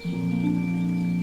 Thank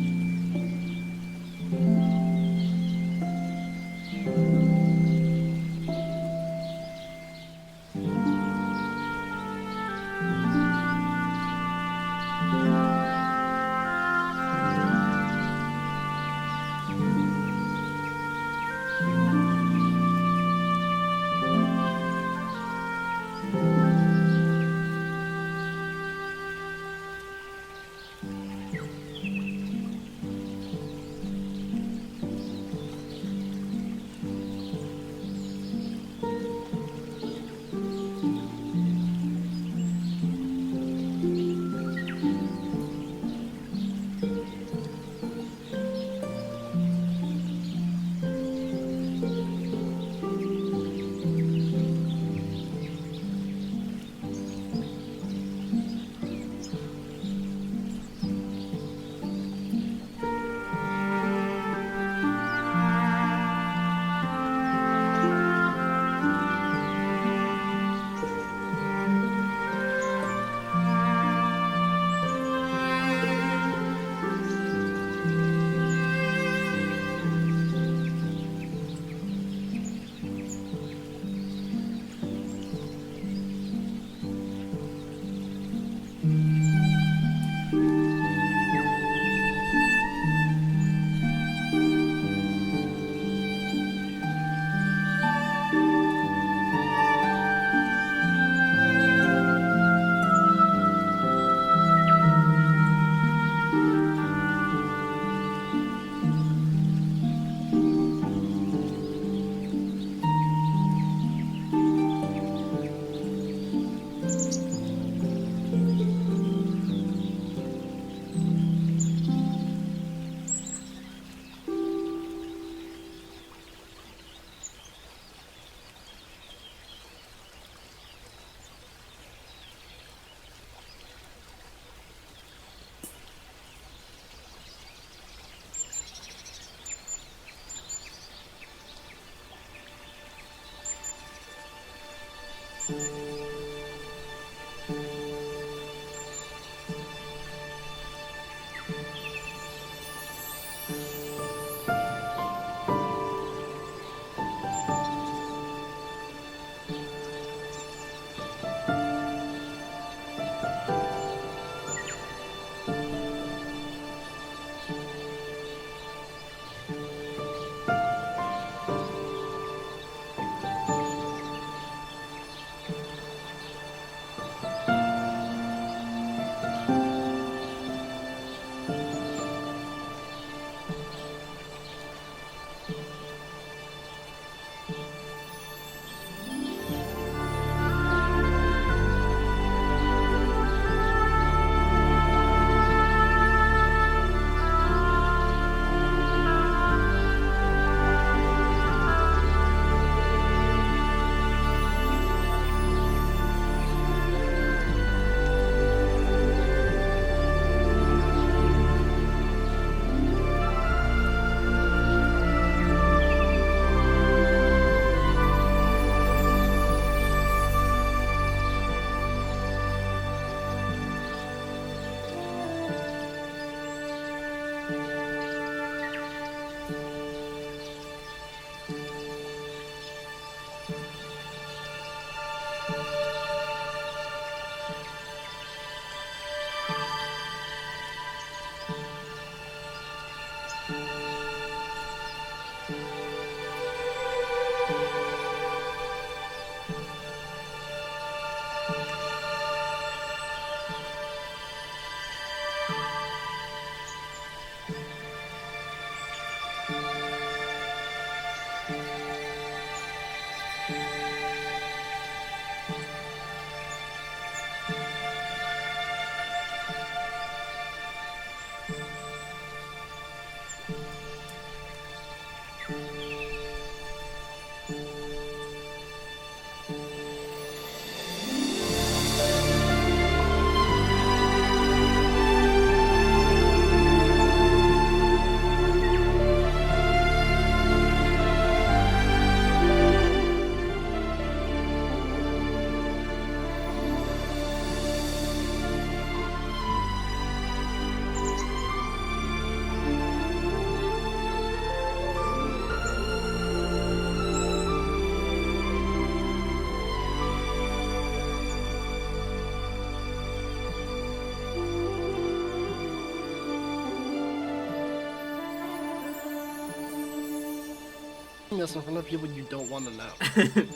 this in front of people you don't want to know.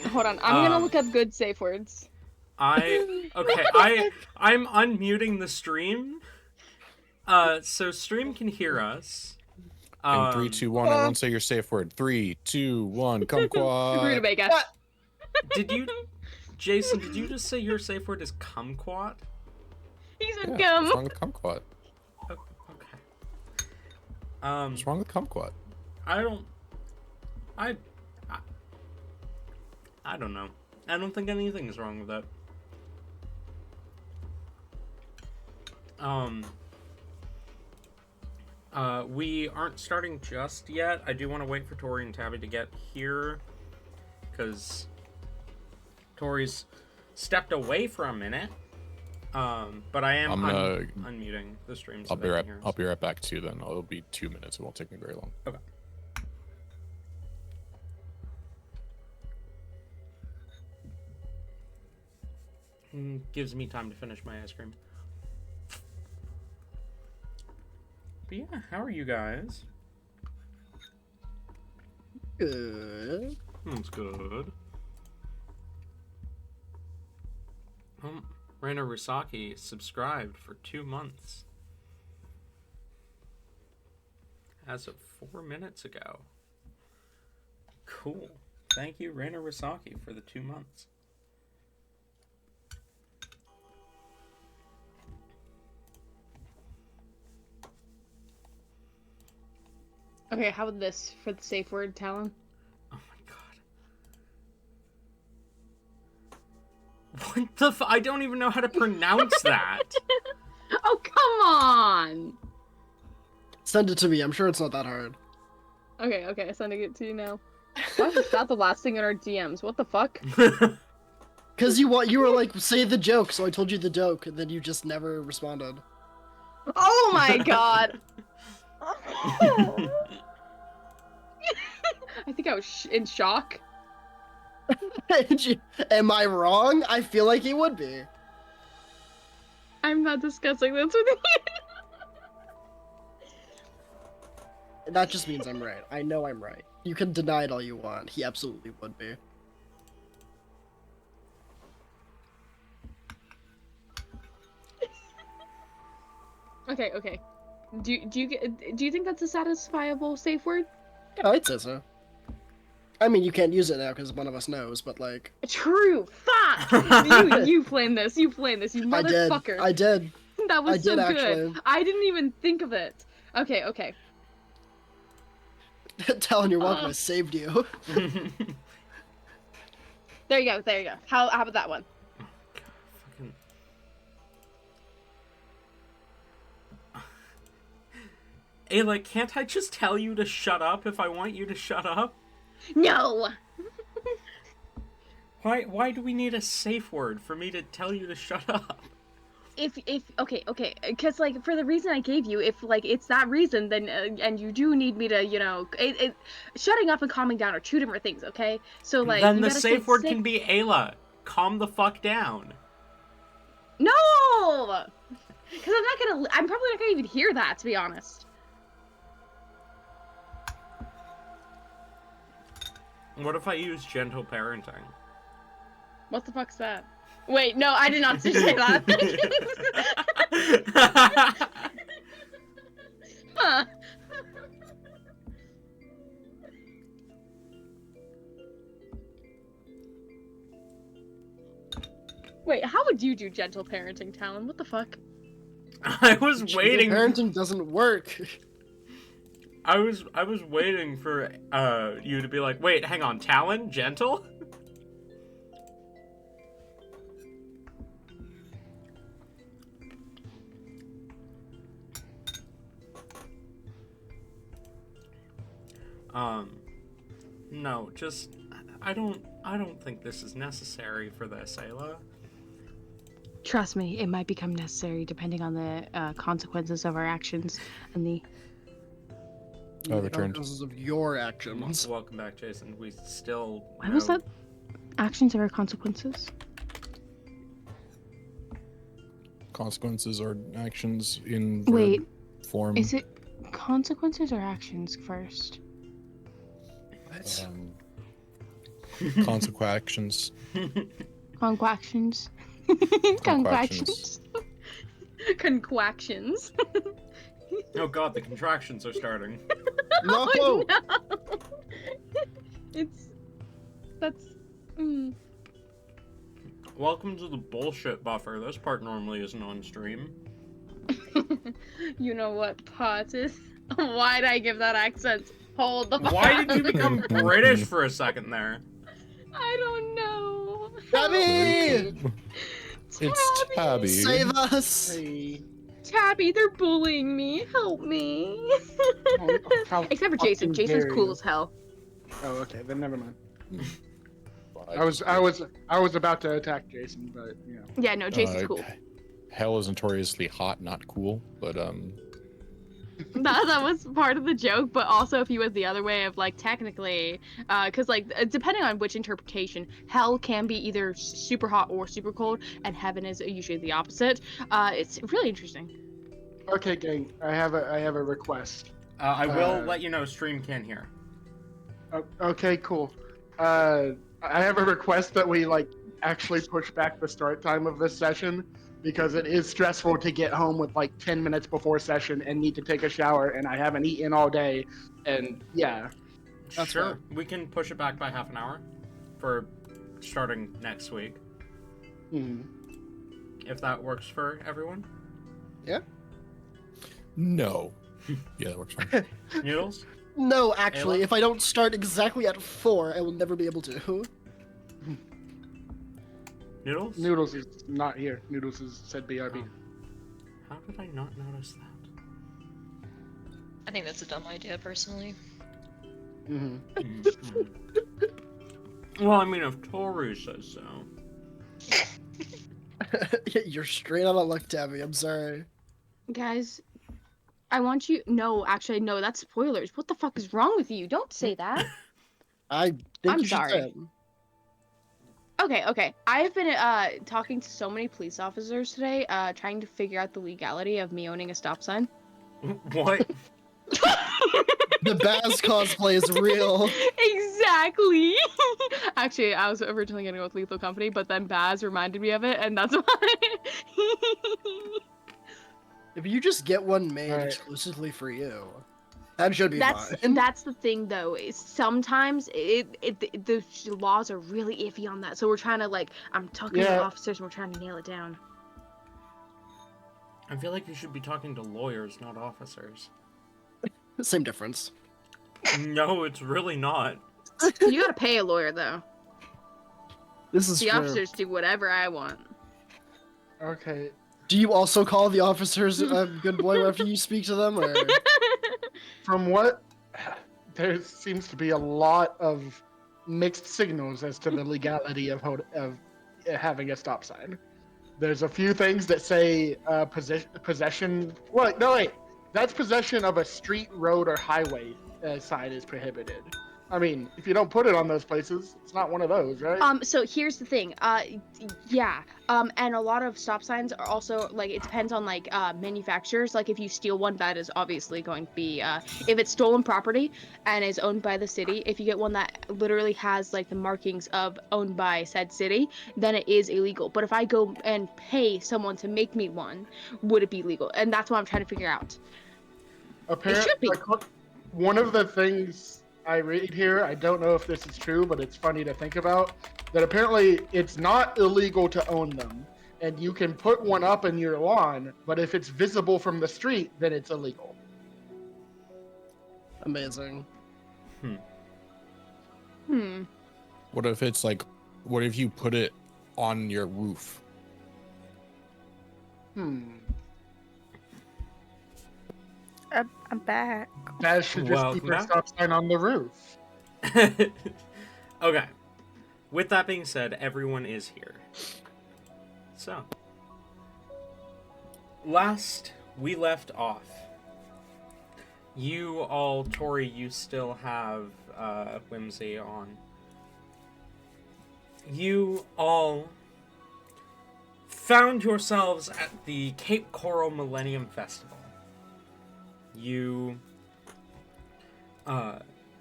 Hold on, I'm gonna look up good safe words. I'm unmuting the stream. So stream can hear us. In 3, 2, 1, everyone say your safe word. 3, 2, 1, kumquat. Rutabaga. Jason, did you just say your safe word is kumquat? He said Yeah, gum. what's wrong with kumquat? Oh, okay. What's wrong with kumquat? I don't know. I don't think anything is wrong with that. We aren't starting just yet. I do want to wait for Tori and Tabby to get here, because Tori's stepped away for a minute. But I am unmuting the stream. So I'll be right back too. Then it'll be 2 minutes. It won't take me very long. Okay. Gives me time to finish my ice cream. But yeah, how are you guys? Good. That's good. Reina Risaki subscribed for 2 months. As of 4 minutes ago. Cool. Thank you, Reina Risaki, for the 2 months. Okay, how about this for the safe word, Talon? Oh my god. What the I don't even know how to pronounce that. Oh, come on! Send it to me. I'm sure it's not that hard. Okay, sending it to you now. Why was that the last thing in our DMs? What the fuck? Because you were like, say the joke, so I told you the joke, and then you just never responded. Oh my god! I think I was in shock. Am I wrong? I feel like he would be. I'm not discussing this with you. That just means I'm right. I know I'm right. You can deny it all you want. He absolutely would be. Okay. Do you think that's a satisfiable safe word? Yeah, I'd say so. I mean, you can't use it now because one of us knows, but like... True! Fuck! you flame this, you motherfucker. I did. That was so good. Actually. I didn't even think of it. Okay. Talon, you're welcome. I saved you. There you go. How about that one? Ayla, can't I just tell you to shut up if I want you to shut up? No! Why do we need a safe word for me to tell you to shut up? Okay, because like for the reason I gave you, if like it's that reason, then and you do need me to, shutting up and calming down are two different things, okay? So like then the safe word can be Ayla. Calm the fuck down. No, because I'm probably not gonna even hear that, to be honest. What if I use gentle parenting? What the fuck's that? Wait, no, I did not say that. Huh. Wait, how would you do gentle parenting, Talon? What the fuck? I was waiting. Parenting doesn't work. I was waiting for you to be like, wait, hang on, Talon, gentle? No, just I don't think this is necessary for this, Ayla. Trust me, it might become necessary depending on the consequences of our actions and the Consequences of your actions. Welcome back, Jason. We still. Why was that? Actions are consequences. Consequences are actions in Wait, form. is it consequences or actions first? Consequactions. Conquactions. Conquactions. Conquactions. Oh god, the contractions are starting. No. Oh, no. That's. Welcome to the bullshit buffer. This part normally isn't on stream. You know what part is? Why'd I give that accent? Hold the Why did you fuck. become British for a second there? I don't know. Tabby! It's Tabby. Save us! Hey. Tabby, they're bullying me. Help me. How Except for Jason. fucking Jason's dare cool you. as hell. Oh, okay, then never mind. But I was about to attack Jason, but you know. Yeah, no, Jason's cool. Hell is notoriously hot, not cool, but That was part of the joke, but also if you went the other way of like technically, because like depending on which interpretation, hell can be either super hot or super cold, and heaven is usually the opposite. It's really interesting. Okay, gang, I have a request. I will let you know stream can hear. Okay, cool. I have a request that we like actually push back the start time of this session because it is stressful to get home with like 10 minutes before session and need to take a shower, and I haven't eaten all day, and yeah. That's Sure, fine. we can push it back by half an hour for starting next week, if that works for everyone. no. Yeah, that works fine. Noodles? No, actually, Ayla? if I don't start exactly at 4, I will never be able to. Noodles? Noodles is not here. Noodles is said BRB. Oh. How did I not notice that? I think that's a dumb idea, personally. Well, I mean, if Toru says so. You're straight out of luck, Tabby. I'm sorry. Guys, I want you. No, actually, no. That's spoilers. What the fuck is wrong with you? Don't say that. I think I'm you should sorry. say it. Okay. I've been talking to so many police officers today, trying to figure out the legality of me owning a stop sign. What? The Baz cosplay is real. Exactly. Actually, I was originally gonna go with Lethal Company, but then Baz reminded me of it, and that's why. If you just get one made Alright. exclusively for you, that should be That's fine. that's the thing though. Is sometimes the laws are really iffy on that. So we're trying to like I'm talking Yeah. to officers and we're trying to nail it down. I feel like you should be talking to lawyers, not officers. Same difference. No, it's really not. You gotta pay a lawyer though. This is The true. officers do whatever I want. Okay. Do you also call the officers a good boy after you speak to them, or From what there seems to be a lot of mixed signals as to the legality of having a stop sign. There's a few things that say possession. Well, no wait, that's possession of a street, road, or highway sign is prohibited. I mean, if you don't put it on those places, it's not one of those, right? So here's the thing. Yeah. And a lot of stop signs are also like it depends on like manufacturers. Like if you steal one, that is obviously going to be if it's stolen property and is owned by the city. If you get one that literally has like the markings of owned by said city, then it is illegal. But if I go and pay someone to make me one, would it be legal? And that's what I'm trying to figure out. Apparently, should be. One of the things I read here, I don't know if this is true, but it's funny to think about, that apparently it's not illegal to own them, and you can put one up in your lawn, but if it's visible from the street, then it's illegal. amazing? What if it's like, what if you put it on your roof? I'm back. That should just keep Welcome a back. stop sign on the roof. Okay. With that being said, everyone is here. So, last we left off, you all, Tori, you still have Whimsy on. You all found yourselves at the Cape Coral Millennium Festival. You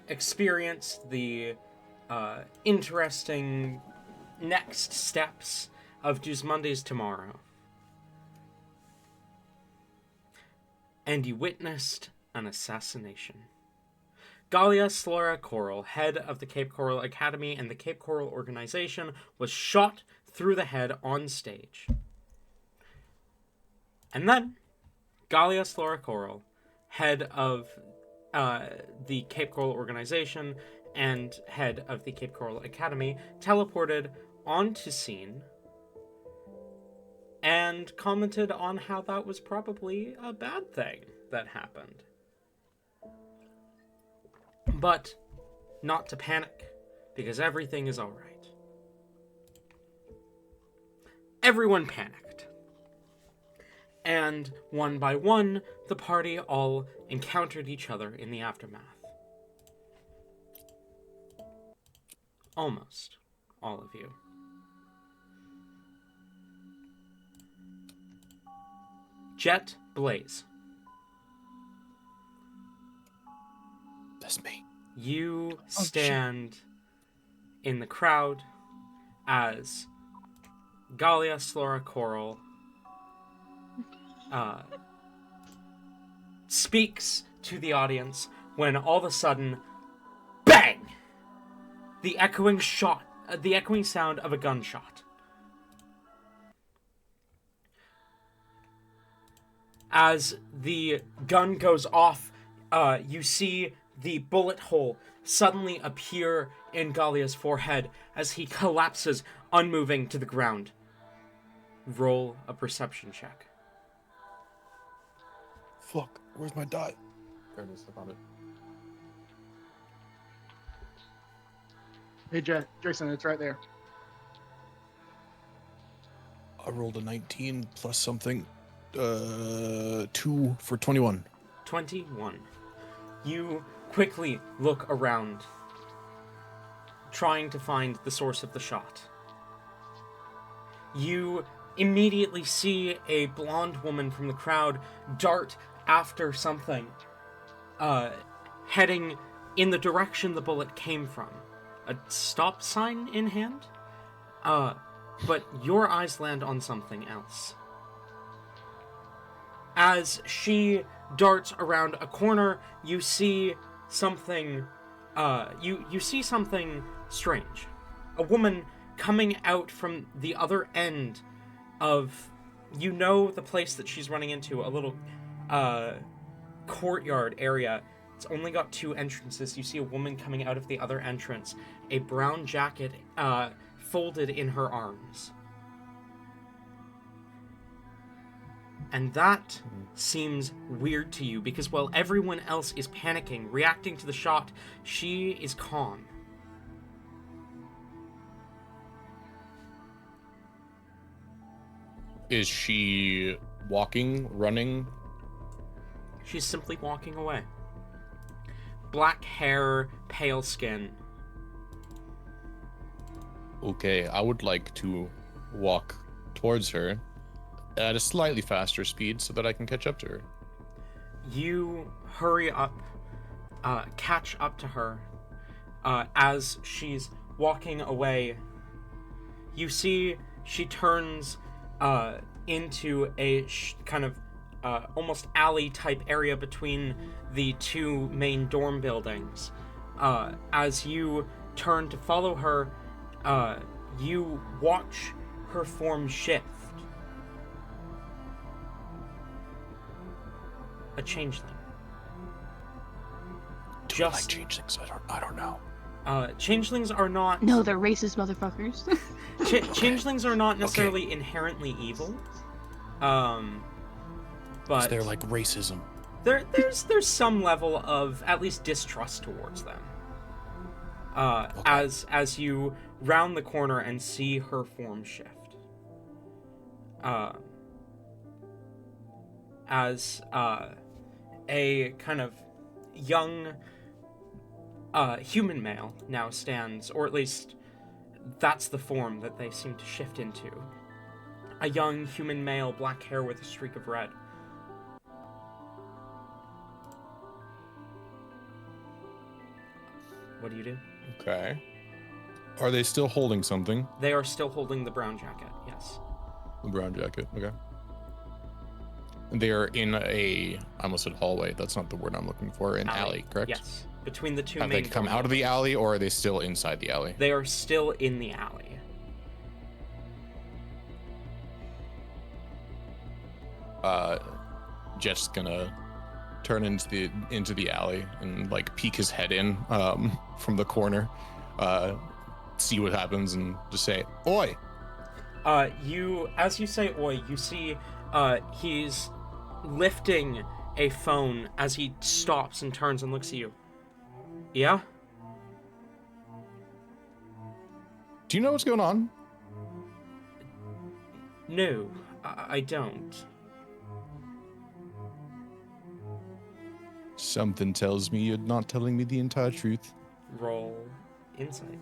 experience the interesting next steps of Duesmundy's tomorrow. And you witnessed an assassination. Galia Slora Coral, head of the Cape Coral Academy and the Cape Coral Organization, was shot through the head on stage. And then, Galia Slora Coral, head of the Cape Coral Organization and head of the Cape Coral Academy, teleported onto scene and commented on how that was probably a bad thing that happened. But not to panic, because everything is alright. Everyone panicked. And one by one, the party all encountered each other in the aftermath. Almost all of you. Jet Blaze. That's me. You stand in the crowd as Galia Slora Coral speaks to the audience when all of a sudden, bang! The echoing sound of a gunshot. As the gun goes off, you see the bullet hole suddenly appear in Galia's forehead as he collapses, unmoving to the ground. Roll a perception check. Fuck, where's my die? There it is, I found it. Hey, Jason, it's right there. I rolled a 19 plus something. 2 for 21. 21. You quickly look around, trying to find the source of the shot. You immediately see a blonde woman from the crowd dart after something, heading in the direction the bullet came from. A stop sign in hand? But your eyes land on something else. As she darts around a corner, you see something, you see something strange. A woman coming out from the other end of, the place that she's running into, a little, courtyard area. It's only got 2 entrances. You see a woman coming out of the other entrance, a brown jacket, folded in her arms. And that seems weird to you, because while everyone else is panicking, reacting to the shot, she is calm. Is she walking, running? She's simply walking away. Black hair, pale skin. Okay, I would like to walk towards her at a slightly faster speed so that I can catch up to her. You hurry up, catch up to her. As she's walking away, you see she turns into a kind of almost alley-type area between the 2 main dorm buildings. As you turn to follow her, you watch her form shift. A changeling. Do you like changelings? I don't know. Changelings are not... No, they're racist motherfuckers. Changelings are not necessarily inherently evil. But they're like racism. There's some level of at least distrust towards them. As you round the corner and see her form shift. As a kind of young human male now stands, or at least that's the form that they seem to shift into. A young human male, black hair with a streak of red. What do you do? Okay. Are they still holding something? They are still holding the brown jacket, yes. The brown jacket. Okay. They are in I almost said hallway. That's not the word I'm looking for. An alley, correct? Yes. Between the two Have main they come out of the doorways. alley, or are they still inside the alley? They are still in the alley. Jeff's gonna turn into the alley and like peek his head in from the corner, see what happens, and just say, "Oi!" As you say oi, you see he's lifting a phone as he stops and turns and looks at you. Yeah? Do you know what's going on? No, I don't. Something tells me you're not telling me the entire truth. Roll insight.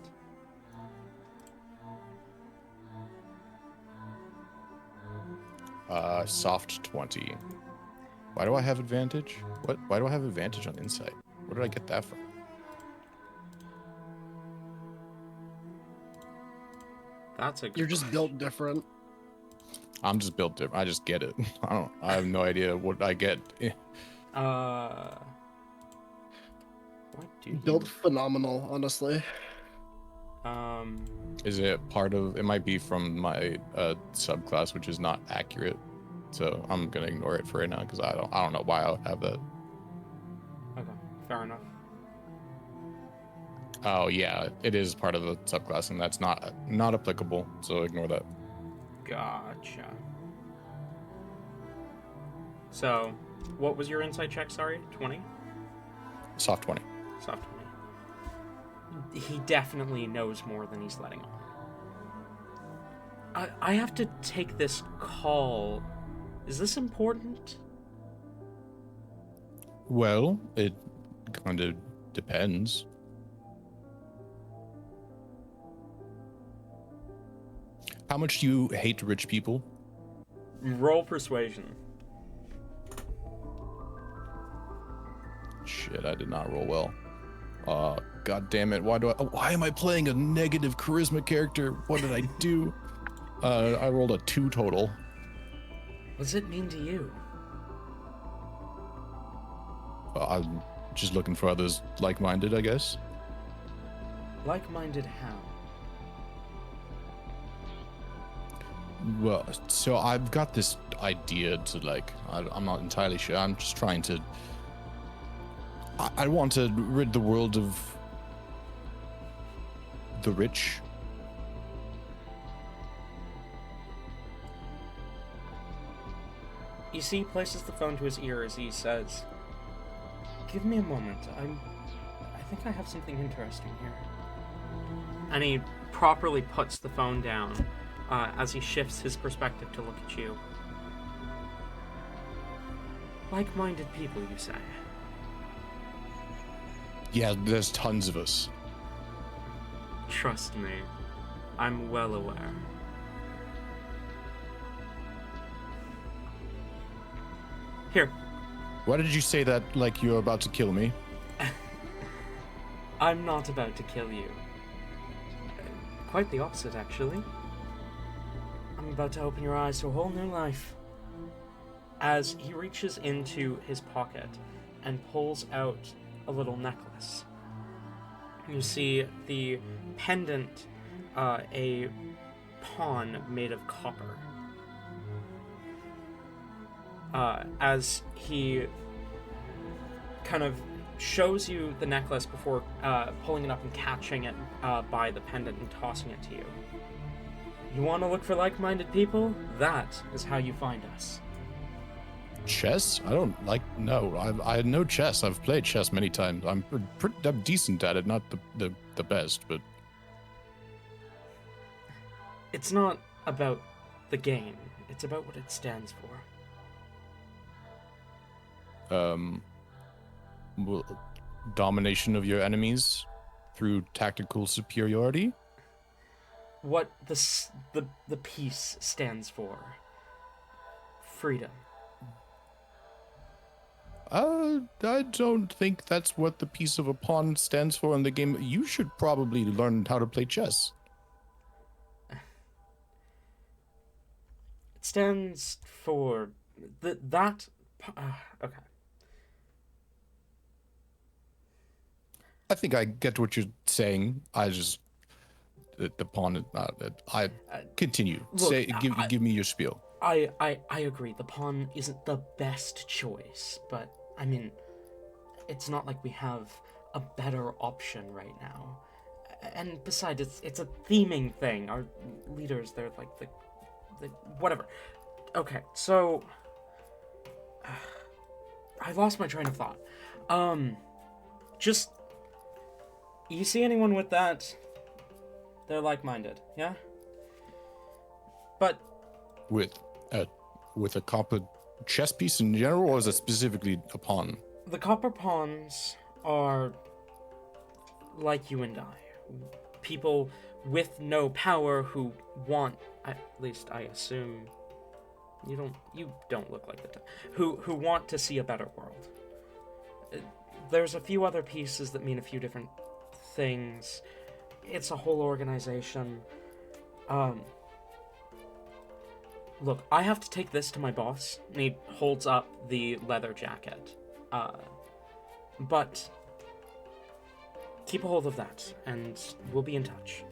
Soft 20. Why do I have advantage? What? Why do I have advantage on insight? Where did I get that from? That's a good You're just built different. I'm just built different. I just get it. I have no idea what I get. What do you... Built phenomenal, honestly. Is it part of? It might be from my subclass, which is not accurate. So I'm gonna ignore it for right now because I don't know why I would have that. Okay, fair enough. Oh yeah, it is part of the subclass, and that's not applicable. So ignore that. Gotcha. So, what was your insight check, sorry? 20? Soft 20. Soft 20. He definitely knows more than he's letting on. I have to take this call. Is this important? Well, it kind of depends. How much do you hate rich people? Roll persuasion. Shit, I did not roll well. God damn it! Why am I playing a negative charisma character? What did I do? I rolled a 2 total. What does it mean to you? I'm just looking for others like-minded, I guess. Like-minded how? Well, so I've got this idea to I'm not entirely sure. I'm just trying to. I want to rid the world of the rich. You see, he places the phone to his ear as he says, "Give me a moment. I think I have something interesting here." And he properly puts the phone down as he shifts his perspective to look at you. Like-minded people, you say? Yeah, there's tons of us. Trust me, I'm well aware. Here. Why did you say that like you're about to kill me? I'm not about to kill you. Quite the opposite, actually. I'm about to open your eyes to a whole new life. As he reaches into his pocket and pulls out a little necklace. You see the pendant, a pawn made of copper. As he kind of shows you the necklace before pulling it up and catching it by the pendant and tossing it to you. You want to look for like-minded people? That is how you find us. Chess? No, I know chess. I've played chess many times. I'm decent at it, not the best, but It's not about the game. It's about what it stands for. well, domination of your enemies through tactical superiority. What the peace stands for. Freedom. I don't think that's what the piece of a pawn stands for in the game. You should probably learn how to play chess. It stands for okay. I think I get what you're saying. I just the pawn is not. I continue. Look, Give me your spiel. I agree. The pawn isn't the best choice, but I mean, it's not like we have a better option right now. And besides, it's a theming thing. Our leaders, they're like the whatever. Okay, so I lost my train of thought. Just you see anyone with that? They're like-minded, yeah. But with a copper chess piece in general, or is it specifically a pawn? the copper pawns are like you and I, people with no power who want, at least I assume, you don't look like the type, who want to see a better world. There's a few other pieces that mean a few different things. It's a whole organization. Look, I have to take this to my boss, and he holds up the leather jacket. But keep a hold of that, and we'll be in touch.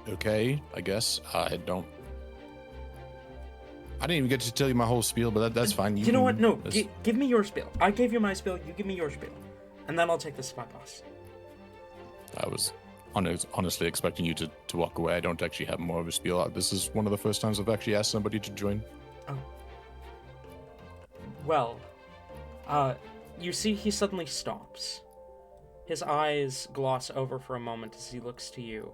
Okay, I guess. I didn't even get to tell you my whole spiel, but that's fine. You know what? No, give me your spiel. I gave you my spiel, you give me your spiel. And then I'll take this to my boss. I was honestly expecting you to walk away. I don't actually have more of a spiel. This is one of the first times I've actually asked somebody to join. Oh. Well, you see he suddenly stops. His eyes gloss over for a moment as he looks to you.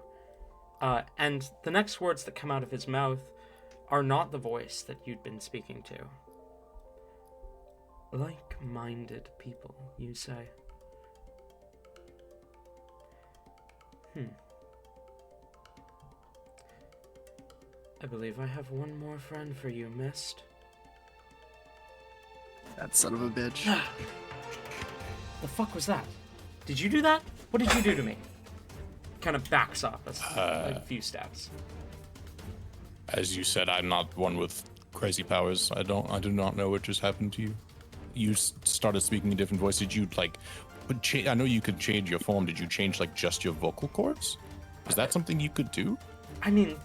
And the next words that come out of his mouth are not the voice that you'd been speaking to. Like-minded people, you say. I believe I have one more friend for you, Mist. That son of a bitch. The fuck was that? Did you do that? What did you do to me? Kind of backs up a few steps. As you said, I'm not one with crazy powers. I do not know what just happened to you. You started speaking in different voice. Did you I know you could change your form. Did you change just your vocal cords? Is that something you could do? I mean,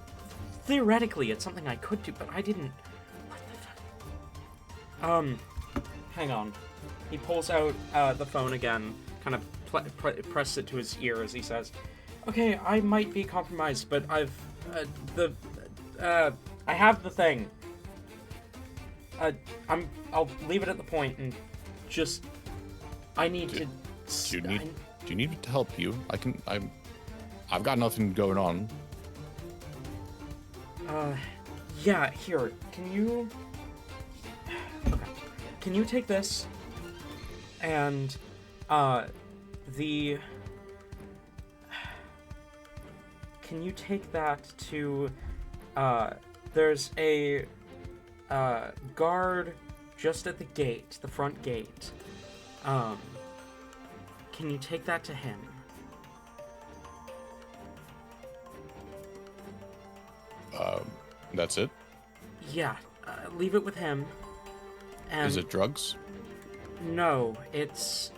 theoretically, it's something I could do, but I didn't. What the fuck? Hang on. He pulls out the phone again, kind of presses it to his ear as he says, "Okay, I might be compromised, but I have the thing. I'll leave it at the point and just. I need to. Do you need me to help you? I've got nothing going on. Yeah, here. Can you take this and can you take that to there's a guard just at the gate, the front gate. Can you take that to him? That's it? Yeah, leave it with him. And Is it drugs? No, it's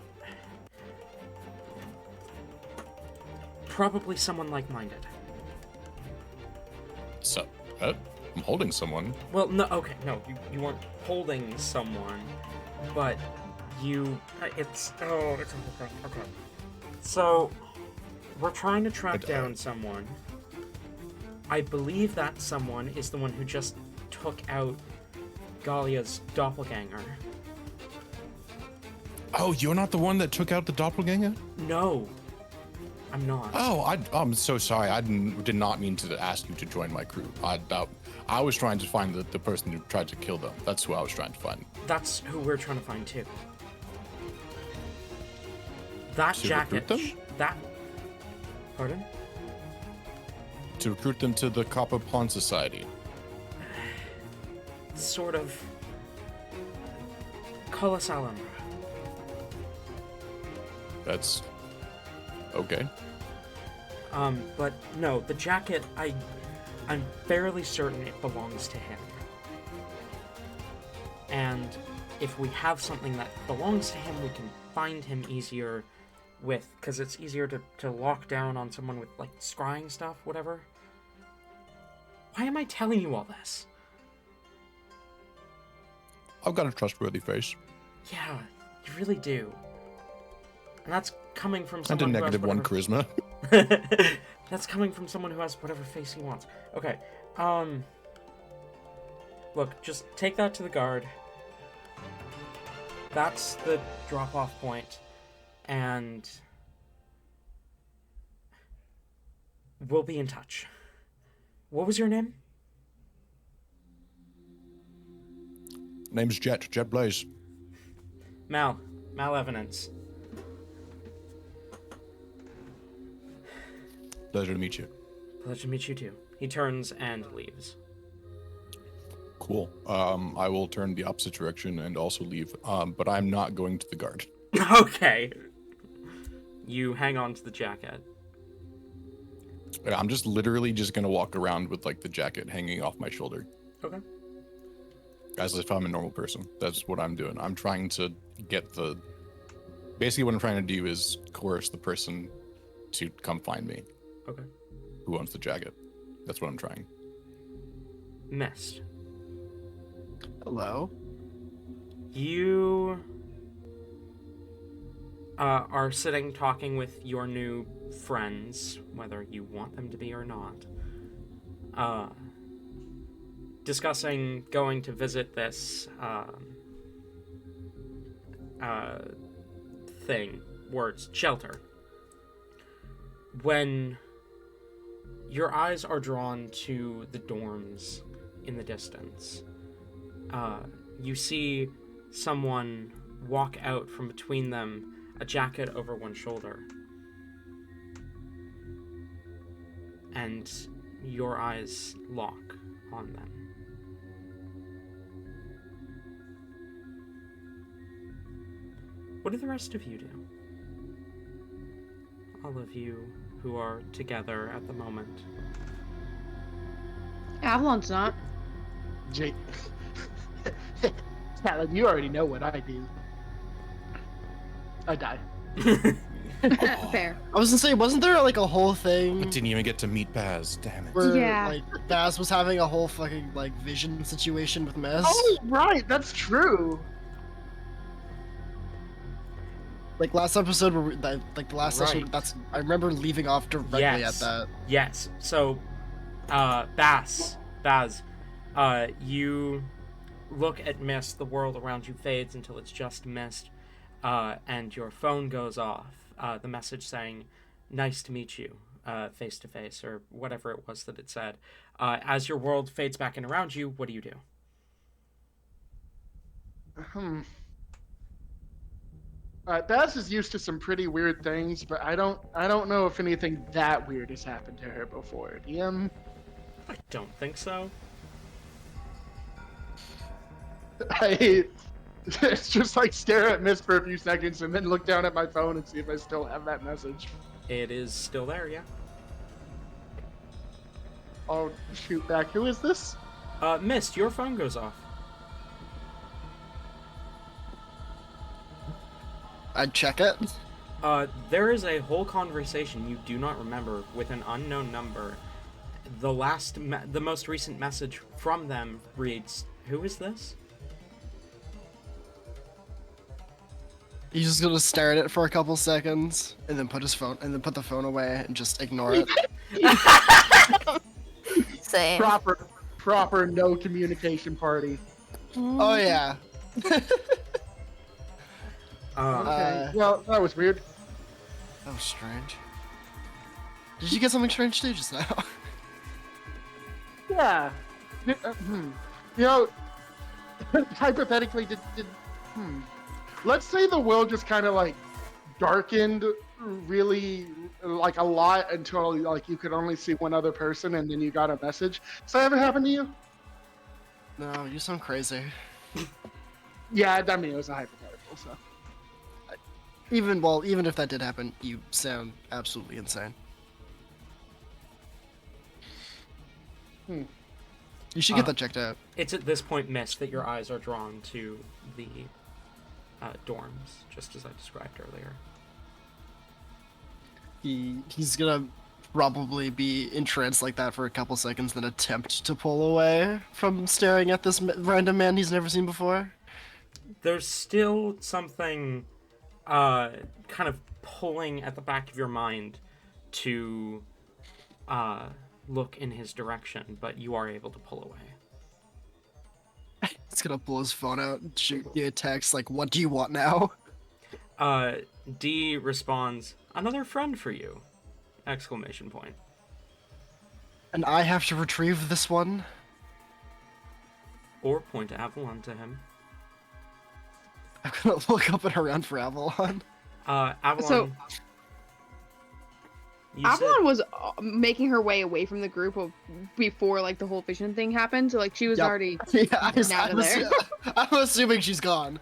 probably someone like-minded. So, I'm holding someone. Well, no, okay, no, you weren't holding someone, but it's a whole thing. Okay. So, we're trying to track down someone. I believe that someone is the one who just took out Galia's doppelganger. Oh, you're not the one that took out the doppelganger? No, I'm not. Oh, I'm so sorry. I did not mean to ask you to join my crew. I was trying to find the person who tried to kill them. That's who I was trying to find. That's who we're trying to find too. That To jacket. recruit them? That. Pardon? To recruit them to the Copper Pawn Society. sort of Collis Allen. That's okay. But no, the jacket, I'm fairly certain it belongs to him. And if we have something that belongs to him, we can find him easier with, because it's easier to lock down on someone with, like, scrying stuff, whatever. Why am I telling you all this? I've got a trustworthy face. Yeah, you really do. And that's coming from And a someone negative who one has charisma. That's coming from someone who has whatever face he wants. Okay, look, just take that to the guard. That's the drop-off point. And we'll be in touch. What was your name? Name's Jet Blaze. Mal Evidence. Pleasure to meet you. Pleasure to meet you too. He turns and leaves. Cool. I will turn the opposite direction and also leave. But I'm not going to the guard. Okay. You hang on to the jacket. I'm just literally just gonna walk around with like the jacket hanging off my shoulder. Okay. As if I'm a normal person. That's what I'm doing. I'm trying to get the... Basically what I'm trying to do is coerce the person to come find me. Okay. Who owns the jacket. That's what I'm trying. Mist. Hello? You are sitting talking with your new friends, whether you want them to be or not, discussing going to visit this shelter. When your eyes are drawn to the dorms in the distance, you see someone walk out from between them, a jacket over one shoulder. And your eyes lock on them. What do the rest of you do? All of you who are together at the moment. Avalon's not. Jake. Talon, you already know what I do. I die. Fair. I was gonna say, wasn't there like a whole I thing didn't even get to meet Baz. Damn it. where Yeah. like Baz was having a whole fucking like vision situation with Mess? Oh, right, that's true. Like last episode, where the last session. Right. That's I remember leaving off directly Yes. at that. Yes. So, Baz, you look at mist. The world around you fades until it's just mist, and your phone goes off. The message saying, "Nice to meet you, face to face," or whatever it was that it said. As your world fades back in around you, what do you do? Baz is used to some pretty weird things, but I don't know if anything that weird has happened to her before. DM? I don't think so. It's just like stare at Mist for a few seconds and then look down at my phone and see if I still have that message. It is still there, yeah. I'll shoot back. Who is this? Mist, your phone goes off. I'd check it. There is a whole conversation you do not remember with an unknown number. The most recent message from them reads, "Who is this?" He's just gonna stare at it for a couple seconds and then put the phone away and just ignore it. Same. Proper no communication party. Oh yeah. Okay. Well, that was weird. That was strange. Did you get something strange too just now? Yeah. You know, hypothetically, let's say the world just kind of like darkened really like a lot until like you could only see one other person and then you got a message. Does that ever happen to you? No, you sound crazy. Yeah, I mean, it was a hypothetical, so. Even if that did happen, you sound absolutely insane. Hmm. You should get that checked out. It's at this point, Mist, that your eyes are drawn to the dorms, just as I described earlier. He's gonna probably be entranced like that for a couple seconds, then attempt to pull away from staring at this random man he's never seen before. There's still something kind of pulling at the back of your mind to look in his direction, but you are able to pull away. He's gonna pull his phone out and shoot you a text like, "What do you want now?" D responds, "Another friend for you!" Exclamation point. And I have to retrieve this one? Or point Avalon to him. I'm gonna look up and around for Avalon. Avalon. So- you Avalon said- was making her way away from the group before like the whole vision thing happened. So like she was Yep. already Yeah, out of there. I'm assuming she's gone.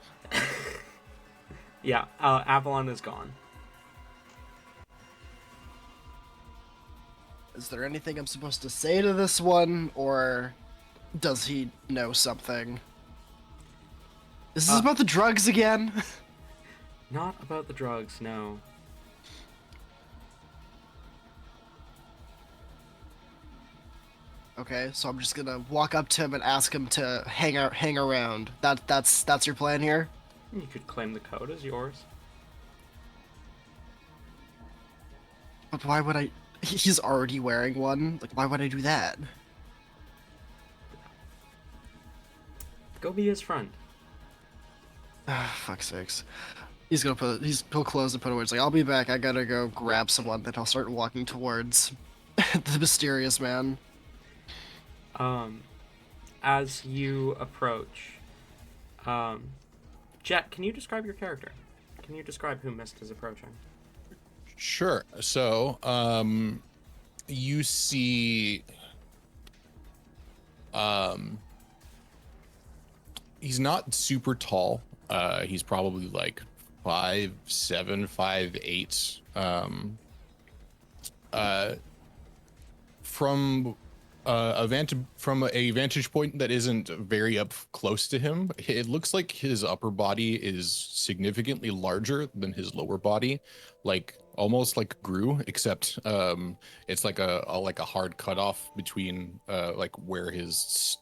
Yeah, Avalon is gone. Is there anything I'm supposed to say to this one, or does he know something? Is this about the drugs again? Not about the drugs, no. Okay, so I'm just gonna walk up to him and ask him to hang around. That's your plan here? You could claim the code as yours. But why would I? He's already wearing one. Like, why would I do that? Go be his friend. Ah, fuck's sakes. He'll close and put away. It's like, I'll be back. I gotta go grab someone. Then I'll start walking towards the mysterious man. As you approach, Jet, can you describe your character? Can you describe who Mist is approaching? Sure. So, you see, he's not super tall. He's probably like 5'7", 5'8". From a vantage point that isn't very up close to him, it looks like his upper body is significantly larger than his lower body, like almost like Gru, except it's like a hard cutoff between like where his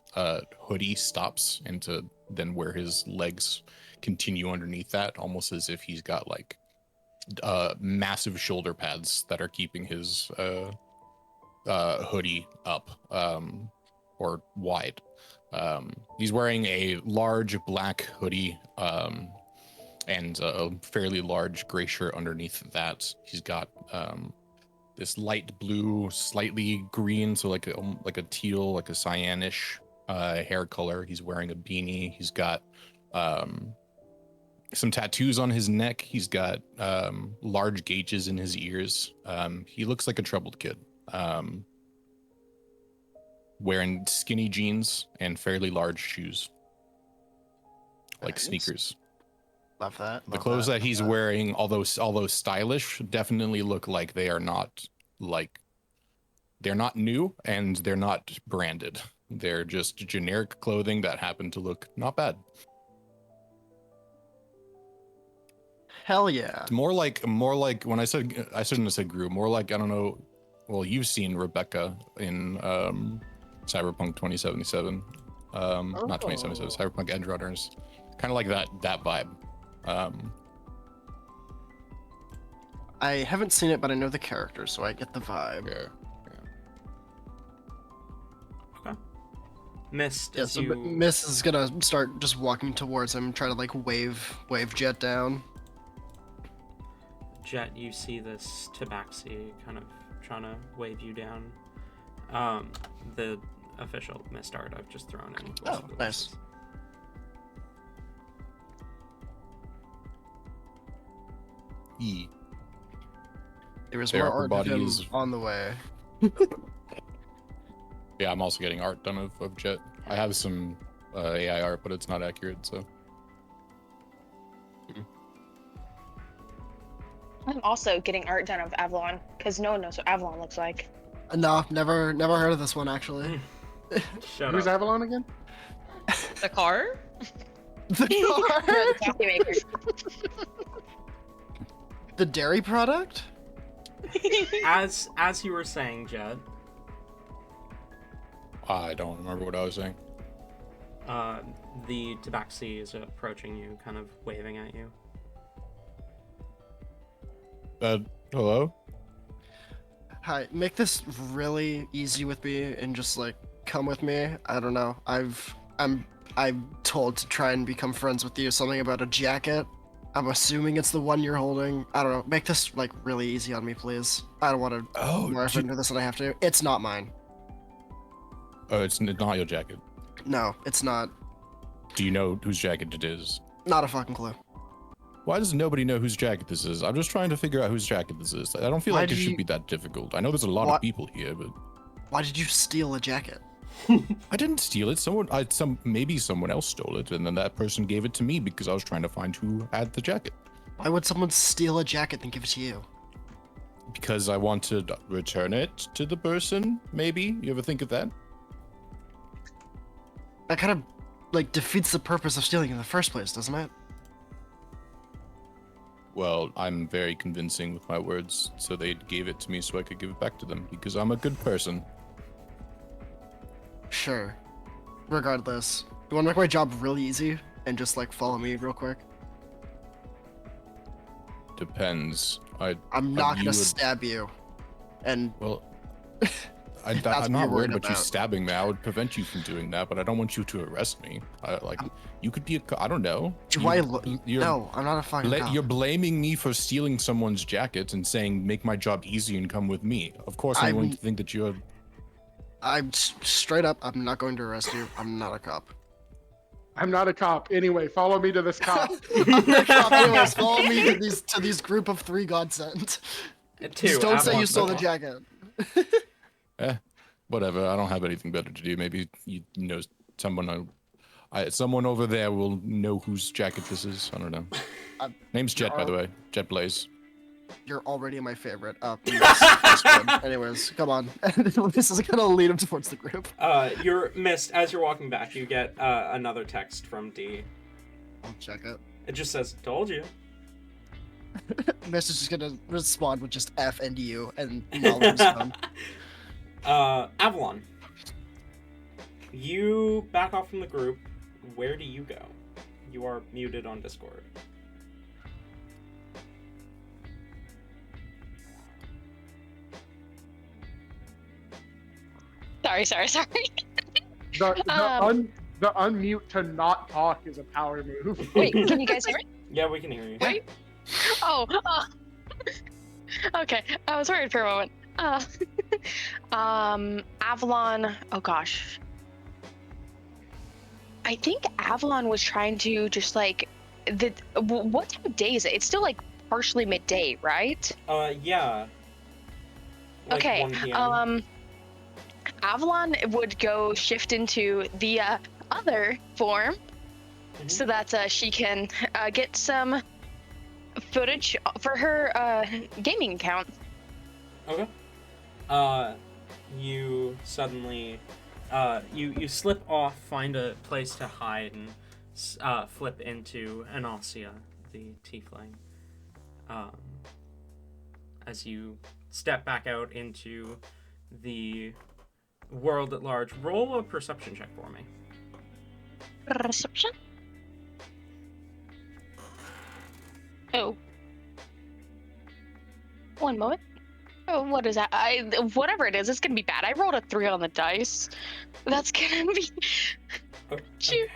hoodie stops and to then where his legs continue underneath that, almost as if he's got like massive shoulder pads that are keeping his hoodie up or wide. He's wearing a large black hoodie and a fairly large gray shirt underneath that. He's got this light blue, slightly green, so like a teal, like a cyanish hair color. He's wearing a beanie. He's got some tattoos on his neck. He's got large gauges in his ears. He looks like a troubled kid. Wearing skinny jeans and fairly large shoes, like Nice. Sneakers. Love that. The clothes that he's wearing, although stylish, definitely look like they're not new and they're not branded. They're just generic clothing that happen to look not bad. Hell yeah. It's more like when I shouldn't have said Gru, more like, I don't know. Well, you've seen Rebecca in Cyberpunk 2077. Not 2077, Cyberpunk Edge Runners. Kind of like that vibe. I haven't seen it, but I know the character, so I get the vibe. Yeah. Okay. Mist, Yeah, as so you... Miss is gonna start just walking towards him, try to like wave Jet down. Jet, you see this tabaxi kind of trying to wave you down. The official Mist art I've just thrown in. Oh, nice. E. There is Their more upper art of him bodies- on the way. Yeah, I'm also getting art done of Jet. I have some AI art, but it's not accurate. So I'm also getting art done of Avalon because no one knows what Avalon looks like. No, never heard of this one actually. Shut Who's up. Avalon again? The car? The No, car? the coffee maker. The dairy product? As you were saying, Jed, I don't remember what I was saying. the tabaxi is approaching you, kind of waving at you. Hello? Hi, make this really easy with me and just like come with me. I don't know. I'm told to try and become friends with you. Something about a jacket. I'm assuming it's the one you're holding. I don't know. Make this like really easy on me, please. I don't want to more effort into this than I have to. It's not mine. Oh, it's not your jacket. No, it's not. Do you know whose jacket it is? Not a fucking clue. Why does nobody know whose jacket this is? I'm just trying to figure out whose jacket this is. I don't feel Why like it did should you- be that difficult. I know there's a lot What? of people here, but Why did you steal a jacket? I didn't steal it. Maybe someone else stole it, and then that person gave it to me because I was trying to find who had the jacket. Why would someone steal a jacket and give it to you? Because I want to return it to the person, maybe? You ever think of that? That kind of like defeats the purpose of stealing in the first place, doesn't it? Well, I'm very convincing with my words, so they gave it to me so I could give it back to them, because I'm a good person. Sure. Regardless, you want to make my job really easy and just like follow me real quick? Depends. I'm not you gonna would- stab you. And Well, That's I'm what not you're worried worried about you about. stabbing me. I would prevent you from doing that, but I don't want you to arrest me. You could be I don't know. do I look? You're, No, I'm not a fucking cop. you're blaming me for stealing someone's jacket and saying, make my job easy and come with me. Of course, I'm going to think that you're... Straight up. I'm not going to arrest you. I'm not a cop. I'm not a cop. Anyway, follow me to this cop. I'm not a cop. Anyways, follow me to these group of 3 God sent. Just don't say you stole the jacket. Whatever. I don't have anything better to do. Maybe you know someone. Someone over there will know whose jacket this is. I don't know. Name's Jet, by the way. Jet Blaze. You're already my favorite. That's good. Anyways, come on. This is gonna lead him towards the group. You're missed. As you're walking back, you get another text from D. I'll check it. It just says, told you. Mist is just gonna respond with just F and U and acknowledge his phone. Avalon. You back off from the group. Where do you go? You are muted on Discord. Sorry. The unmute to not talk is a power move. Wait, can you guys hear me? Yeah, we can hear you. Wait. Oh. Okay, I was worried for a moment. Avalon. Oh gosh. I think Avalon was trying to just like what time of day is it? It's still like partially midday, right? Yeah. Like Okay. 1 p.m. Avalon would go shift into the other form so that she can get some footage for her gaming account. Okay. You suddenly, you slip off, find a place to hide, and flip into Anasia, the tiefling. As you step back out into the world at large, roll a perception check for me. Perception? Oh. One moment. Oh, what is that? Whatever it is, it's gonna be bad. I rolled a 3 on the dice. That's gonna be... Chew.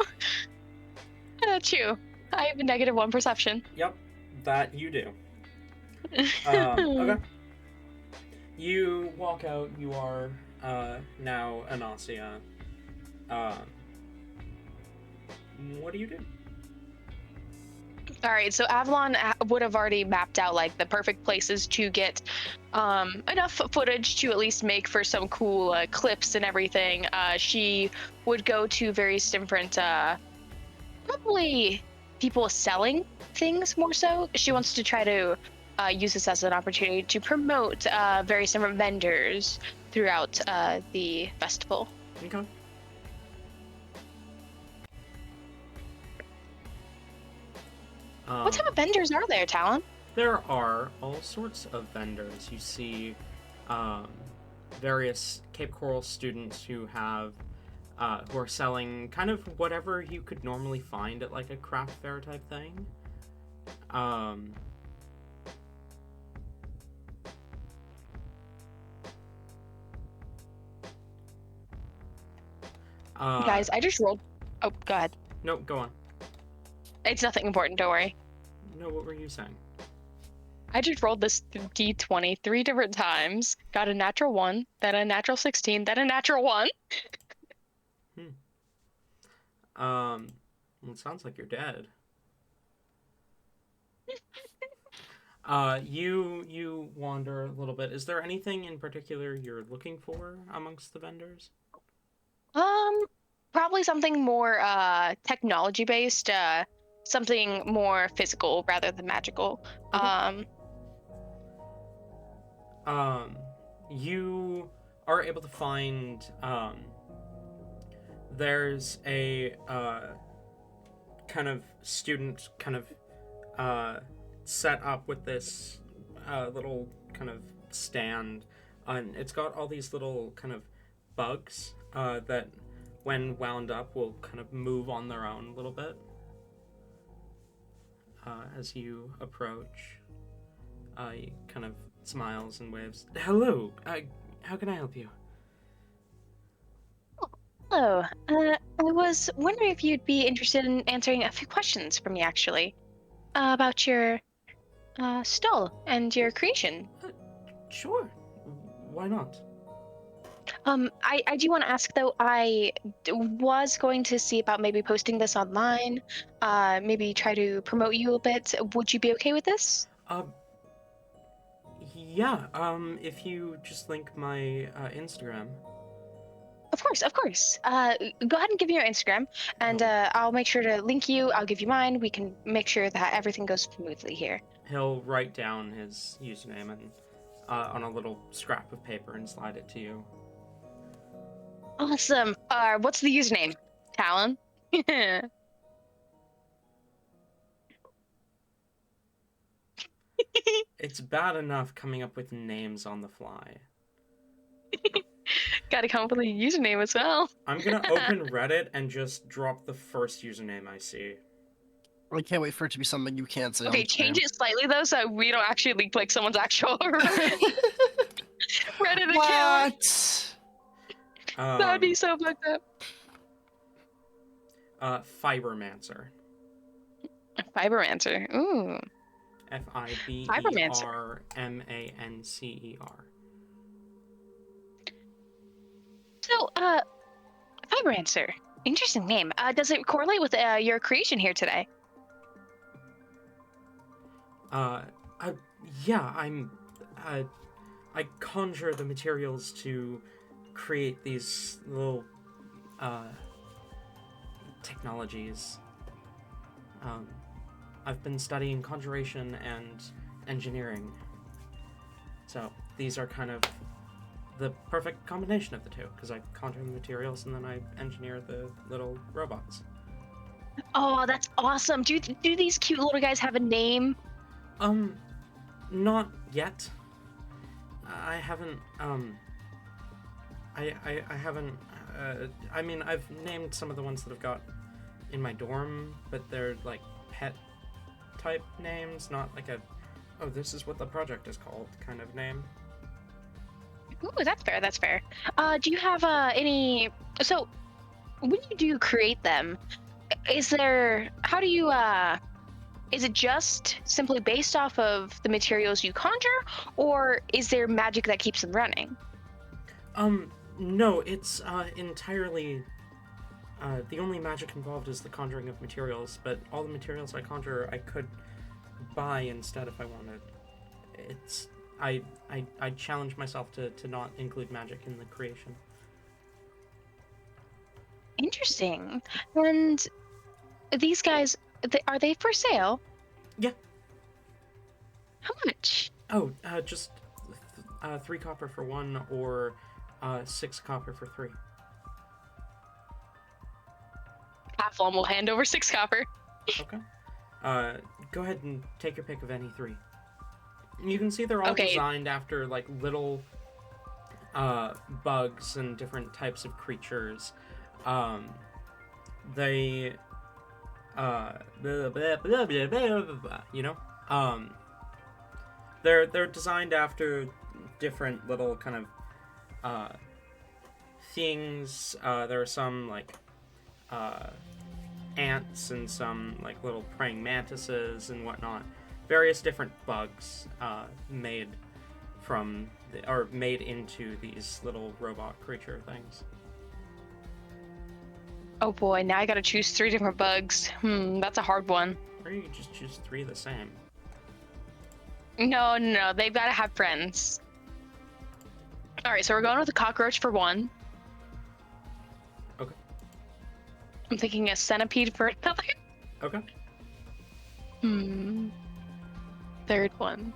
Chew. I have a -1 perception. Yep, that you do. Okay. You walk out, you are now Anasia. What do you do? All right, so Avalon would have already mapped out like the perfect places to get enough footage to at least make for some cool clips and everything. She would go to various different, probably people selling things more so. She wants to try to use this as an opportunity to promote various different vendors throughout the festival. Okay. What type of vendors are there, Talon? There are all sorts of vendors. You see various Cape Coral students who have who are selling kind of whatever you could normally find at like a craft fair type thing. Guys, I just rolled. Oh, go ahead. No, go on. It's nothing important, don't worry. No, what were you saying? I just rolled this d20 3 different times, got a natural 1, then a natural 16, then a natural 1. Well, it sounds like you're dead. You wander a little bit. Is there anything in particular you're looking for amongst the vendors? Probably something more technology based, something more physical rather than magical. Okay. You are able to find there's a kind of student kind of set up with this little kind of stand, and it's got all these little kind of bugs that when wound up will kind of move on their own a little bit as you approach. He kind of smiles and waves. Hello, how can I help you? Hello. I was wondering if you'd be interested in answering a few questions from me, actually, about your stall and your creation. Sure. Why not? I do want to ask though. I was going to see about maybe posting this online, maybe try to promote you a bit. Would you be okay with this? Yeah. If you just link my Instagram. Of course, of course. Go ahead and give me your Instagram, and I'll make sure to link you. I'll give you mine. We can make sure that everything goes smoothly here. He'll write down his username and on a little scrap of paper and slide it to you. Awesome. What's the username? Talon? It's bad enough coming up with names on the fly. Gotta come up with a username as well. I'm gonna open Reddit and just drop the first username I see. I can't wait for it to be something you can't say. Okay, change it slightly though, so we don't actually leak like someone's actual Reddit account. What? That'd be so fucked up. Fibermancer. Fibermancer. Ooh. Fibermancer. So, Fibermancer. Interesting name. Does it correlate with your creation here today? Yeah, I conjure the materials to create these little, technologies. I've been studying conjuration and engineering. So, these are kind of the perfect combination of the two, because I conjure the materials and then I engineer the little robots. Oh, that's awesome. Do these cute little guys have a name? Not yet. I haven't, I haven't, I mean, I've named some of the ones that I've got in my dorm, but they're like pet type names, not like a, oh, this is what the project is called kind of name. Ooh, that's fair, that's fair. Do you have any, so when you do create them, is there, how do you, is it just simply based off of the materials you conjure, or is there magic that keeps them running? No, it's entirely the only magic involved is the conjuring of materials, but all the materials I conjure I could buy instead if I wanted. It's I challenge myself to not include magic in the creation. Interesting. And these guys, are they for sale? Yeah. How much? Oh, just 3 copper for 1 or 6 copper for 3. Athlon will hand over 6 copper. Okay. Go ahead and take your pick of any 3. You can see they're all Okay. designed after like little bugs and different types of creatures. They you know, they're designed after different little kind of things. There are some like ants and some like little praying mantises and whatnot. Various different bugs made into these little robot creature things. Oh boy, now I gotta choose 3 different bugs. That's a hard one. Or you could just choose 3 the same. No, they've gotta have friends. Alright, so we're going with a cockroach for 1. Okay. I'm thinking a centipede for another. Okay. Third one.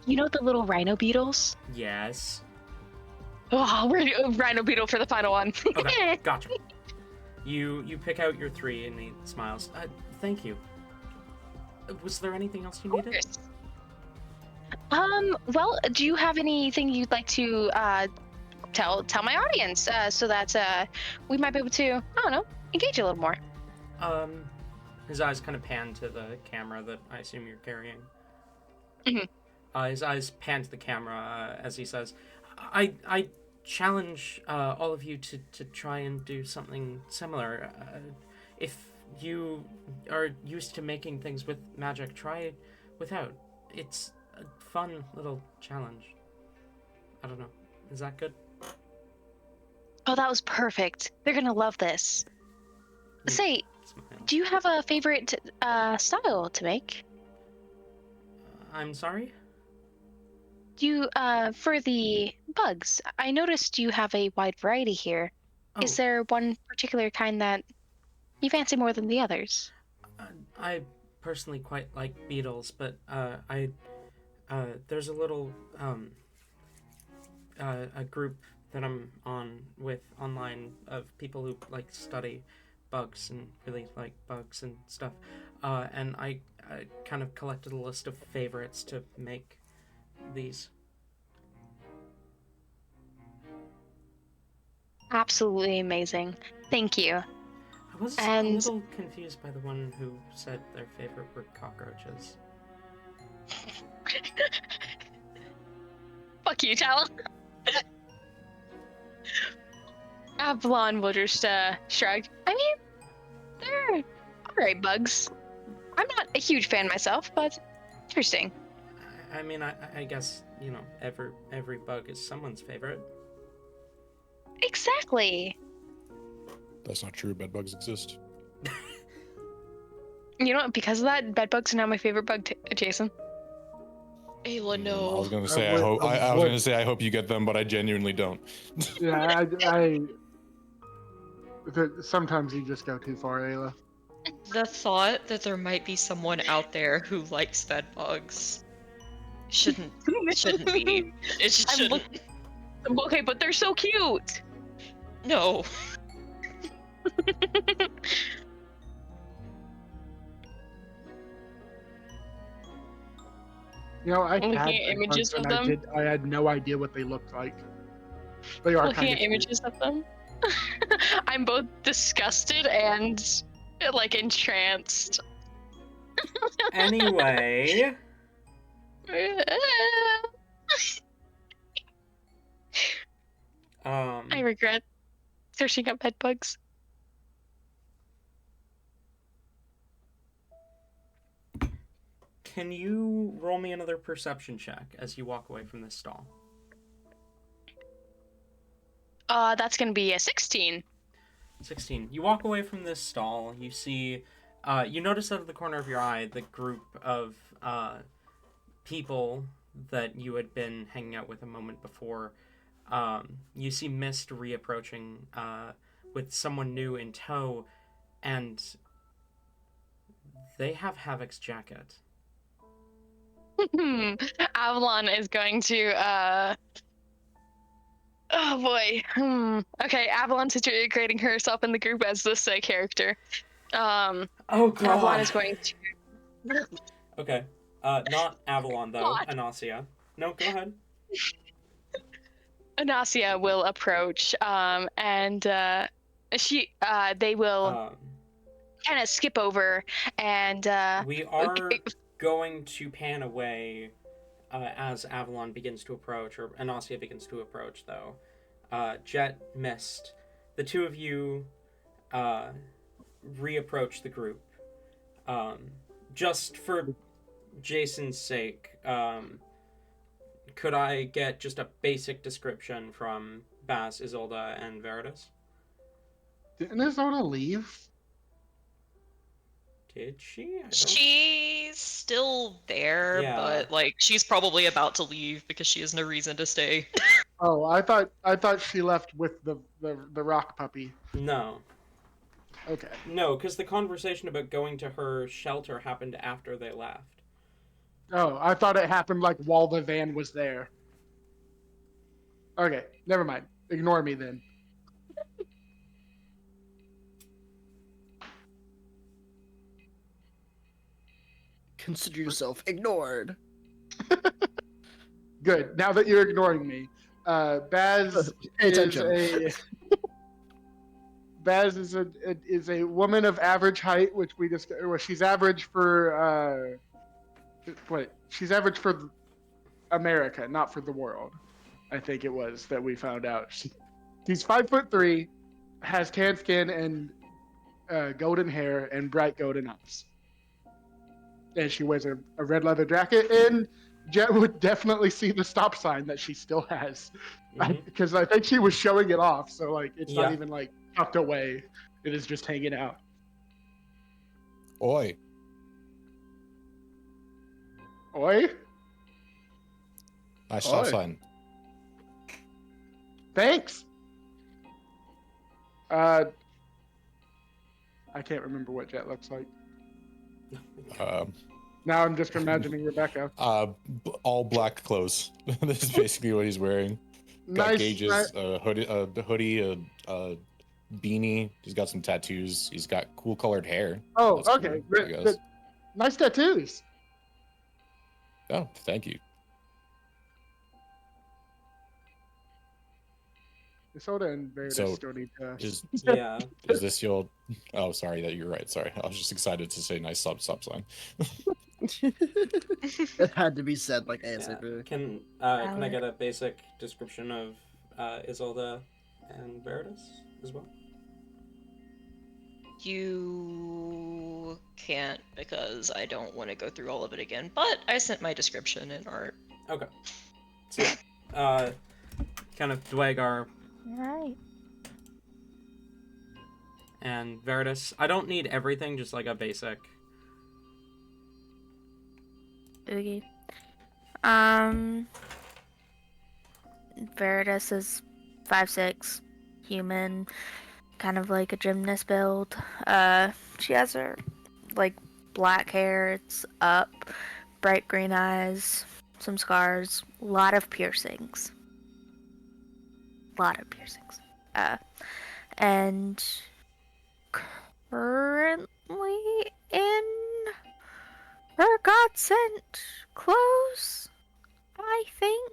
You know the little rhino beetles? Yes. Oh, we're rhino beetle for the final one. Okay, gotcha. You pick out your 3 and he smiles. Thank you. Was there anything else you needed? Well, do you have anything you'd like to tell my audience so that we might be able to, I don't know, engage a little more? His eyes kind of pan to the camera that I assume you're carrying. His eyes pan to the camera as he says, I challenge all of you to try and do something similar. If you are used to making things with magic, try it without. It's a fun little challenge. I don't know. Is that good? Oh, that was perfect. They're gonna love this. You Say, smile. do you have a favorite style to make? I'm sorry? Do you, for the bugs, I noticed you have a wide variety here. Oh, Is there one particular kind that you fancy more than the others? I personally quite like beetles, but there's a little a group that I'm on with online of people who like study bugs and really like bugs and stuff. And I kind of collected a list of favorites to make these. Absolutely amazing. Thank you. I was And- a little confused by the one who said their favorite were cockroaches. Fuck you, Talon. Avalon will just shrug. I mean, they're alright bugs. I'm not a huge fan myself, but interesting. I mean, I guess, you know, every bug is someone's favorite. Exactly. That's not true. Bedbugs exist. You know what? Because of that, bedbugs are now my favorite bug, Jason. Ayla, I no. was gonna say would- I was would- gonna say I hope you get them, but I genuinely don't. Yeah, sometimes you just go too far, Ayla. The thought that there might be someone out there who likes bedbugs shouldn't be. It shouldn't. Okay, but they're so cute. No. You know, I Looking had at bed images bugs of and them? I had no idea what they looked like. They are Looking kind at of images of them, I'm both disgusted and like entranced. Anyway, I regret searching up bedbugs. can you roll me another perception check as you walk away from this stall? That's gonna be a 16. 16. You walk away from this stall. You see, you notice out of the corner of your eye the group of people that you had been hanging out with a moment before. You see Mist reapproaching with someone new in tow, and they have Havoc's jacket. Avalon is going to oh boy. Okay, Avalon's integrating herself in the group as this character. Oh god. Avalon is going to Okay. Not Avalon though. God. Anasia. No, go ahead. Anasia will approach, and they will kind of skip over, and We are going to pan away as Avalon begins to approach, or Anasia begins to approach, though. Jet, Mist, the two of you reapproach the group. Just for Jason's sake, could I get just a basic description from Baz, Isolde, and Veritas? Didn't Isolde leave? Did she? She's still there, Yeah. but like she's probably about to leave because she has no reason to stay. Oh, I thought she left with the rock puppy. No. Okay. No, because the conversation about going to her shelter happened after they left. Oh, I thought it happened like while the van was there. Okay, never mind. Ignore me then. Consider yourself ignored. Good. Now that you're ignoring me, Baz Pay is attention. Baz is a woman of average height, which we discussed. Well, she's average for she's average for America, not for the world. I think it was that we found out. She's 5'3", has tan skin and golden hair and bright golden eyes. And she wears a red leather jacket, and Jet would definitely see the stop sign that she still has, because I think she was showing it off. So like, it's not even like tucked away; it is just hanging out. Oi. Oi. Nice stop Oi. sign. Thanks. I can't remember what Jet looks like. Now I'm just imagining Rebecca. All black clothes. This is basically what he's wearing. Got Nice, gauges, hoodie, a beanie. He's got some tattoos. He's got cool colored hair. Oh, That's okay. cool, I guess. Nice tattoos. Oh, thank you. Isolde and Veritas So, still need to. Yeah. Is this your? Oh, sorry. That you're right. Sorry, I was just excited to say nice stop sign. It had to be said like Yeah. ASAP. Can I get a basic description of Isolde and Veritas as well? You can't because I don't want to go through all of it again, but I sent my description in art. Okay. So, kind of Dwagar Right. and Veritas. I don't need everything, just like a basic. Okay. Veritas is 5'6", human, kind of like a gymnast build. She has her like black hair, it's up, bright green eyes, some scars, a lot of piercings. And currently in her God-sent clothes, I think.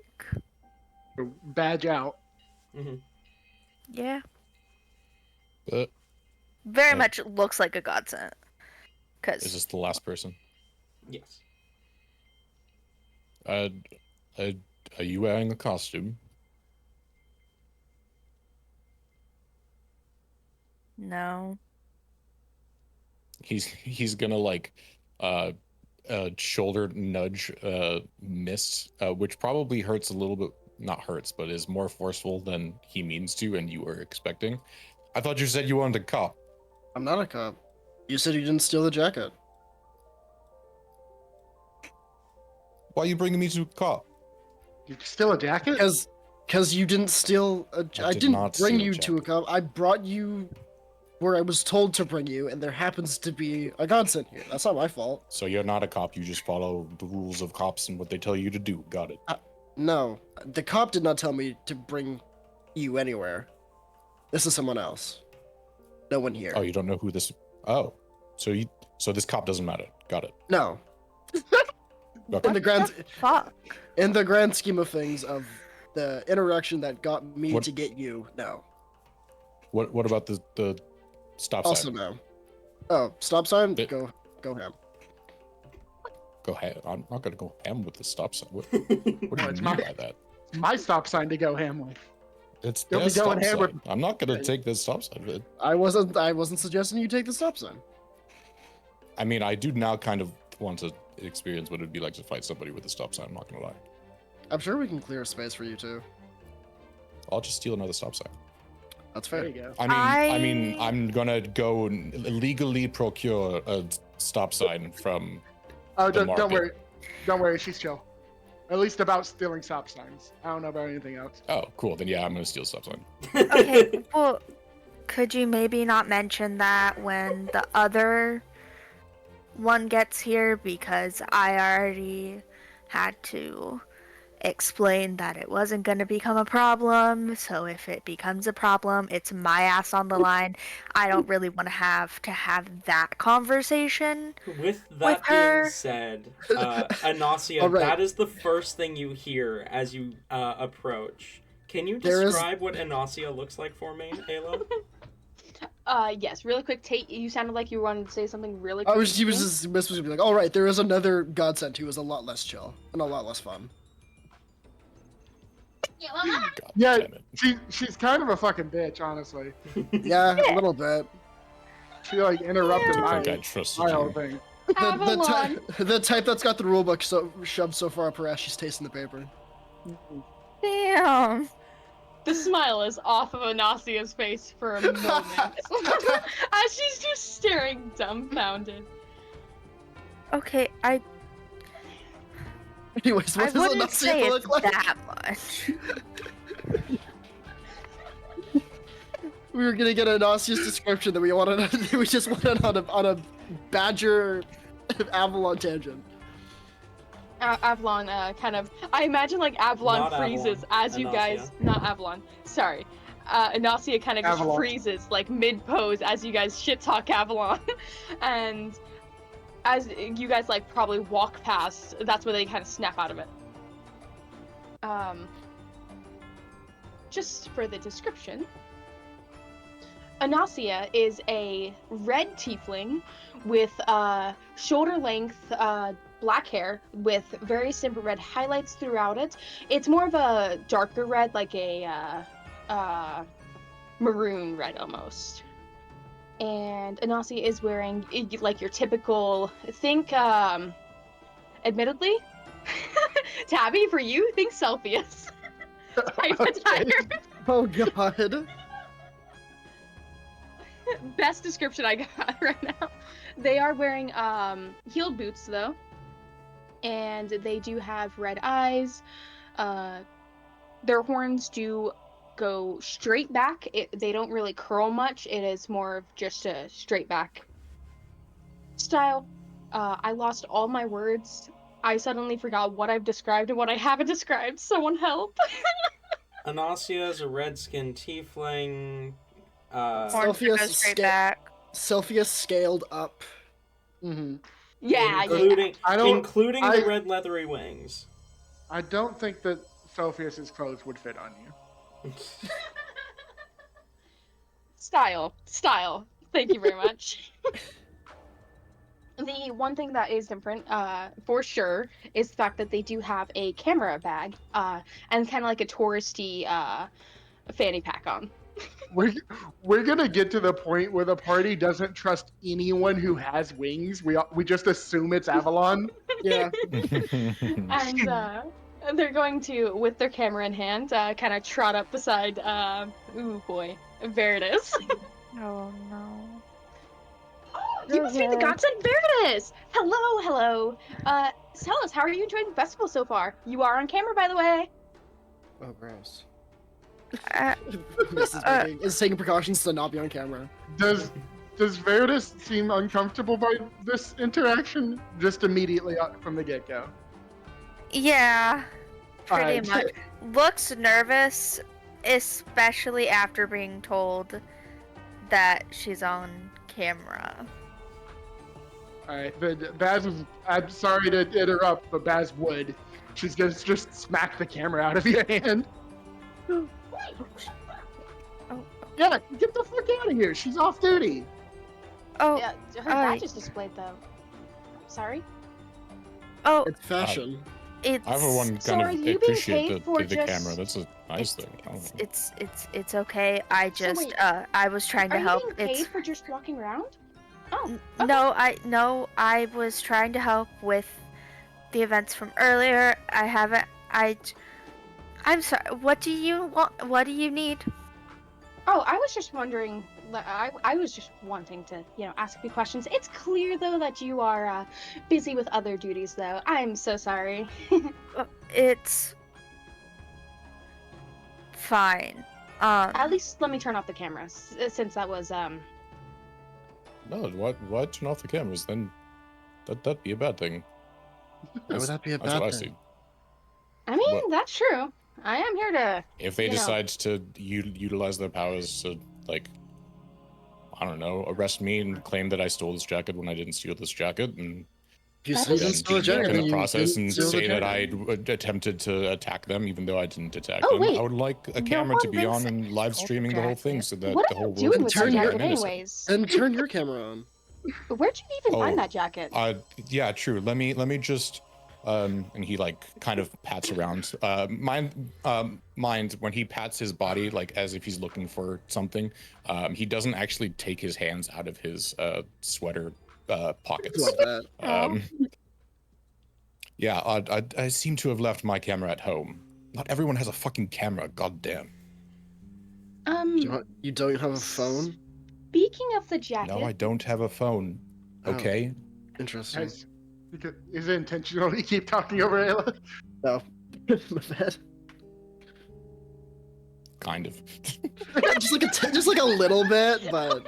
Badge out. Mm-hmm. Yeah. But Very much looks like a godsend. is this the last person? Yes. Are you wearing a costume? No. He's gonna like shoulder nudge Mist, which probably hurts a little bit not hurts, but is more forceful than he means to and you were expecting. I thought you said you wanted a cop. I'm not a cop. You said you didn't steal the jacket. Why are you bringing me to a cop? You steal a jacket? Because you didn't steal a... I I did didn't not bring steal a you to a jacket. cop. I brought you where I was told to bring you, and there happens to be a godsend here. That's not my fault. So you're not a cop, you just follow the rules of cops and what they tell you to do. Got it. No, the cop did not tell me to bring you anywhere. This is someone else. No one here. Oh, you don't know who this... Oh. So this cop doesn't matter. Got it. No. Okay. Fuck. In the grand scheme of things of the interaction that got me What- to get you, no. What about the stop Also sign? no. Oh, stop sign? Bit- Go ham. Go ham. I'm not gonna go ham with the stop sign. What do you It's mean my- by that? My stop sign to go ham with. It's You'll their be going stop ham with- sign. I'm not gonna take this stop sign. I wasn't suggesting you take the stop sign. I mean, I do now kind of want to experience what it'd be like to fight somebody with a stop sign. I'm not gonna lie. I'm sure we can clear a space for you too. I'll just steal another stop sign. That's There fair. you go. I mean, I'm gonna go and legally procure a stop sign from. Oh, The don't market. worry. Don't worry, she's chill. At least about stealing stop signs. I don't know about anything else. Oh, cool. Then yeah, I'm gonna steal a stop sign. Okay, well, could you maybe not mention that when the other one gets here, because I already had to explain that it wasn't going to become a problem, so if it becomes a problem, it's my ass on the line. I don't really want to have that conversation. With that her- being said, Anasia, All right. that is the first thing you hear as you approach. Can you There is- describe what Anasia looks like for me, Ayla? Yes, really quick, Tate, you sounded like you wanted to say something really I quick. was, he was just supposed to be like, all right, there is another godsend who is a lot less chill and a lot less fun. God Yeah, damn it. she's kind of a fucking bitch, honestly. Yeah, a little bit. She like interrupted I my, think I trusted my whole you. thing. The type that's got the rulebook shoved so far up her ass she's tasting the paper. Damn. The smile is off of Anasia's face for a moment. As she's just staring dumbfounded. Okay, Anyways, I what does wouldn't say Anasia it's look like? that much. We were gonna get Anasia's description that we wanted. We just went on a Badger Avalon tangent. Avalon kind of... I imagine like Avalon Not freezes Avalon, as you Anasia. guys... Not Avalon. Sorry. Anasia kind of just Avalon. freezes like mid-pose as you guys shit-talk Avalon. And as you guys like probably walk past, that's where they kind of snap out of it. Just for the description, Anasia is a red tiefling with shoulder-length black hair with very simple red highlights throughout it. It's more of a darker red, like a maroon red almost. And Anasia is wearing like your typical, think, admittedly, Tabby, for you, think Celsius type attire. Oh god. Best description I got right now. They are wearing heeled boots though, and they do have red eyes. Their horns do go straight back. They don't really curl much. It is more of just a straight back style. I lost all my words. I suddenly forgot what I've described and what I haven't described. Someone help. Anasia is a red-skinned tiefling. Horns Celsius go straight sca- back. Celsius scaled up. Mm-hmm. Yeah, including, I don't- including I- the red leathery wings. I don't think that Sophia's clothes would fit on you. Style. Thank you very much. The one thing that is different, for sure, is the fact that they do have a camera bag, and kind of like a touristy, fanny pack on. We're gonna get to the point where the party doesn't trust anyone who has wings. We just assume it's Avalon. Yeah. And, they're going to, with their camera in hand, kind of trot up beside, ooh boy, Veritas. Oh no. You must be the godson Veritas! Hello, hello. Tell us, how are you enjoying the festival so far? You are on camera, by the way. Oh, gross. Uh, Is taking precautions to not be on camera. Does Veritas seem uncomfortable by this interaction? Just immediately from the get-go. yeah, pretty Alright. much. Looks nervous, especially after being told that she's on camera. Alright, but Baz is. I'm sorry to interrupt, but Baz would. She's gonna just smack the camera out of your hand. Oh. Yeah, get the fuck out of here. She's off duty. Oh, Yeah, her badge is displayed, though. Sorry? oh, It's fashion. it's. I, for one, So kind are of you being appreciate paid for the just- camera. That's a nice thing. I don't know. It's okay. I So just wait, I was trying to Are you help. being paid It's for just walking around? Oh, okay. no, I was trying to help with the events from earlier. I'm sorry. What do you want? What do you need? Oh, I was just wondering. I was just wanting to, ask a few questions. It's clear, though, that you are busy with other duties, though. I'm so sorry. It's fine. At least let me turn off the camera, since that was No, why turn off the cameras? Then that'd be a bad thing. Why would that be a That's bad what I thing? see. I mean, What? that's true. I am here to. If they You know. decide to utilize their powers to, like, I don't know, arrest me and claim that I stole this jacket when I didn't steal this jacket, and If you That still is then didn't steal a beat me up jacket, in then the you process didn't and steal the say that jacket. I attempted to attack them even though I didn't attack Oh, them, wait. I would like a No camera to one be on thinks and live stole streaming the the whole thing jacket. so that What the are whole you world doing can with see that turn that your- jacket, I'm innocent. anyways? And turn your camera on. Where'd you even find Oh, that jacket? Yeah, true. Let me just and he like kind of pats around. Mind when he pats his body like as if he's looking for something. He doesn't actually take his hands out of his sweater pockets. Love that. Yeah, I seem to have left my camera at home. Not everyone has a fucking camera. Goddamn. You don't have a phone? Speaking of the jacket. No, I don't have a phone. Oh. Okay. Interesting. Guys, is it intentional you keep talking over Ayla? No. My bad. Kind of. just like a little bit, but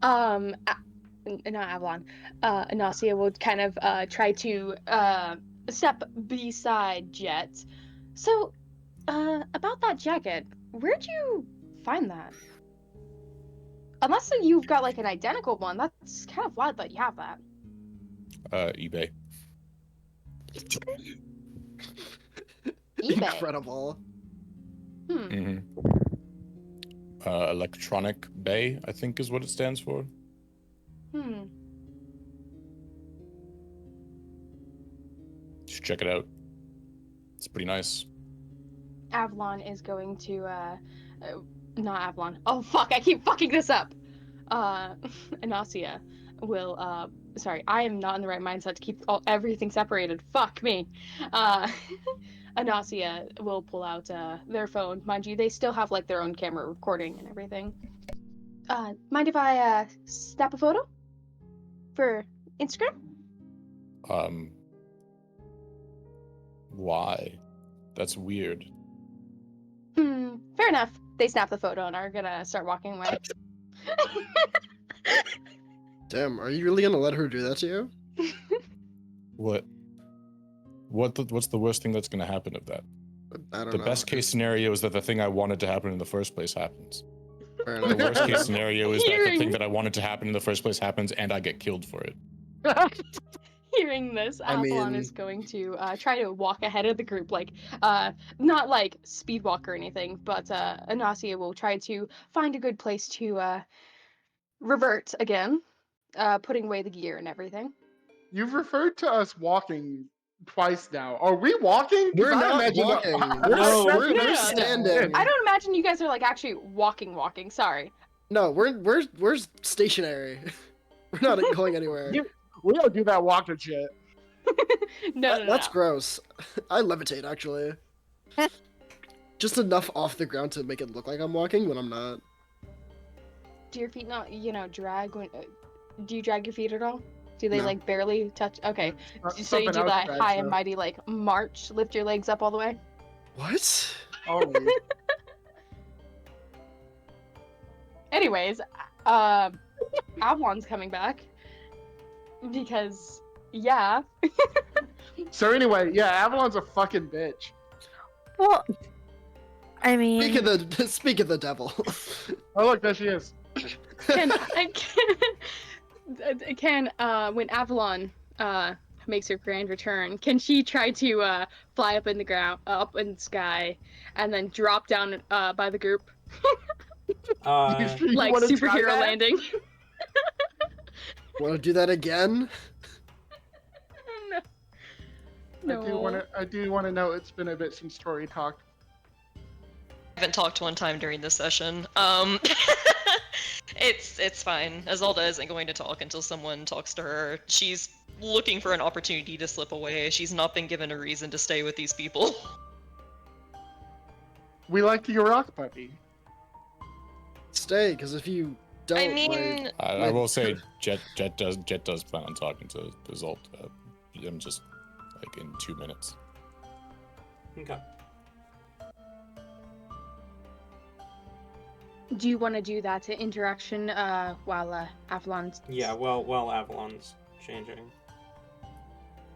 Not Avalon. Anasia will kind of try to step beside Jet. So, about that jacket, where'd you find that? Unless you've got like an identical one, that's kind of wild that you have that. eBay. eBay. incredible. Hmm. Electronic Bay, I think is what it stands for. Hmm. You should check it out. It's pretty nice. Avalon is going to not Avalon. Oh fuck, I keep fucking this up. Anasia will sorry, I am not in the right mindset to keep everything separated. Fuck me. Anasia will pull out their phone. Mind you, they still have like their own camera recording and everything. Mind if I snap a photo for Instagram? Why? That's weird. Fair enough. They snap the photo and are gonna start walking away. Damn, are you really gonna let her do that to you? What's the worst thing that's gonna happen of that? I don't The know. best case scenario is that the thing I wanted to happen in the first place happens. Fair The enough. worst case scenario is that the Hearing- thing that I wanted to happen in the first place happens and I get killed for it. Hearing this, I Avalon mean- is going to try to walk ahead of the group, like, not like speed walk or anything, but Anasia will try to find a good place to revert again, putting away the gear and everything. You've referred to us walking twice now. Are we walking? 'Cause We're I not imagine walking. No, We're no, no. standing. I don't imagine you guys are like actually walking. Sorry. No, we're stationary. We're not going anywhere. We don't do that walking shit. No. That's gross. I levitate actually. Just enough off the ground to make it look like I'm walking, but I'm not. Do your feet not, drag when? Do you drag your feet at all? Do they No. like barely touch? Okay. So you Something do else that drags high though. and mighty like march, lift your legs up all the way. What? Holy. Anyways, Avalon's coming back because yeah. So anyway, yeah, Avalon's a fucking bitch. Well, I mean, Speak of the devil. Oh look, there she is. Can when Avalon makes her grand return, can she try to fly up in the ground, up in the sky, and then drop down by the group You sure you like wanna try superhero that? landing? Want to do that again? No. I do want to know. It's been a bit since Tori talked. I haven't talked one time during this session. It's fine. Azalda isn't going to talk until someone talks to her. She's looking for an opportunity to slip away. She's not been given a reason to stay with these people. We like your rock puppy. Stay, because if you don't, I mean, I will say, Jet does plan on talking to Result. I'm just like in 2 minutes. Okay. Do you want to do that interaction while Avalon's? Yeah, well, Avalon's changing.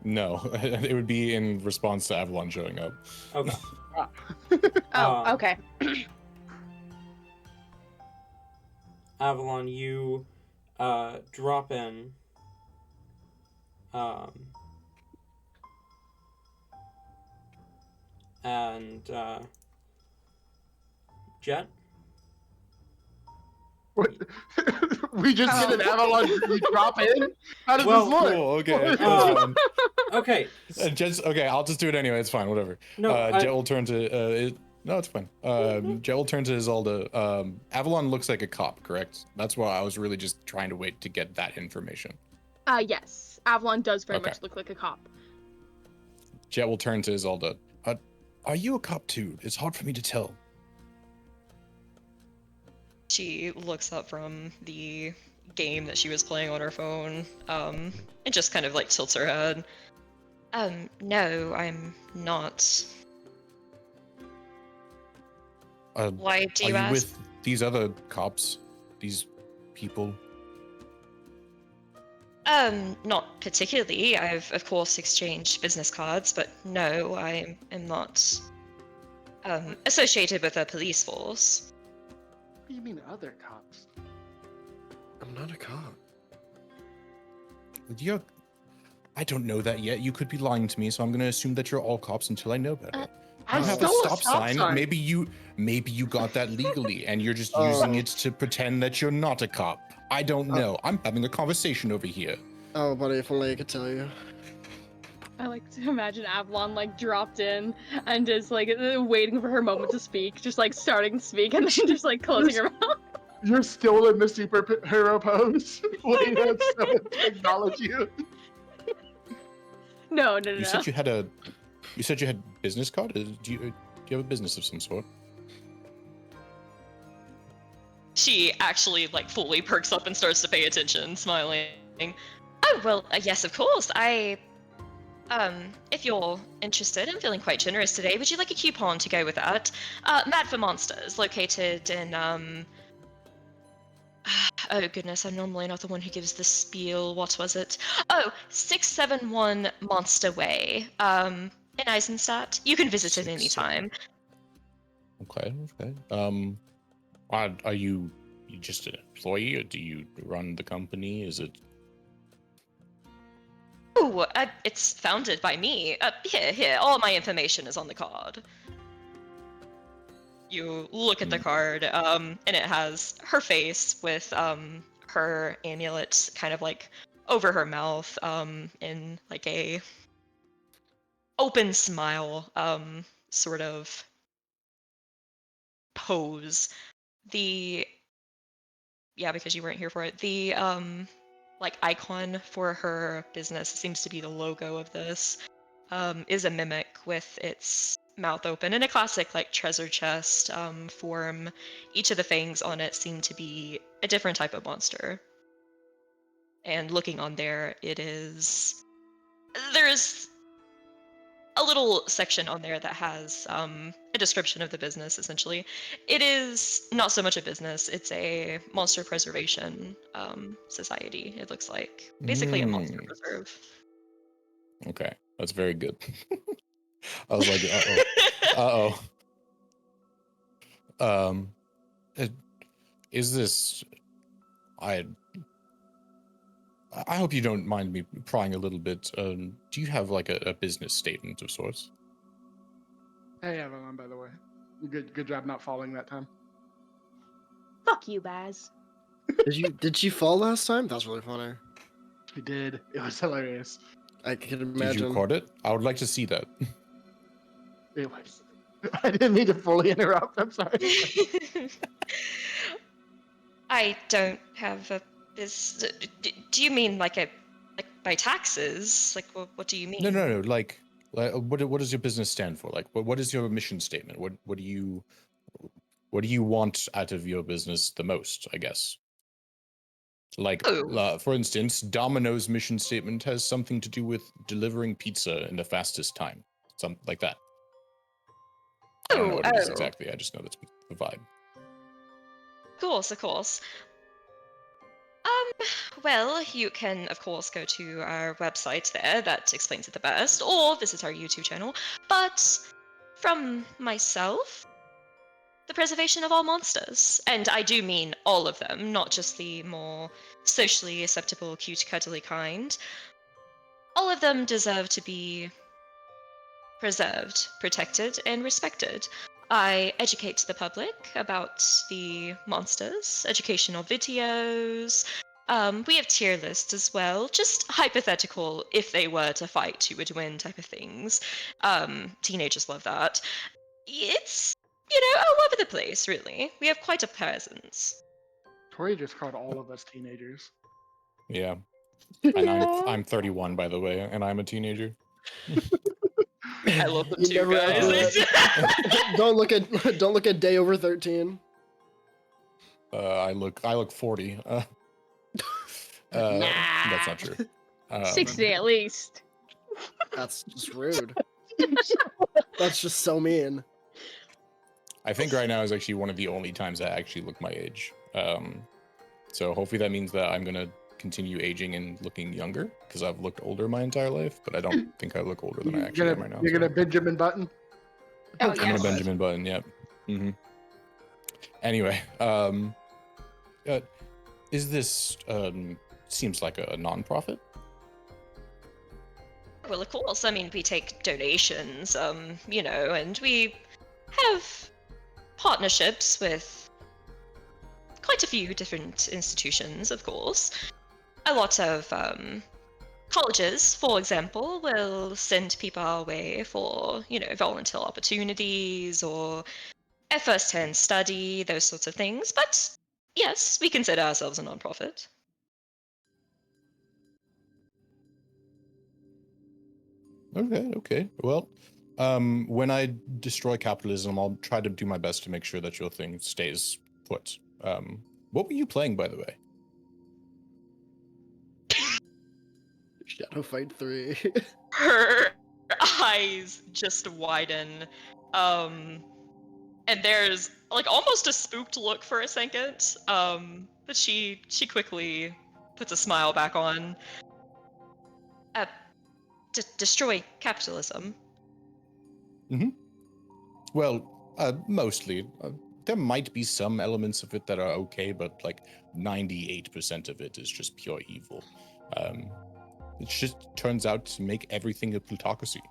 No, it would be in response to Avalon showing up. Okay. Oh, okay. Avalon, you drop in. And Jet? What? We just Oh. get an Avalon. You drop in. How does Well, this look? Cool, okay, that's Uh, fine. Okay. Jet's okay. I'll just do it anyway. It's fine. Whatever. No, Jet will turn to. No, it's fine. Jet will turn to Isolde. Avalon looks like a cop, correct? That's why I was really just trying to wait to get that information. Yes. Avalon does very Okay. much look like a cop. Jet will turn to Isolde. Are you a cop too? It's hard for me to tell. she looks up from the game that she was playing on her phone, and just kind of like tilts her head. No, I'm not. Why do you are ask? with these other cops? These people? Not particularly. I've of course exchanged business cards, but no, I am not associated with a police force. What do you mean other cops? I'm not a cop. I don't know that yet. You could be lying to me, so I'm going to assume that you're all cops until I know better. I You have stole a stop sign. sign. Maybe you got that legally, and you're just using it to pretend that you're not a cop. I don't know. I'm having a conversation over here. Oh, buddy, if only I could tell you. I like to imagine Avalon like dropped in and just like waiting for her moment to speak, just like starting to speak and then just like closing her mouth. You're still in the superhero pose, waiting on someone to acknowledge you. No. You said you had a business card. Do you have a business of some sort? She actually like fully perks up and starts to pay attention, smiling. Oh well, yes, of course. If you're interested, I'm feeling quite generous today. Would you like a coupon to go with that? Mad for Monsters, located in oh goodness, I'm normally not the one who gives the spiel. What was it? Oh, 671 Monster Way, in Eisenstadt. You can visit at any time. Okay. Are you just an employee, or do you run the company? Is it? Oh, it's founded by me. Here, all my information is on the card. You look at the card, and it has her face with her amulet kind of like over her mouth, in like a open smile, sort of pose. Because you weren't here for it. like icon for her business, it seems to be the logo of this, is a mimic with its mouth open in a classic like treasure chest form. Each of the fangs on it seem to be a different type of monster. And looking on there, there's a little section on there that has a description of the business, essentially. It is not so much a business, it's a monster preservation society, it looks like. Basically a monster preserve. Okay, that's very good. I was like, uh-oh. Is this... I hope you don't mind me prying a little bit. Do you have like a business statement of sorts? Hey, Avalon, by the way. Good job not falling that time. Fuck you, Baz. Did you fall last time? That was really funny. We did. It was hilarious. I can imagine. Did you record it? I would like to see that. It was. I didn't mean to fully interrupt. I'm sorry. I don't have a business. Do you mean like by taxes? Like what do you mean? No. Like what does your business stand for? Like what is your mission statement? What do you want out of your business the most, I guess? Like, for instance, Domino's mission statement has something to do with delivering pizza in the fastest time. Something like that. I don't know what it is exactly. I just know that's the vibe. Of course. Well, you can, of course, go to our website there that explains it the best, or visit our YouTube channel. But from myself, the preservation of all monsters. And I do mean all of them, not just the more socially acceptable, cute, cuddly kind. All of them deserve to be preserved, protected, and respected. I educate the public about the monsters, educational videos. We have tier lists as well, just hypothetical if they were to fight, who would win type of things. Teenagers love that. It's, all over the place, really. We have quite a presence. Tori just called all of us teenagers. Yeah. And I'm 31, by the way, and I'm a teenager. I love them too, guys. Don't look at day over 13. I look 40. That's not true. 60 at least. That's just rude. That's just so mean. I think right now is actually one of the only times I actually look my age. So hopefully that means that I'm gonna continue aging and looking younger, because I've looked older my entire life, but I don't think I look older than I actually am right now. You're gonna Benjamin Button? Oh, I'm yes. a Benjamin Button, yep. Mm-hmm. Anyway, is this seems like a non-profit? Well, of course. I mean, we take donations, and we have partnerships with quite a few different institutions, of course. A lot of colleges, for example, will send people our way for, volunteer opportunities or a first-hand study, those sorts of things. But yes, we consider ourselves a non-profit. Okay. Well, when I destroy capitalism, I'll try to do my best to make sure that your thing stays put. What were you playing, by the way? Shadow Fight 3. Her eyes just widen, and there's like almost a spooked look for a second, but she quickly puts a smile back on. Destroy capitalism. Mm-hmm. Well, mostly. There might be some elements of it that are okay, but like 98% of it is just pure evil. It just turns out to make everything a plutocracy.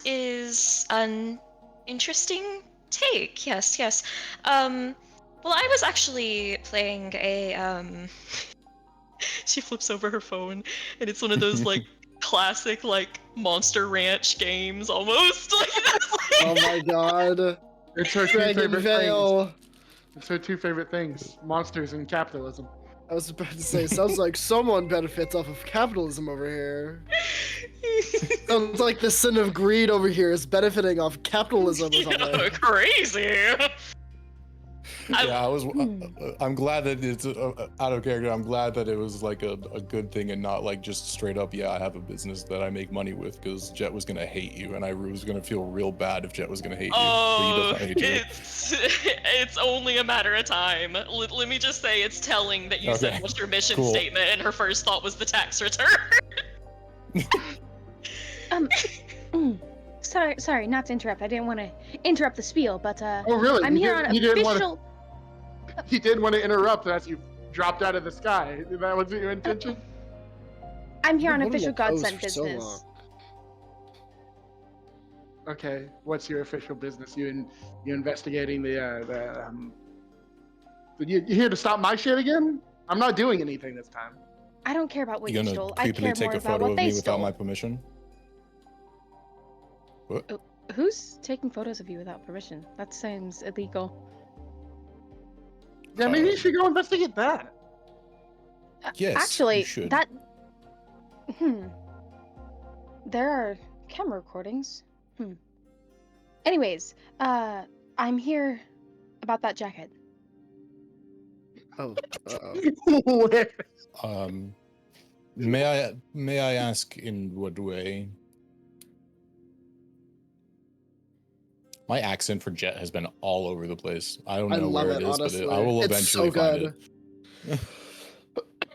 Is an interesting take. Yes. Well, I was actually playing a she flips over her phone and it's one of those like classic like Monster Ranch games almost. Oh my god. It's her two Dragon favorite things. Veil. It's her two favorite things: monsters and capitalism. I was about to say, sounds like someone benefits off of capitalism over here. Sounds like the sin of greed over here is benefiting off capitalism or something. Crazy. Yeah, I'm glad that it's out of character. I'm glad that it was like a good thing and not like just straight up. Yeah, I have a business that I make money with, because Jet was gonna hate you, and I was gonna feel real bad if Jet was gonna hate you. But he Oh, doesn't hate you. it's only a matter of time. Let me just say, it's telling that you Okay, said what's your mission cool. statement, and her first thought was the tax return. Sorry, not to interrupt. I didn't want to interrupt the spiel, but Oh, really? I'm You here did- on you didn't wanna- official. He did want to interrupt as you dropped out of the sky. That was your intention? I'm here on You've been official holding a pose godsend for so business. long. Okay, what's your official business? You investigating you here to stop my shit again? I'm not doing anything this time. I don't care about what You you gonna stole. I creepily care take more a about photo what of they me without stole. my permission? What? Who's taking photos of you without permission? That seems illegal. Yeah, maybe you should go investigate that. Yes, Actually, you should. that. There are camera recordings. Anyways, I'm here about that jacket. Oh, uh-oh. May I ask in what way? My accent for Jet has been all over the place. I don't I know love where it, it is, honestly. but I will It's eventually so find good. it.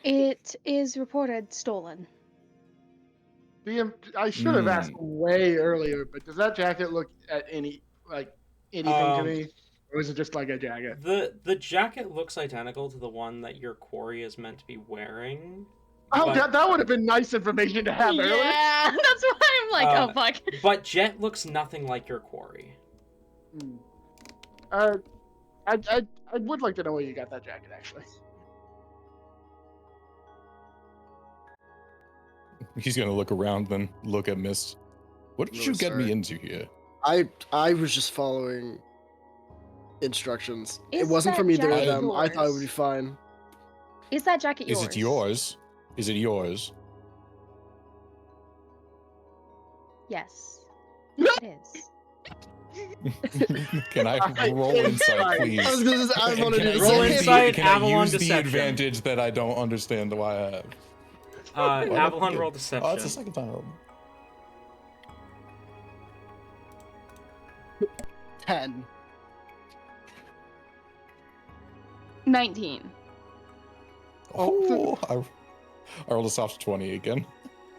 It is reported stolen. I should have asked way earlier, but does that jacket look at anything to me? Or is it just like a jacket? The jacket looks identical to the one that your quarry is meant to be wearing. Oh, but, that would have been nice information to have earlier. Yeah, that's why I'm like, oh fuck. But Jet looks nothing like your quarry. I would like to know where you got that jacket, actually. He's gonna look around, then look at Mist. What did Really you get me sorry. into here? I was just following instructions. It Is wasn't that from either of jacket them. I thought it would be yours? fine. Is that jacket yours? Is it yours? Is it yours? Yes. It is. Can I roll insight, please? I want to do the Roll same. insight. Can I Avalon use the deception. advantage that I don't understand why I have? Avalon roll deception. Oh, it's the second time. I rolled. 10. 19. Oh, I rolled a soft 20 again.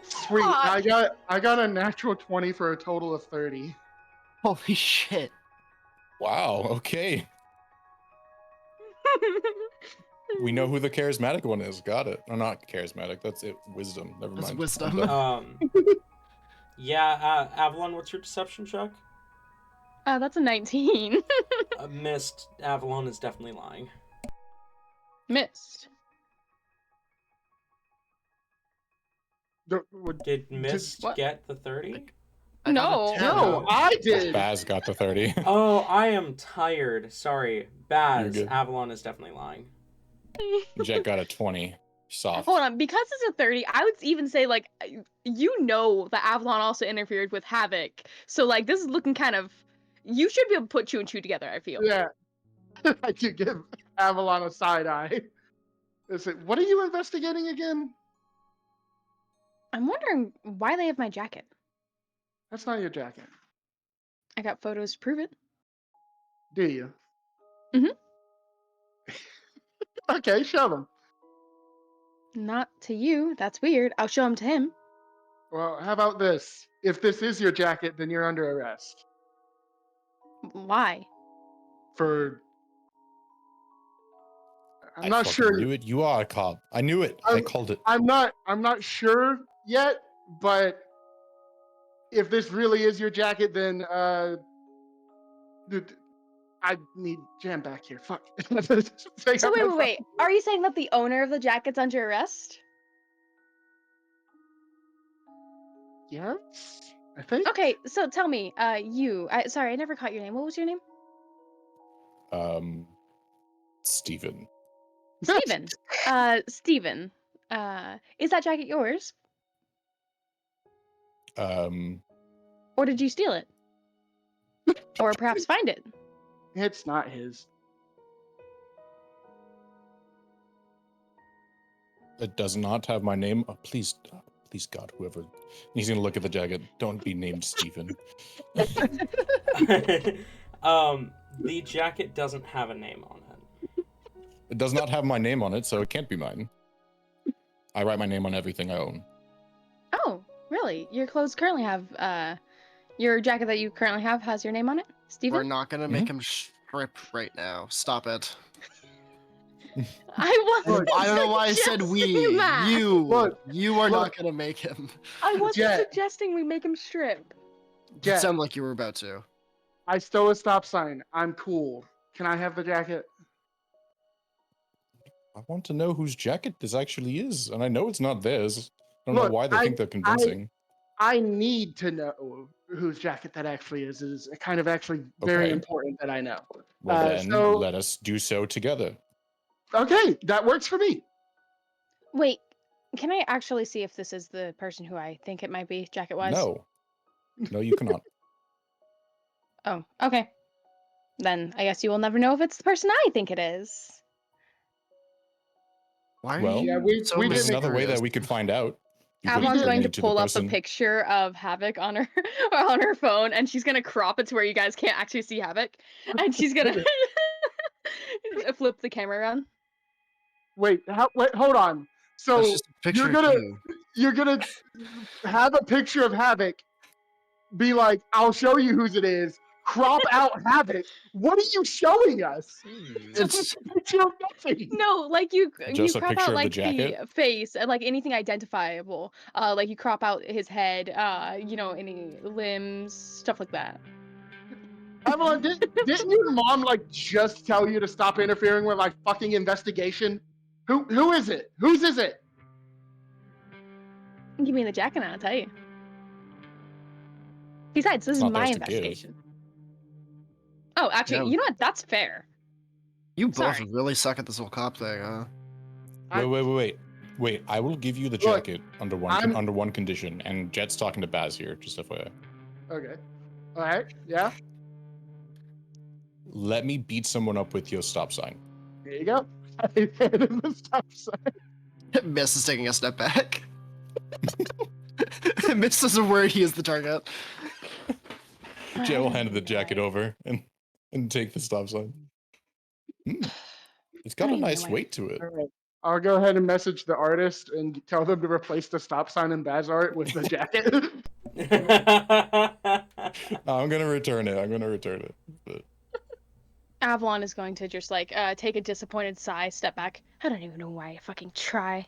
Sweet. I got a natural 20 for a total of 30. Holy shit. Wow, okay. We know who the charismatic one is. Got it. Or not charismatic. That's it. Wisdom. Never That's mind. wisdom. Yeah, Avalon, what's your deception check? That's a 19. Missed. Avalon is definitely lying. Missed. Did Mist what? get the 30? No. No, I did. Baz got the 30. Oh, I am tired. Sorry. Baz, You're good. Avalon is definitely lying. Jet got a 20. Soft. Hold on, because it's a 30, I would even say, like, you know that Avalon also interfered with Havoc. So, like, this is looking kind of... You should be able to put 2 and 2 together, I feel. Yeah. I could give Avalon a side eye. What are you investigating again? I'm wondering why they have my jacket. That's not your jacket. I got photos to prove it. Do you? Mhm. Okay, show them. Not to you. That's weird. I'll show them to him. Well, how about this? If this is your jacket, then you're under arrest. Why? I'm not sure. I knew it. You are a cop. I knew it. I called it. I'm not sure yet, but if this really is your jacket, then I need Jam back here. Fuck. So wait. Are you saying that the owner of the jacket's under arrest? Yes, I think. Okay, so tell me, sorry, I never caught your name. What was your name? Steven. Steven. Steven. Is that jacket yours? Or did you steal it? Or perhaps find it? It's not his. It does not have my name. Oh, please, God, whoever. He's gonna look at the jacket. Don't be named Steven. The jacket doesn't have a name on it. It does not have my name on it, so it can't be mine. I write my name on everything I own. Oh, really? Your clothes currently have, your jacket that you currently have has your name on it? Steven? We're not gonna make him strip right now. Stop it. I wasn't I don't know why I said we. suggesting that. You are Look. not gonna make him. I wasn't Jet. suggesting we make him strip. It Jet, sounded like you were about to. I stole a stop sign. I'm cool. Can I have the jacket? I want to know whose jacket this actually is, and I know it's not theirs. I don't Look, know why they think they're convincing. I need to know whose jacket that actually is. It is kind of actually very Okay. important that I know. Well, then so- let us do so together. Okay, that works for me. Wait, can I actually see if this is the person who I think it might be, jacket-wise? No, you cannot. Oh, okay. Then I guess you will never know if it's the person I think it is. Why are Well, you Yeah, we so didn't- There's another way mysterious? that we could find out. You could Avalon's bring going me to the pull up a person. picture of Havoc on her on her phone, and she's gonna crop it to where you guys can't actually see Havoc, and she's gonna flip the camera around. Wait, hold on. So That's just a picture you're of gonna you. you're gonna have a picture of Havoc, be like, "I'll show you whose it is." Crop out Havoc. What are you showing us? It's a picture of nothing. No, like you Just a crop picture out of the like jacket? face and like anything identifiable. Like you crop out his head, any limbs, stuff like that. Avalon, didn't your mom like just tell you to stop interfering with my fucking investigation? Who is it? Whose is it? Give me the jacket and I'll tell you. Besides, this is Not my theirs to give. investigation. Oh, actually, Yeah. you know what? That's fair. you both Sorry. really suck at this whole cop thing, huh? Wait. I will give you the Look, jacket under I'm- under one condition, and Jet's talking to Baz here, just FYI. Okay. All right. Yeah. Let me beat someone up with your stop sign. There you go. I handed the stop sign. Miss is taking a step back. Miss doesn't worry he is the target. Jet will hand the jacket over and take the stop sign. It's got I a don't even know nice why- weight to it. All right. I'll go ahead and message the artist and tell them to replace the stop sign and Baz art with the jacket. I'm gonna return it. But Avalon is going to just like take a disappointed sigh, step back. I don't even know why I fucking try.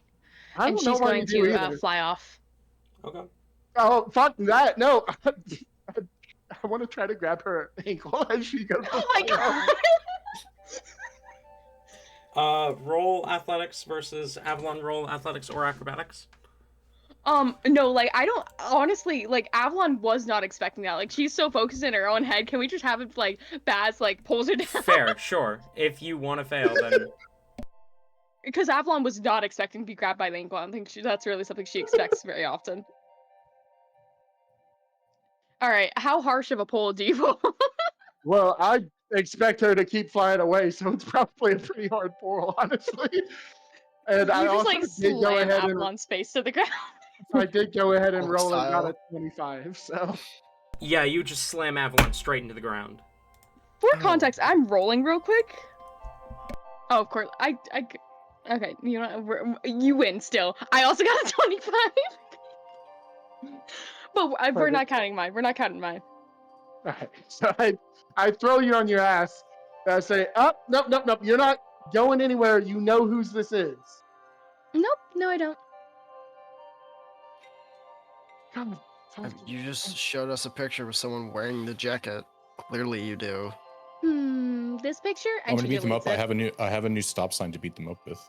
I And don't know she's why going you do to either. fly off. Okay. Oh, fuck that. No. I want to try to grab her ankle as she goes. Oh my god! Roll athletics versus Avalon. Roll athletics or acrobatics. No, like I don't honestly like Avalon was not expecting that. Like she's so focused in her own head. Can we just have it like Baz like pulls her down? Fair, sure. If you want to fail, then Because Avalon was not expecting to be grabbed by the ankle. I don't think that's really something she expects very often. All right, how harsh of a pull do you pull? Well, I expect her to keep flying away, so it's probably a pretty hard pull, honestly. And You I just also like did go slam ahead and Avalon's face to the ground. I did go ahead and Hulk roll and got style. a 25. So yeah, you just slam Avalon straight into the ground. For context, I'm rolling real quick. Oh, of course. Okay, you know, you win still. I also got a 25. But we're not counting mine. We're not counting mine. okay, so I throw you on your ass. And I say, up, nope. You're not going anywhere. You know whose this is. Nope, no, I don't. Come on. You just showed us a picture of someone wearing the jacket. Clearly you do. This picture. I'm And gonna she beat them up. deletes it. I have a new stop sign to beat them up with.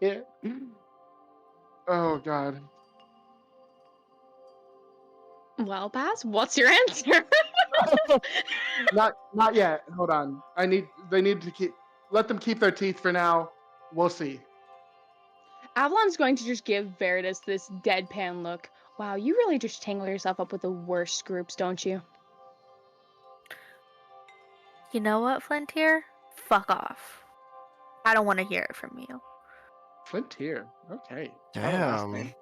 Yeah. Oh God. Well, Baz, what's your answer? Not yet. Hold on. They need to let them keep their teeth for now. We'll see. Avalon's going to just give Veritas this deadpan look. Wow, you really just tangle yourself up with the worst groups, don't you? You know what, Flintier? Fuck off. I don't want to hear it from you. Flintier. Okay. Damn.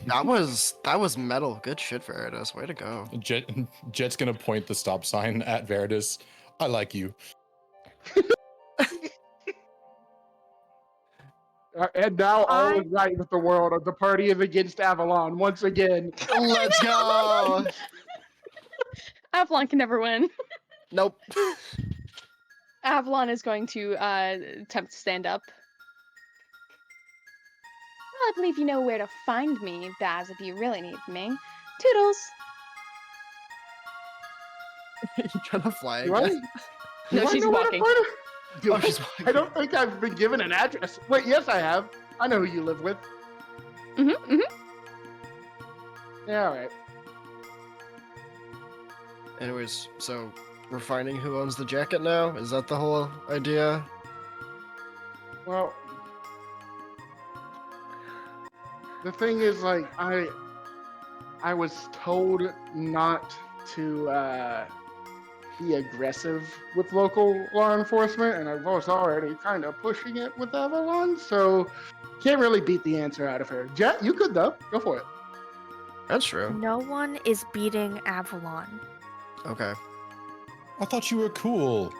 That was metal. Good shit, Veritas. Way to go. Jet's gonna point the stop sign at Veritas. I like you. And now all is right with the world. The party is against Avalon once again. Let's go. Avalon can never win. Nope. Avalon is going to attempt to stand up. Well, I believe you know where to find me, Baz, if you really need me. Toodles! You trying to fly Do I- again? do No, I she's know where to walking. find her? Do Oh, I? she's walking. I don't think I've been given an address. Wait, yes, I have. I know who you live with. Mm-hmm. Yeah, all right. Anyways, so we're finding who owns the jacket now? Is that the whole idea? Well, the thing is, like, I was told not to be aggressive with local law enforcement, and I was already kind of pushing it with Avalon, so can't really beat the answer out of her. Jet, you could though. Go for it. That's true. No one is beating Avalon. Okay. I thought you were cool.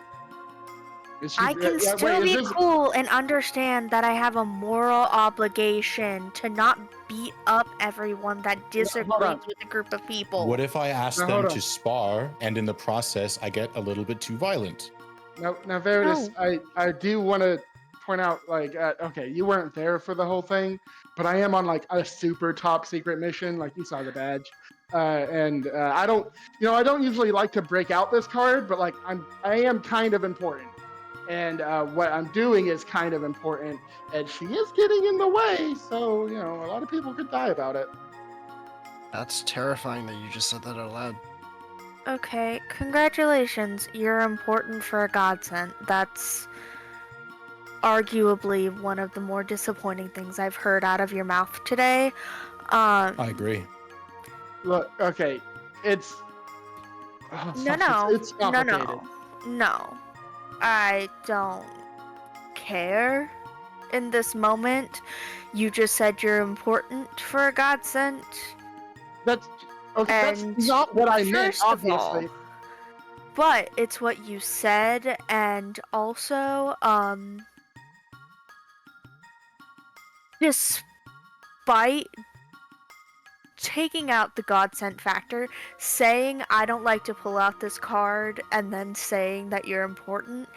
Is she- I can yeah, still wait, is be this- cool and understand that I have a moral obligation to not beat up everyone that on. disagrees with a group of people. What if I ask Now, them hold to on. spar, and in the process, I get a little bit too violent? Now, Veritas, I do want to point out, like, okay, you weren't there for the whole thing, but I am on like a super top secret mission. Like, you saw the badge, and I don't usually like to break out this card, but like, I am kind of important, and what I'm doing is kind of important, and she is getting in the way, so a lot of people could die about it. That's terrifying that you just said that out loud. Okay, congratulations. You're important for a godsend. That's arguably one of the more disappointing things I've heard out of your mouth today. I agree. Look, okay, it's No, it's complicated. no. I don't care in this moment. You just said you're important for a godsend. That's okay. That's And not what I meant, first of obviously. all, but it's what you said, and also, despite taking out the godsend factor, saying I don't like to pull out this card and then saying that you're important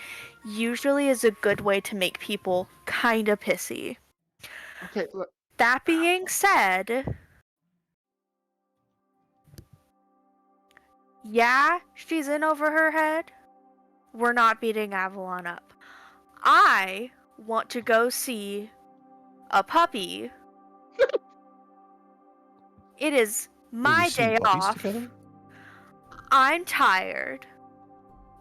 usually is a good way to make people kinda pissy. Okay, look. That being said, yeah, she's in over her head. We're not beating Avalon up. I want to go see a puppy. It is Will my we see day puppies off. together? I'm tired.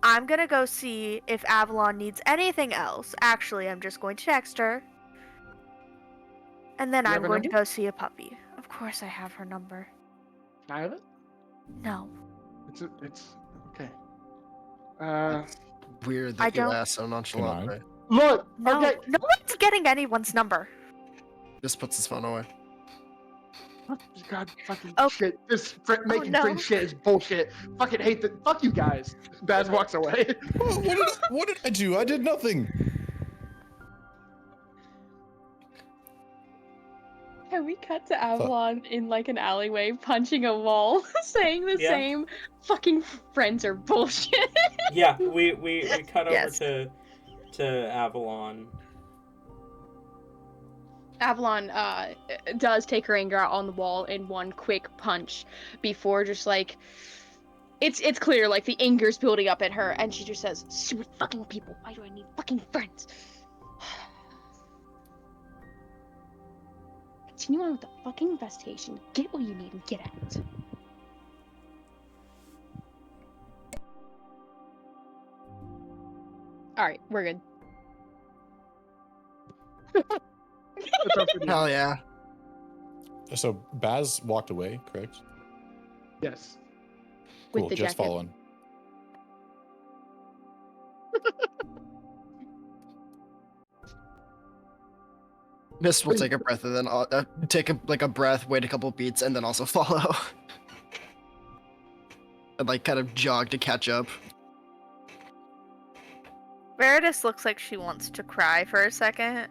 I'm gonna go see if Avalon needs anything else. Actually, I'm just going to text her. And then You I'm have her going to number? go see a puppy. Of course I have her number. Can I have it? No. It's okay. Weird I that you don't- asked so nonchalantly. Look. No. Okay. No one's getting anyone's number. Just puts his phone away. God, fucking Oh. shit. This making no. friends shit is bullshit. Fucking hate that. Fuck you guys. Baz walks away. What did I do? I did nothing. Can we cut to Avalon in like an alleyway punching a wall, saying the Yeah. same fucking friends are bullshit? Yeah, we cut over Yes. to Avalon. Avalon does take her anger out on the wall in one quick punch before just like it's clear like the anger's building up at her and she just says, "Stupid fucking people, why do I need fucking friends?" Continue on with the fucking investigation, get what you need and get out. All right, we're good. It's up to you. Hell yeah. So Baz walked away, correct? Yes. With Cool, the just jacket. following. Mist will take a breath and then take a breath, wait a couple beats, and then also follow. And like kind of jog to catch up. Veritas looks like she wants to cry for a second.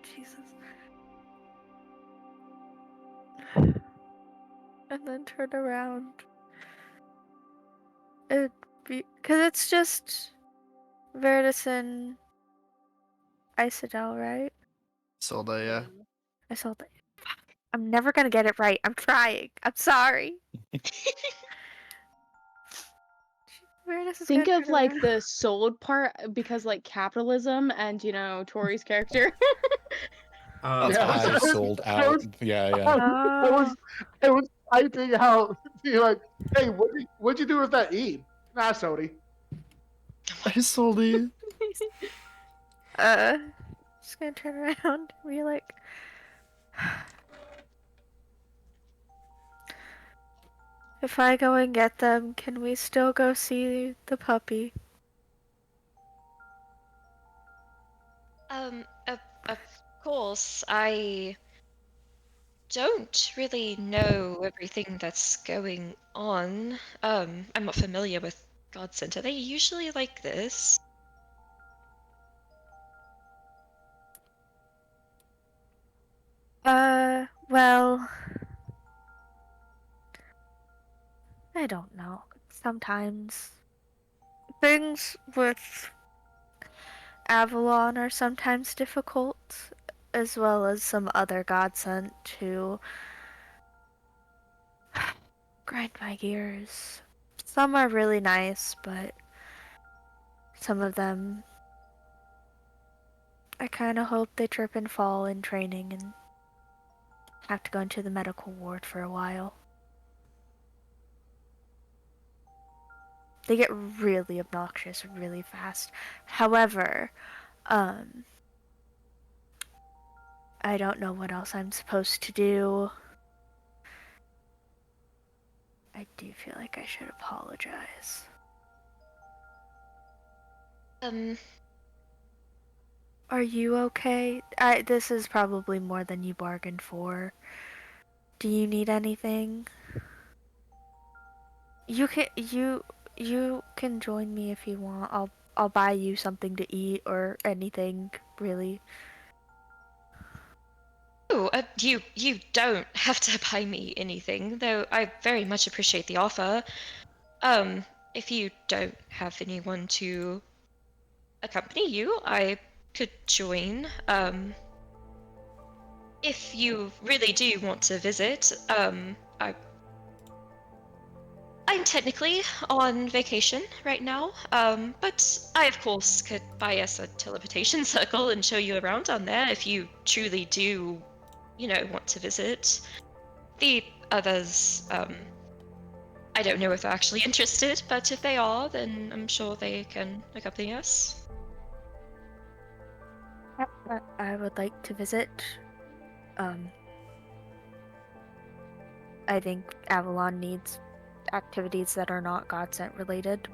Jesus. And then turn around. It'd be because it's just Veritas and Isidel, right? Solda, yeah. I saw that. I'm never gonna get it right. I'm trying. I'm sorry. Veritas is Think gonna of turn like around. the sold part because like capitalism and Tori's character. That's Yeah, awesome. I sold out. Yeah, yeah. I was typing out, be like, hey, what'd you do with that E? Nah, Sody. I sold it. Just gonna turn around and be like, if I go and get them, can we still go see the puppy? Of course, I don't really know everything that's going on. I'm not familiar with God Center. They usually like this. Well, I don't know. Sometimes things with Avalon are sometimes difficult, as well as some other godsent to grind my gears. Some are really nice, but some of them I kind of hope they trip and fall in training and have to go into the medical ward for a while. They get really obnoxious really fast. However, I don't know what else I'm supposed to do. I do feel like I should apologize. Are you okay? This is probably more than you bargained for. Do you need anything? You can join me if you want. I'll buy you something to eat or anything, really. Oh, you don't have to buy me anything, though I very much appreciate the offer. If you don't have anyone to accompany you, I could join. If you really do want to visit, I'm technically on vacation right now, but I of course could buy us a teleportation circle and show you around on there if you truly do, want to visit. The others, I don't know if they're actually interested, but if they are, then I'm sure they can accompany us. I would like to visit. I think Avalon needs activities that are not Godsent related.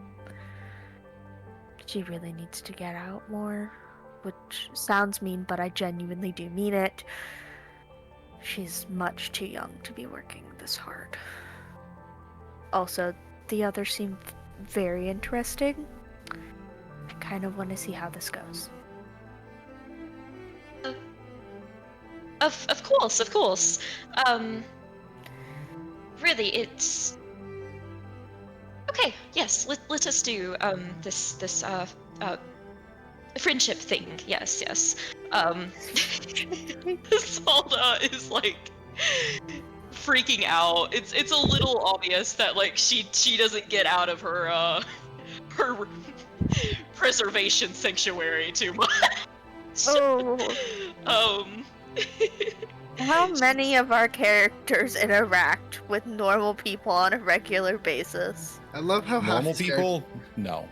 She really needs to get out more, which sounds mean, but I genuinely do mean it. She's much too young to be working this hard. Also, the others seem very interesting. I kind of want to see how this goes. Of course. Really, it's okay. Yes, let us do this friendship thing. Yes. Salda is like freaking out. It's a little obvious that like she doesn't get out of her her preservation sanctuary too much. Oh. How many of our characters interact with normal people on a regular basis? I love how half Normal these people? No.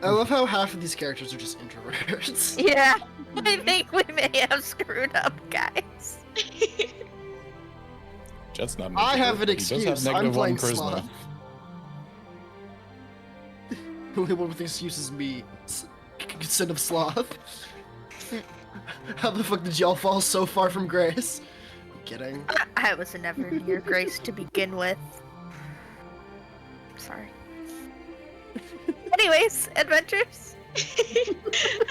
I love how half of these characters are just introverts. Yeah, I think we may have screwed up, guys. Jet's not an I have introvert, an but he does have excuse. I'm negative playing 1 charisma. sloth. The only one with the excuse is me, son of sloth. How the fuck did y'all fall so far from grace? I'm kidding. I was never near Grace to begin with. Sorry. Anyways, adventures.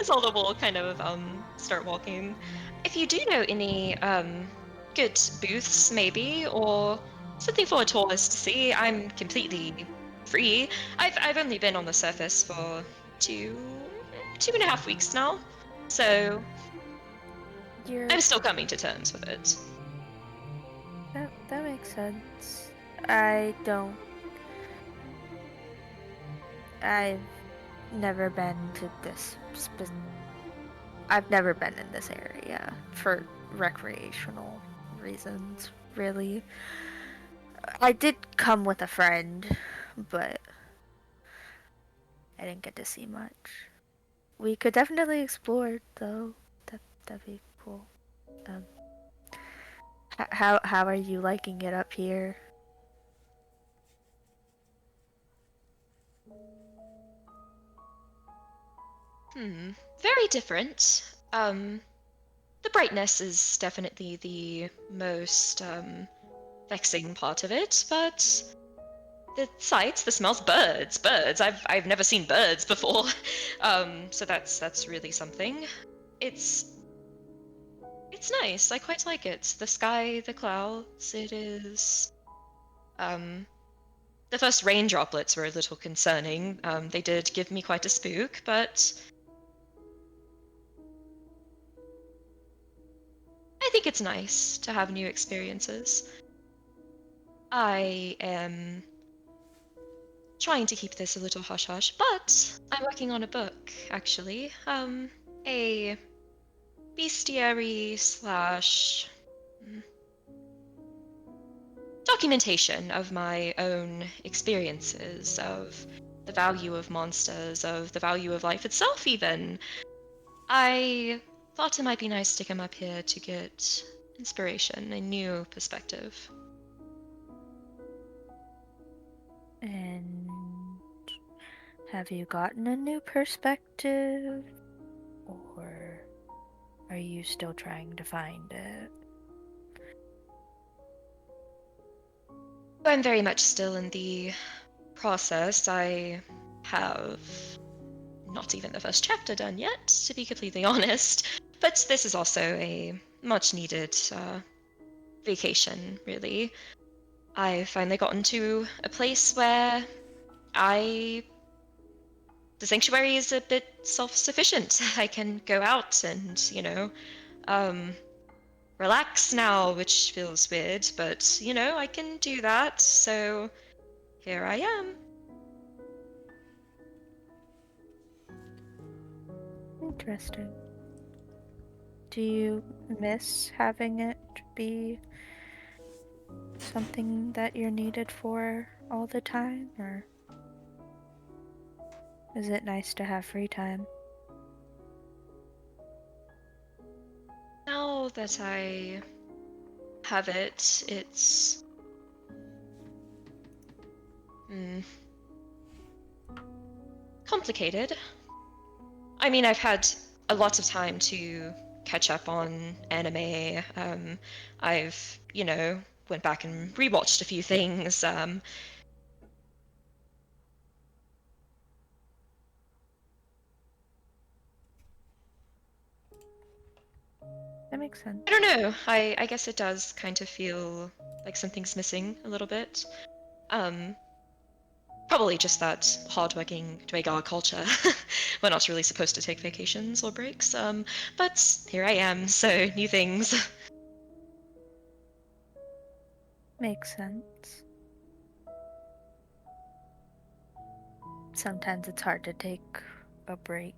Zelda will kind of start walking. If you do know any good booths, maybe, or something for a tourist to see, I'm completely free. I've only been on the surface for 2.5 weeks now, so You're I'm still coming to terms with it. that makes sense. I've never been to this I've never been in this area for recreational reasons, really. I did come with a friend, but I didn't get to see much. We could definitely explore, though. That'd be cool. How are you liking it up here? Very different. The brightness is definitely the most vexing part of it, but the sights, the smells, birds. I've never seen birds before, so that's really something. It's nice. I quite like it. The sky, the clouds. It is. The first rain droplets were a little concerning. They did give me quite a spook, but I think it's nice to have new experiences. I am trying to keep this a little hush hush, but I'm working on a book, actually. A bestiary slash documentation of my own experiences, of the value of monsters, of the value of life itself, even. I thought it might be nice to come up here to get inspiration, a new perspective. And have you gotten a new perspective? Or are you still trying to find it? I'm very much still in the process. I have not even the first chapter done yet, to be completely honest. But this is also a much needed vacation, really. I've finally gotten to a place where the sanctuary is a bit self-sufficient. I can go out and, relax now, which feels weird, but, I can do that, so here I am. Interesting. Do you miss having it be something that you're needed for all the time, or is it nice to have free time? Now that I have it, it's complicated. I mean, I've had a lot of time to catch up on anime. I've, went back and rewatched a few things. That makes sense. I don't know. I guess it does kind of feel like something's missing a little bit. Probably just that hardworking Dwagar culture. We're not really supposed to take vacations or breaks. But here I am, so new things. Makes sense. Sometimes it's hard to take a break.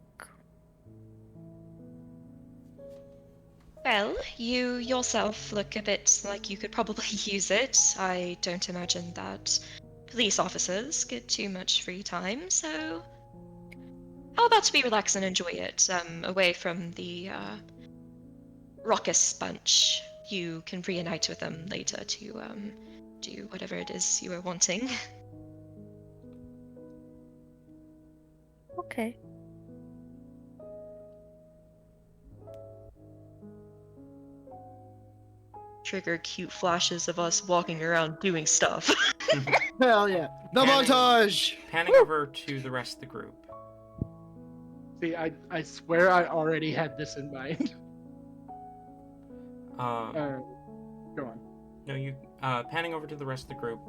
Well, you yourself look a bit like you could probably use it. I don't imagine that police officers get too much free time, so how about we relax and enjoy it, away from the raucous bunch? You can reunite with them later to do whatever it is you are wanting. Okay. Trigger cute flashes of us walking around doing stuff. Hell yeah. The Panning- montage! Panning over to the rest of the group. See, I swear I already had this in mind. Go on. No, you panning over to the rest of the group.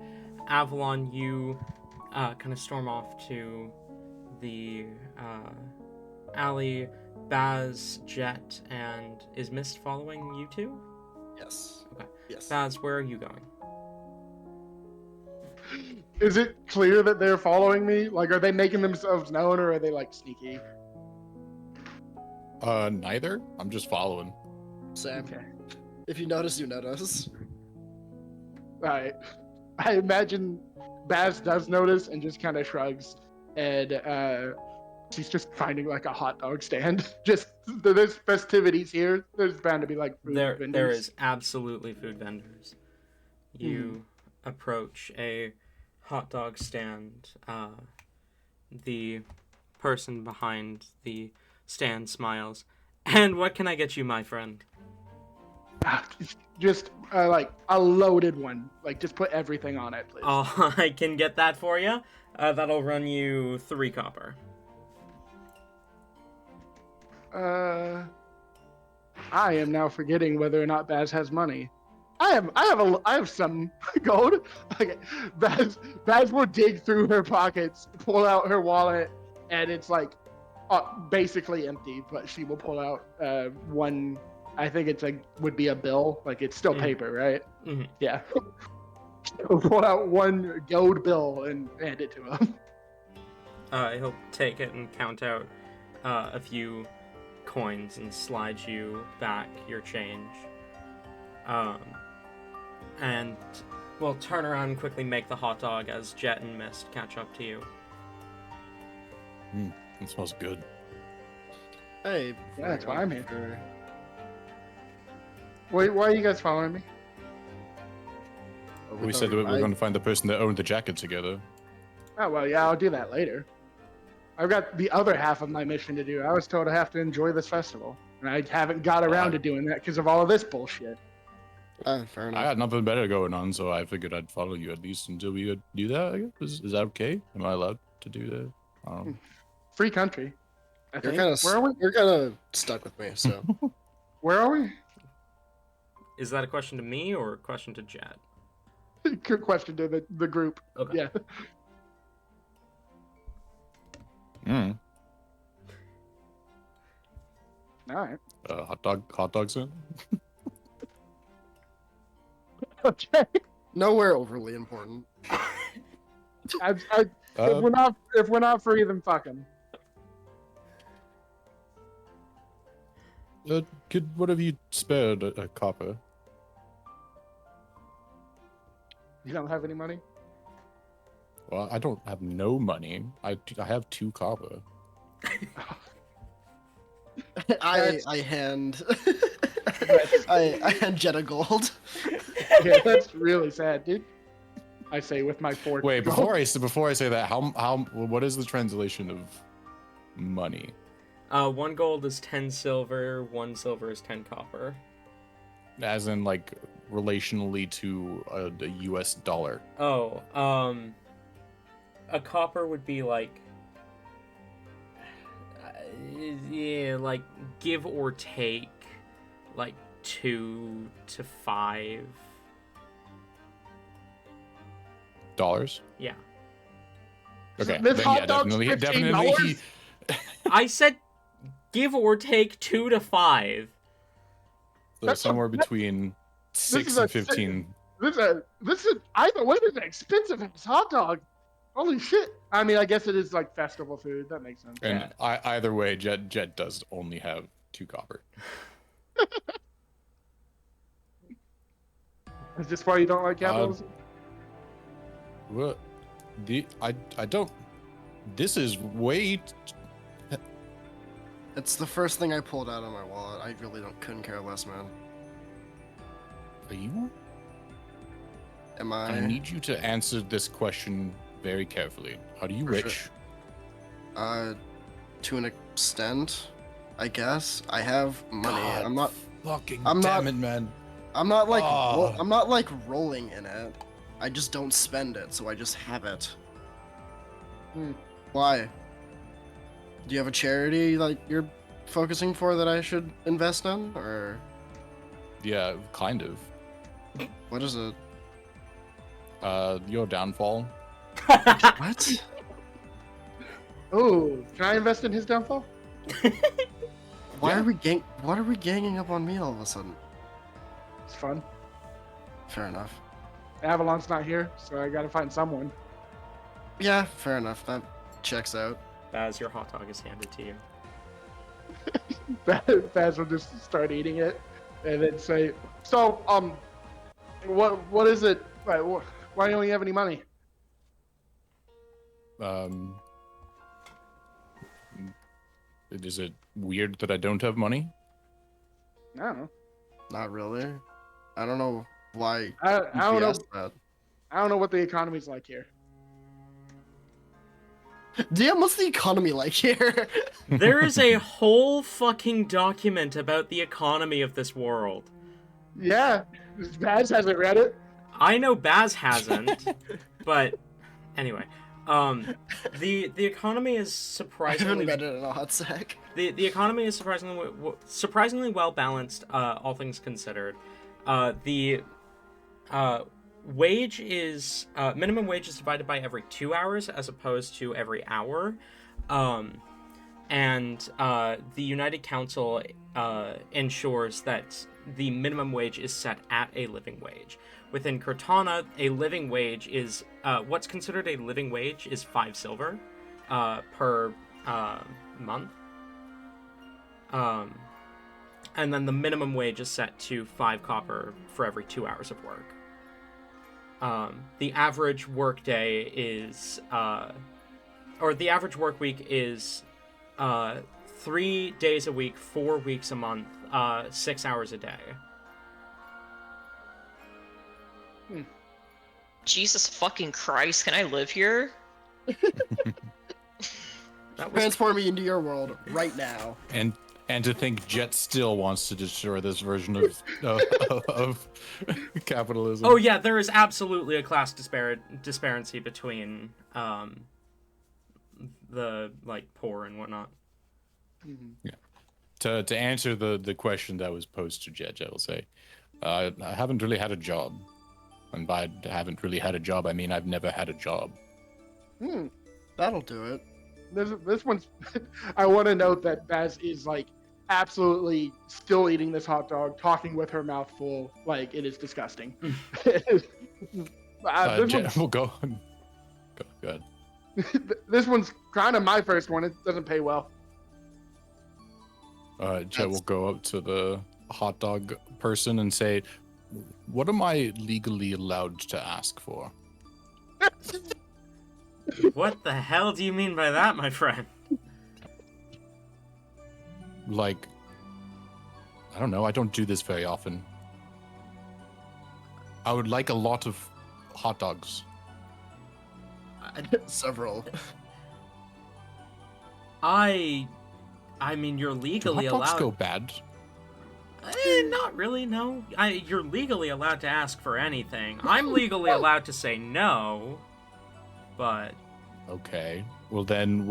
Avalon, you kind of storm off to the alley. Baz, Jet, and is Mist following you two? Yes. Okay. Yes. Baz, where are you going? Is it clear that they're following me? Like, are they making themselves known, or are they like sneaky? Neither. I'm just following. Same. Okay. If you notice, you notice. Right. I imagine Baz does notice and just kind of shrugs, and she's just finding like a hot dog stand. Just there's festivities here. There's bound to be like food There vendors. is absolutely food vendors. You approach a hot dog stand. The person behind the stand smiles. And what can I get you, my friend? Just like a loaded one. Like just put everything on it, please. Oh, I can get that for you. That'll run you 3 copper. I am now forgetting whether or not Baz has money. I have some gold. Okay. Baz will dig through her pockets, pull out her wallet, and it's like basically empty. But she will pull out one. I think it's would be a bill. Like it's still paper, right? Mm-hmm. Yeah. She'll pull out one gold bill and hand it to him. He'll take it and count out a few coins and slide you back your change. And we'll turn around and quickly make the hot dog as Jet and Mist catch up to you. It smells good. Hey. Yeah, that's why I'm here. Wait, why are you guys following me? We said that we were going to find the person that owned the jacket together. Oh, well, yeah, I'll do that later. I've got the other half of my mission to do. I was told I have to enjoy this festival, and I haven't got around to doing that because of all of this bullshit. Fair enough. I had nothing better going on, so I figured I'd follow you at least until we could do that, I guess. Is that okay? Am I allowed to do that? Free country. I You're think. kind of Where are we? You're kind of stuck with me, so. Where are we? Is that a question to me or a question to Jet? Good question to the group. Okay. Yeah. All right. Hot dog soon? Okay. Nowhere overly important. If we're not free, then fuck them. What have you spared a copper? You don't have any money? Well, I don't have no money. I have 2 copper. I hand I hand Jet a gold. Yeah, that's really sad, dude. I say with my 4. Wait, before I say that, what is the translation of money? 1 gold is 10 silver, 1 silver is 10 copper. As in, like, relationally to a US dollar. Oh, a copper would be like, yeah, like give or take, like 2 to 5 dollars. Yeah. Okay. This then, hot yeah, dog's definitely. $15? I said give or take 2 to 5. So That's somewhere between 6 and 15. This is either way. This is an expensive ass hot dog. Holy shit! I mean, I guess it is like festival food. That makes sense. And either way, Jet does only have 2 copper. Is this why you don't like capitalism? What? I don't. This is way. It's the first thing I pulled out of my wallet. I really couldn't care less, man. Are you? Am I I? need you to answer this question very carefully. Are you For rich? Sure. To an extent, I guess. I have money. God, I'm not. Fucking I'm damn not- it, man. I'm not like. Oh. I'm not like rolling in it. I just don't spend it, so I just have it. Hmm. Why? Do you have a charity like you're focusing for that I should invest in, or Yeah, kind of. what is it? Your downfall. What? Oh, can I invest in his downfall? Why Yeah. are we ganging up on me all of a sudden? It's fun. Fair enough. Avalon's not here, so I gotta find someone. Yeah, fair enough. That checks out. As your hot dog is handed to you. Baz will just start eating it, and then say, "So, what is it? Why don't you have any money?" Is it weird that I don't have money? I don't know. Not really. I don't know why. I don't know. asked that. I don't know what the economy's like here. DM, what's the economy like here? There is a whole fucking document about the economy of this world. Yeah, Baz hasn't read it. I know Baz hasn't, but anyway, the economy is I surprisingly haven't read it in a hot sec. the economy is surprisingly well balanced, all things considered. The wage is minimum wage is divided by every 2 hours as opposed to every hour, and the United Council ensures that the minimum wage is set at a living wage. Within Cortana, a living wage is what's considered a living wage is 5 silver per month. And then the minimum wage is set to 5 copper for every 2 hours of work. The average work day is, or the average work week is 3 days a week, 4 weeks a month, 6 hours a day. Jesus fucking Christ, can I live here? That was Transform me into your world right now. And to think Jet still wants to destroy this version of of capitalism. Oh yeah, there is absolutely a class disparity between the like poor and whatnot. To answer the question that was posed to Jet, I will say, I haven't really had a job. And by haven't really had a job, I mean I've never had a job. That'll do it. This one's. I want to note that Baz is like absolutely still eating this hot dog, talking with her mouth full. Like it is disgusting. This Jet, one's- we'll go. Go ahead. this one's kind of my first one. It doesn't pay well. Jet will go up to the hot dog person and say, "What am I legally allowed to ask for?" What the hell do you mean by that, my friend? Like, I don't know. I don't do this very often. I would like a lot of hot dogs. Several. I mean, you're Do legally hot dogs allowed. go bad? Not really, no. You're legally allowed to ask for anything. I'm legally allowed to say no, but Okay. Well then,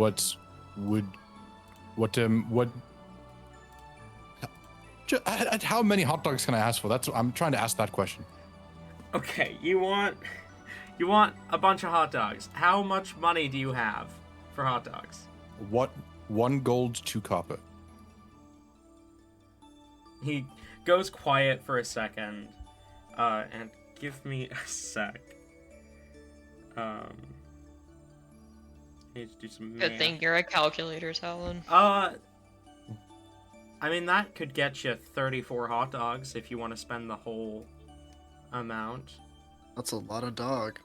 how many hot dogs can I ask for? I'm trying to ask that question. okay. You want a bunch of hot dogs. How much money do you have for hot dogs? What? 1 gold, 2 copper. He goes quiet for a second, and give me a sec. Need to do some Good math. thing you're a calculator, Talon. I mean, that could get you 34 hot dogs if you want to spend the whole amount. That's a lot of dog.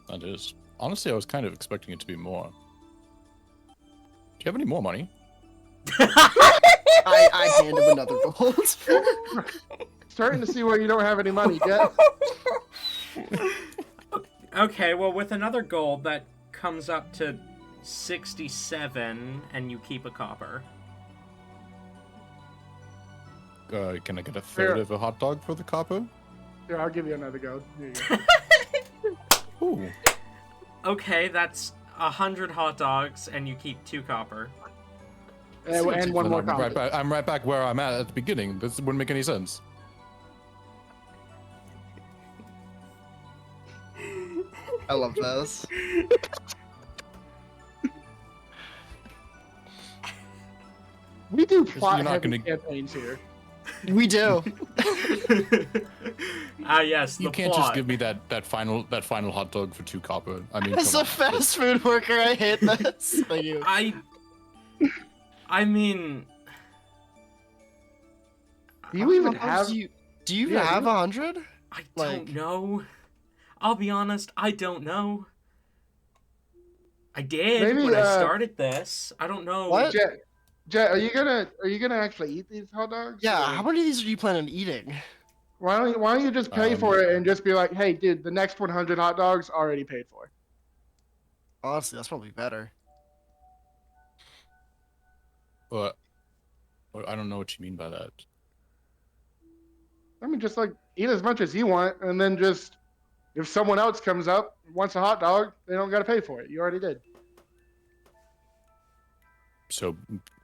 That is. Honestly, I was kind of expecting it to be more. Do you have any more money? I hand him another gold. Starting to see where you don't have any money, Jet. Okay, well, with another gold, that comes up to 67, and you keep a copper. Can I get a third of a hot dog for the copper? Here, I'll give you another go. Here you go. Ooh. Okay, that's 100 hot dogs, and you keep 2 copper. And one more I'm copy. right back. I'm right back where I'm at the beginning. This wouldn't make any sense. I love this. We do You're plot not heavy gonna- campaigns here. We do. Yes, the You can't plot. just give me that final hot dog for 2 copper. I mean, As come a on. fast food worker, I hate this. Thank you. I mean... Do you even How have? do you Yeah, have you- 100? I Like- don't know. I'll be honest, I don't know. I did Maybe, when I started this. I don't know. What? Jet, are you gonna actually eat these hot dogs? Yeah, Or- how many of these are you planning on eating? Why don't you just pay for it and just be like, hey, dude, the next 100 hot dogs already paid for. Honestly, that's probably better. But I don't know what you mean by that. I mean, just like eat as much as you want, and then just if someone else comes up and wants a hot dog, they don't gotta pay for it. You already did. So,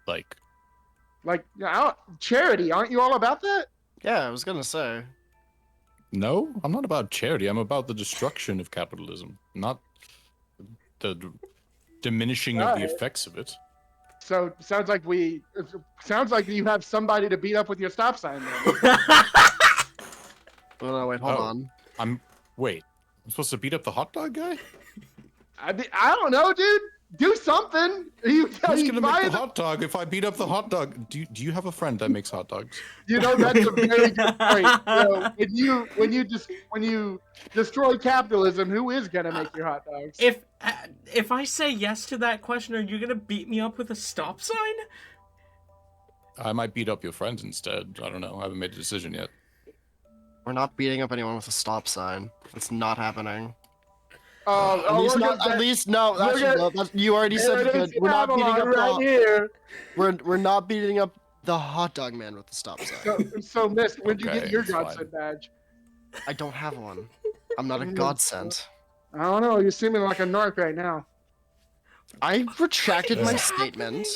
like, Like charity, aren't you all about that? Yeah, I was gonna say. no, I'm not about charity. I'm about the destruction of capitalism, not the diminishing of the Alright. effects of it. So sounds like you have somebody to beat up with your stop sign. Then. Oh, no, wait, hold Oh. on. Wait, I'm supposed to beat up the hot dog guy? I don't know, dude. Do something. Who's gonna make the hot dog if I beat up the hot dog? Do you have a friend that makes hot dogs? You know, that's a very good point. You know, when you destroy capitalism, who is gonna make your hot dogs? If I say yes to that question, are you gonna beat me up with a stop sign? I might beat up your friends instead. I don't know. I haven't made a decision yet. We're not beating up anyone with a stop sign. It's not happening. At least no. look Actually, at- no, you already said you could. We're not beating up right here. We're not beating up the hot dog man with the stop sign. So Miss, when'd you Okay, get your fine. godsend badge? I don't have one. I'm not a godsend. I don't know. You're seeming like a narc right now. I retracted my Yeah. statement.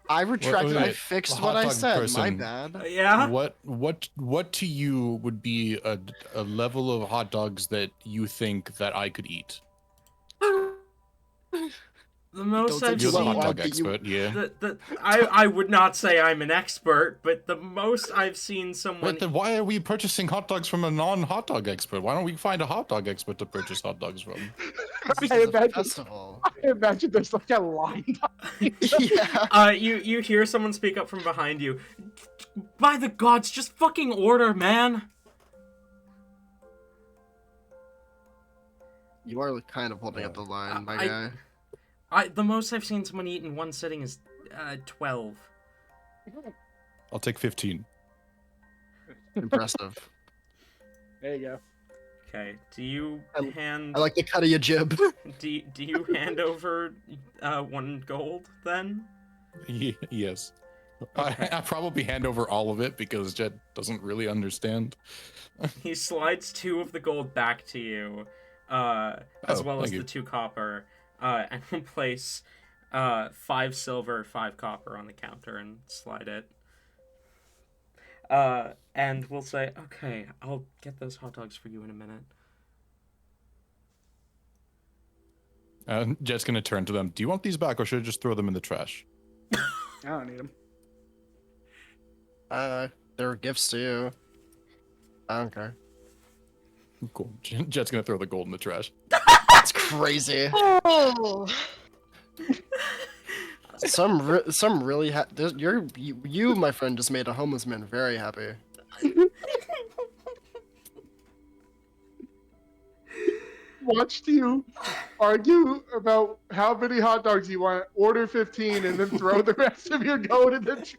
I retracted. I okay, fixed the what hot I dog said. My person. bad. Yeah. What to you would be a level of hot dogs that you think that I could eat? The most Don't I've say You're the Well, hot seen. I'll dog beat you- expert, yeah. I would not say I'm an expert, but the most I've seen someone. But then why are we purchasing hot dogs from a non-hot dog expert? Why don't we find a hot dog expert to purchase hot dogs from? This I is a imagine- festival. I imagine there's like a line. Yeah. You hear someone speak up from behind you. By the gods, just fucking order, man. You are kind of holding up the line, my I- guy. The most I've seen someone eat in one sitting is 12. I'll take 15. Impressive. There you go. Okay. Do you hand? I like the cut of your jib. Do you hand over 1 gold then? Yes. Okay. I probably hand over all of it because Jet doesn't really understand. He slides 2 of the gold back to you, as Oh, well as thank you. the 2 copper, and will place 5 silver, 5 copper on the counter and slide it. And we'll say, okay, I'll get those hot dogs for you in a minute. Jet's gonna turn to them. Do you want these back, or should I just throw them in the trash? I don't need them. They're gifts to you. I don't care. Cool. Jet's gonna throw the gold in the trash. That's crazy. Oh. Some really you, my friend, just made a homeless man very happy. watched you argue about how many hot dogs you want, order 15, and then throw the rest of your goat in the trash.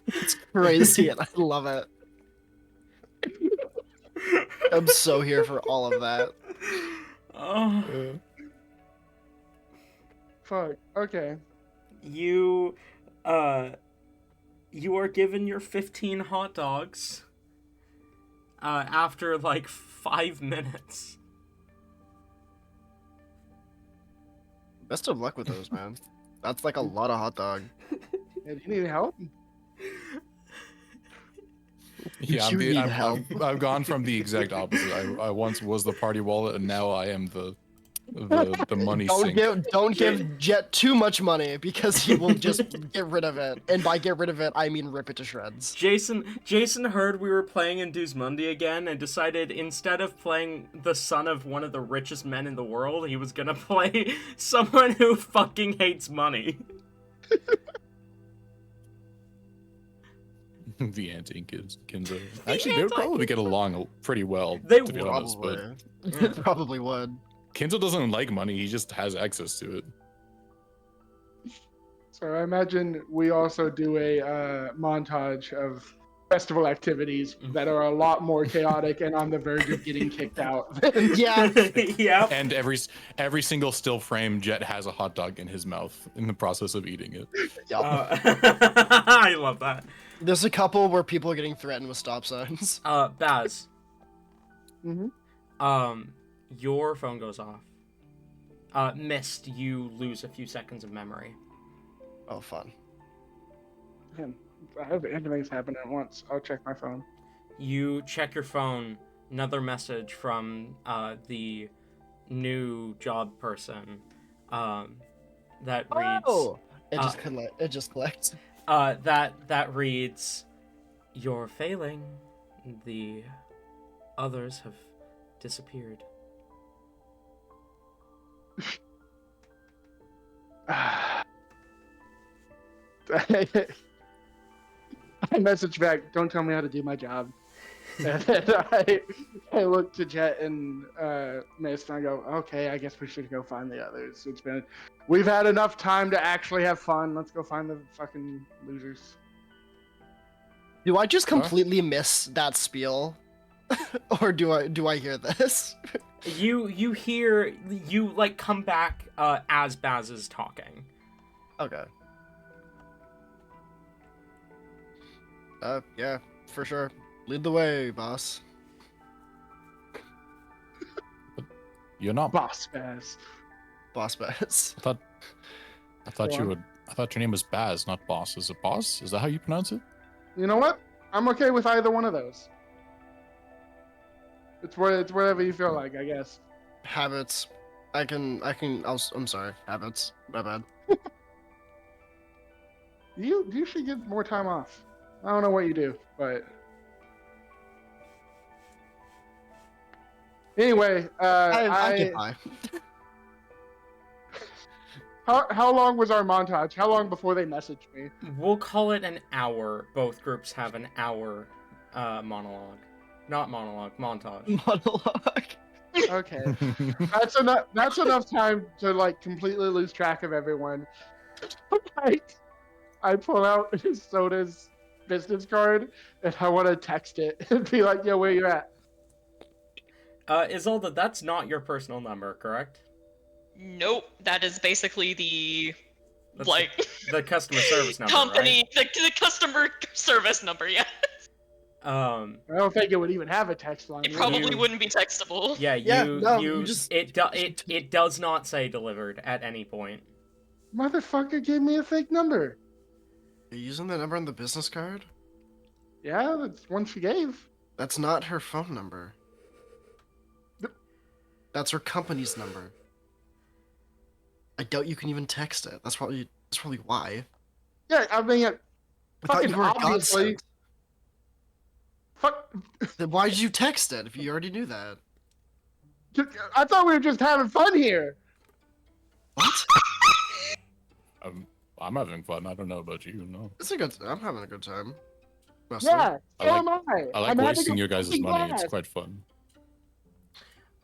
It's crazy, and I love it. I'm so here for all of that. Oh. Fuck. Okay. You are given your 15 hot dogs after like 5 minutes. Best of luck with those, man. That's like a lot of hot dog. Yeah, do you need help? Yeah, You need I'm, help. I've gone from the exact opposite. I once was the party wallet, and now I am the money sink. Don't give Jet too much money because he will just get rid of it. And by get rid of it, I mean rip it to shreds. Jason heard we were playing in Duesmundy again and decided instead of playing the son of one of the richest men in the world, he was gonna play someone who fucking hates money. The Kinzo. Actually, they would probably get along pretty well. They to be would. honest, but Probably. Probably would. Kinzo doesn't like money. He just has access to it. So I imagine we also do a montage of festival activities that are a lot more chaotic and on the verge of getting kicked out. Yeah. Yeah. And every single still frame, Jet has a hot dog in his mouth in the process of eating it. I love that. There's a couple where people are getting threatened with stop signs. Baz. Mm-hmm. Your phone goes off. Mist, you lose a few seconds of memory. Oh, fun. Man, I hope everything's happened at once. I'll check my phone. You check your phone. Another message from the new job person. That reads. Oh, it just collects. That reads, "You're failing. The others have disappeared." I message back, don't tell me how to do my job. And then I look to Jet and Mist and I go, okay, I guess we should go find the others. We've had enough time to actually have fun. Let's go find the fucking losers. Do I just completely miss that spiel? Or do I hear this? You like come back as Baz is talking. Okay. Yeah, for sure. Lead the way, boss. You're not. Boss Baz. Boss Baz. I thought your name was Baz, not Boss. Is it Boss? Is that how you pronounce it? You know what? I'm okay with either one of those. It's whatever you feel like, I guess. Habits. I'm sorry. Habits. My bad. You should get more time off. I don't know what you do, but anyway, I get by. How long was our montage? How long before they messaged me? We'll call it an hour. Both groups have an hour monologue. Not monologue, montage. Monologue. Okay. That's enough time to like completely lose track of everyone. I pull out Soda's business card and I want to text it and be like, yo, where you at? Isolde, that's not your personal number, correct? Nope, that is basically That's the customer service number, company, right? the customer service number, yeah. I don't think it would even have a text line. It probably wouldn't be textable. Yeah, it does not say delivered at any point. Motherfucker gave me a fake number. Are you using the number on the business card? Yeah, that's one she gave. That's not her phone number. That's her company's number. I doubt you can even text it. That's probably why. Yeah, I mean, I thought fucking you were a obviously. godsend. Fuck. Then why did you text it if you already knew that? I thought we were just having fun here. What? I'm having fun. I don't know about you. No. I'm having a good time. Mostly. Yeah, so am I. I like I'm having wasting a your guys' fucking money. blast. It's quite fun.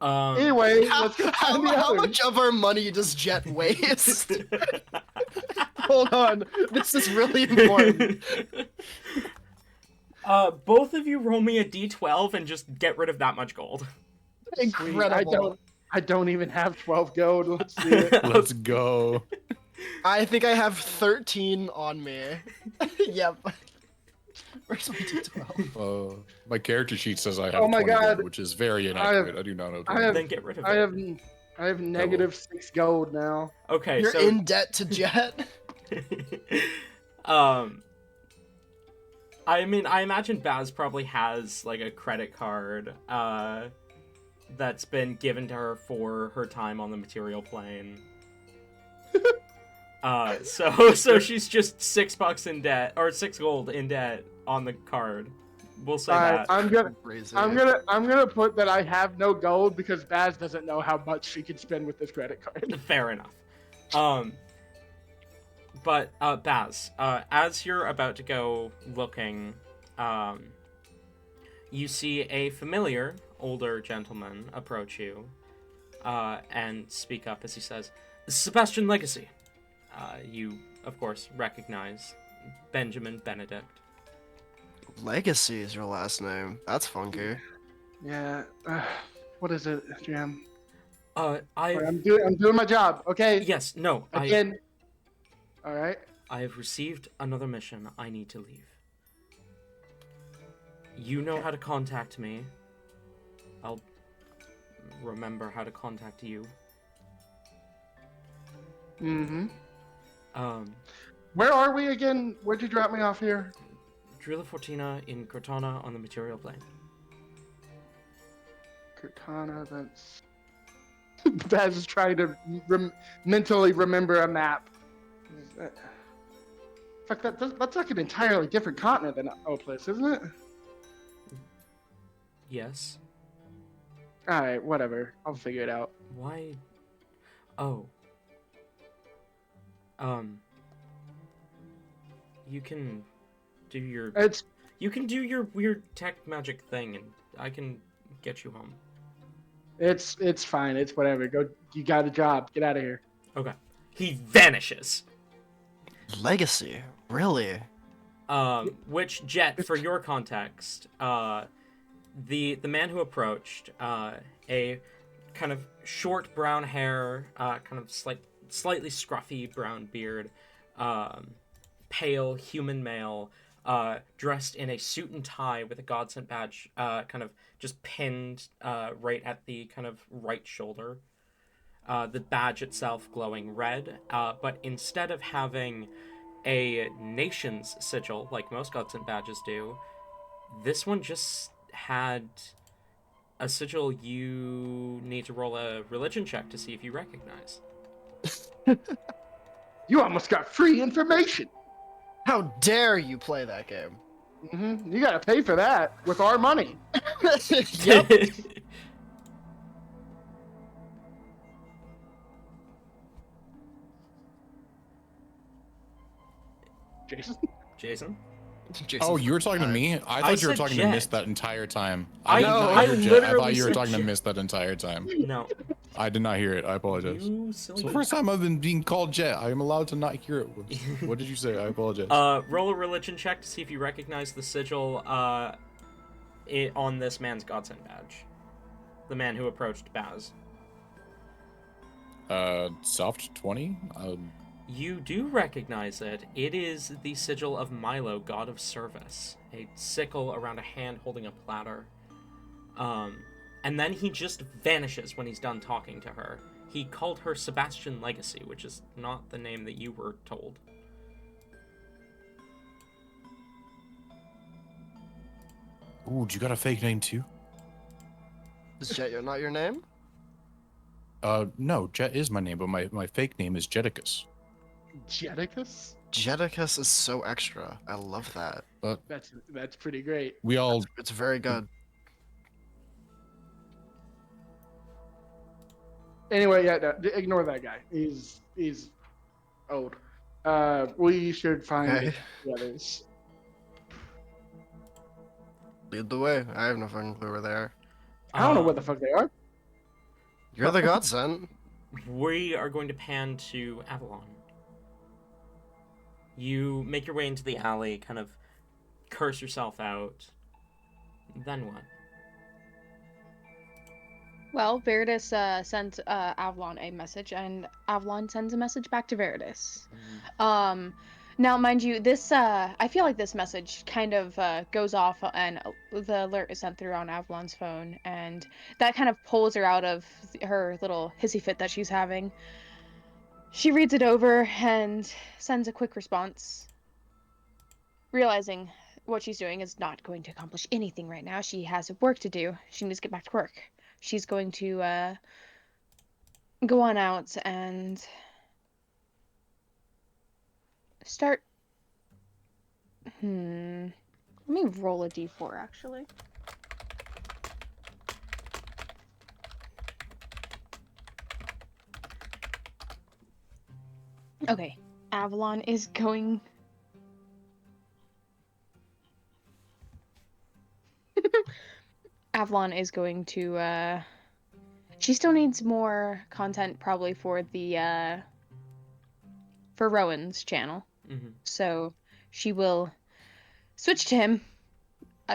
Anyway, How, let's go how, find the how others. much of our money does Jet waste? Hold on, this is really important. Both of you roll me a d12 and just get rid of that much gold. Sweet. Incredible. I don't even have 12 gold. Let's see it. Let's go. I think I have 13 on me. Yep. Where's my d12? My character sheet says I have Oh my 20 gold, God. which is very inaccurate. I do not know. Then get rid of it. I have negative 6 gold now. Okay, You're so in debt to Jet. I mean, I imagine Baz probably has like a credit card that's been given to her for her time on the material plane. So she's just $6 in debt, or 6 gold in debt on the card. We'll say that. I'm Crazy. gonna put that I have no gold because Baz doesn't know how much she can spend with this credit card. Fair enough. But Baz, as you're about to go looking, you see a familiar older gentleman approach you and speak up as he says, "Sebastian Legacy." You, of course, recognize Benjamin Benedict. Legacy is your last name. That's funky. Yeah. What is it, Jam? I'm I'm doing my job. Okay. Yes, no, Again. All right. I have received another mission. I need to leave. You know how to contact me. I'll remember how to contact you. Mm-hmm. Where are we again? Where'd you drop me off here? Drilla Fortina in Cortana on the material plane. Cortana, that's... Baz is trying to mentally remember a map. Fuck, that's like an entirely different continent than Oplis, isn't it? Yes. Alright, whatever. I'll figure it out. Why? Oh. You can do your... You can do your weird tech magic thing, and I can get you home. It's fine. It's whatever. Go. You got a job. Get out of here. Okay. He vanishes. Legacy? Really? Which, Jet, for your context, the man who approached, a kind of short brown hair, kind of slightly scruffy brown beard, pale human male, dressed in a suit and tie with a godsent badge, kind of just pinned right at the kind of right shoulder. The badge itself glowing red, but instead of having a nation's sigil like most godsent badges do, this one just had a sigil you need to roll a religion check to see if you recognize. You almost got free information. How dare you play that game? Mm-hmm. You gotta pay for that with our money. Yep. Jason? Jason? Oh, you were talking to me? I thought you were said talking Jet. to Mist that entire time. I heard Jet. I literally thought you were said talking to Jet. Mist that entire time. No. I did not hear it. I apologize. You silly... It's the first time I've been being called Jet. I am allowed to not hear it. What did you say? I apologize. Roll a religion check to see if you recognize the sigil on this man's godsend badge. The man who approached Baz. Soft 20? You do recognize it. It is the sigil of Milo, god of service. A sickle around a hand holding a platter. And then he just vanishes when he's done talking to her. He called her Sebastian Legacy, which is not the name that you were told. Ooh, you got a fake name too? Is Jet not your name? No, Jet is my name, but my fake name is Jeticus. Jeticus? Jeticus is so extra. I love that. That's pretty great. We all... It's very good. Anyway, yeah, no, ignore that guy. He's old. We should find Okay. the others. Lead the way. I have no fucking clue where they are. I don't know what the fuck they are. You're the godsend. We are going to pan to Avalon. You make your way into the alley, kind of curse yourself out. Then what? Well, Veritas sends Avalon a message, and Avalon sends a message back to Veritas. Now, mind you, this I feel like this message kind of goes off, and the alert is sent through on Avalon's phone, and that kind of pulls her out of her little hissy fit that she's having. She reads it over and sends a quick response, realizing what she's doing is not going to accomplish anything right now. She has work to do. She needs to get back to work. She's going to go on out and start. Let me roll a d4 actually. Okay, Avalon is going. Avalon is going to. She still needs more content probably for the for Rowan's channel. So she will switch to him.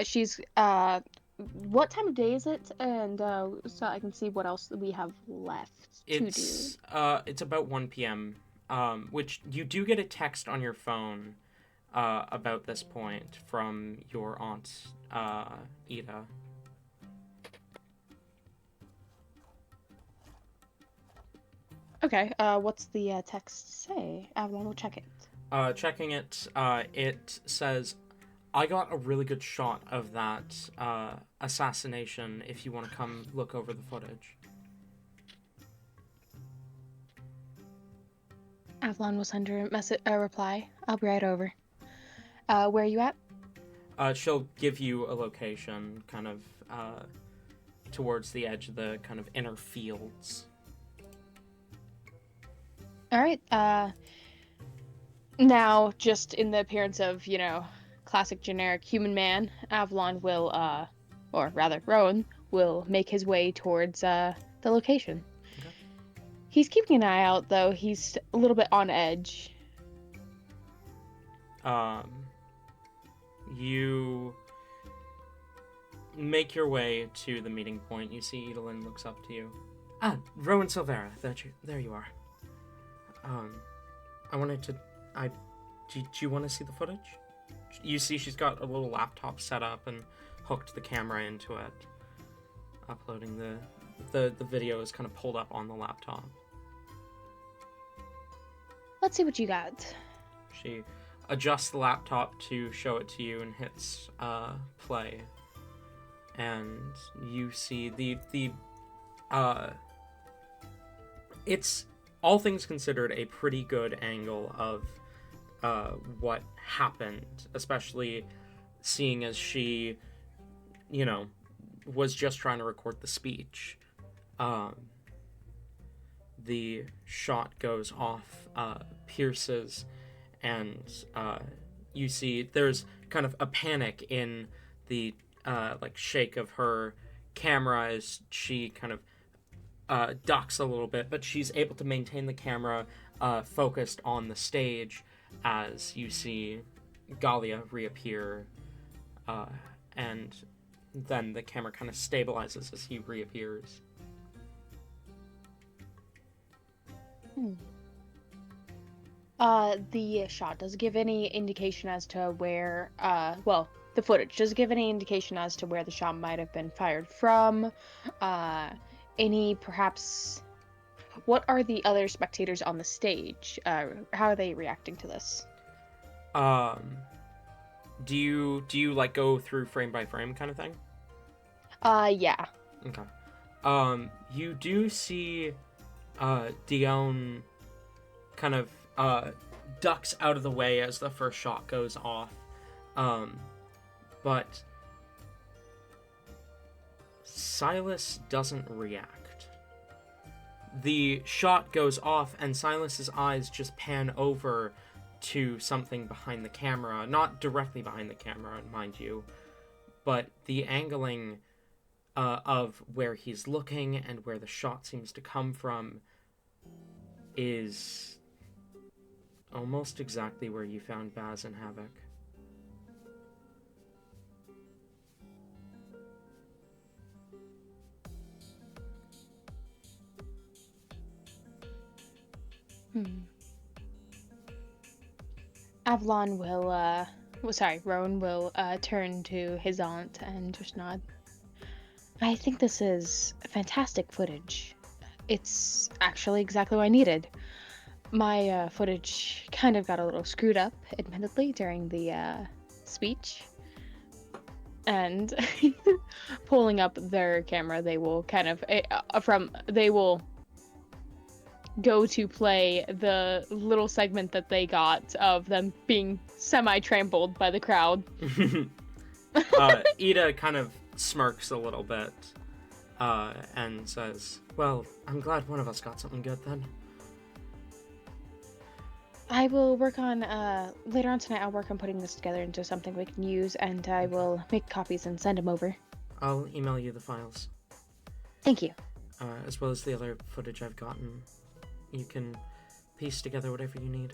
She's what time of day is it? And so I can see what else we have left to do. It's about 1 p.m. Which you do get a text on your phone about this point from your aunt Ida. Okay, what's the text say? Avalon will check it. Checking it, it says, I got a really good shot of that assassination if you want to come look over the footage. Avalon will send her a reply. I'll be right over. Where are you at? She'll give you a location kind of towards the edge of the kind of inner fields. All right. Now, just in the appearance of, classic generic human man, Avalon will, or rather, Rowan will make his way towards the location. Okay. He's keeping an eye out, though. He's a little bit on edge. You make your way to the meeting point. You see Edelyn looks up to you. Ah, Rowan Silvera. There you are. I wanted to... Do you want to see the footage? You see she's got a little laptop set up and hooked the camera into it. Uploading the video is kind of pulled up on the laptop. Let's see what you got. She adjusts the laptop to show it to you and hits play. And you see it's, all things considered, a pretty good angle of what happened, especially seeing as she, was just trying to record the speech. The shot goes off, pierces, and you see there's kind of a panic in the shake of her camera as she kind of ducks a little bit, but she's able to maintain the camera focused on the stage as you see Galia reappear, and then the camera kind of stabilizes as he reappears. The shot does give any indication as to where, the footage does give any indication as to where the shot might have been fired from. Any perhaps, what are the other spectators on the stage? How are they reacting to this? Do you like go through frame by frame kind of thing? Yeah. Okay. You do see Dion kind of ducks out of the way as the first shot goes off. But Silas doesn't react. The shot goes off and Silas's eyes just pan over to something behind the camera. Not directly behind the camera, mind you, but the angling of where he's looking and where the shot seems to come from is almost exactly where you found Baz and Havoc. Avalon will, Rowan will turn to his aunt and just nod. I think this is fantastic footage. It's actually exactly what I needed. My footage kind of got a little screwed up, admittedly, during the speech. And pulling up their camera, they will kind of they will go to play the little segment that they got of them being semi-trampled by the crowd. Ida kind of smirks a little bit and says, well, I'm glad one of us got something good then. I will work on, later on tonight, I'll work on putting this together into something we can use, and I will make copies and send them over. I'll email you the files. Thank you. As well as the other footage I've gotten. You can piece together whatever you need.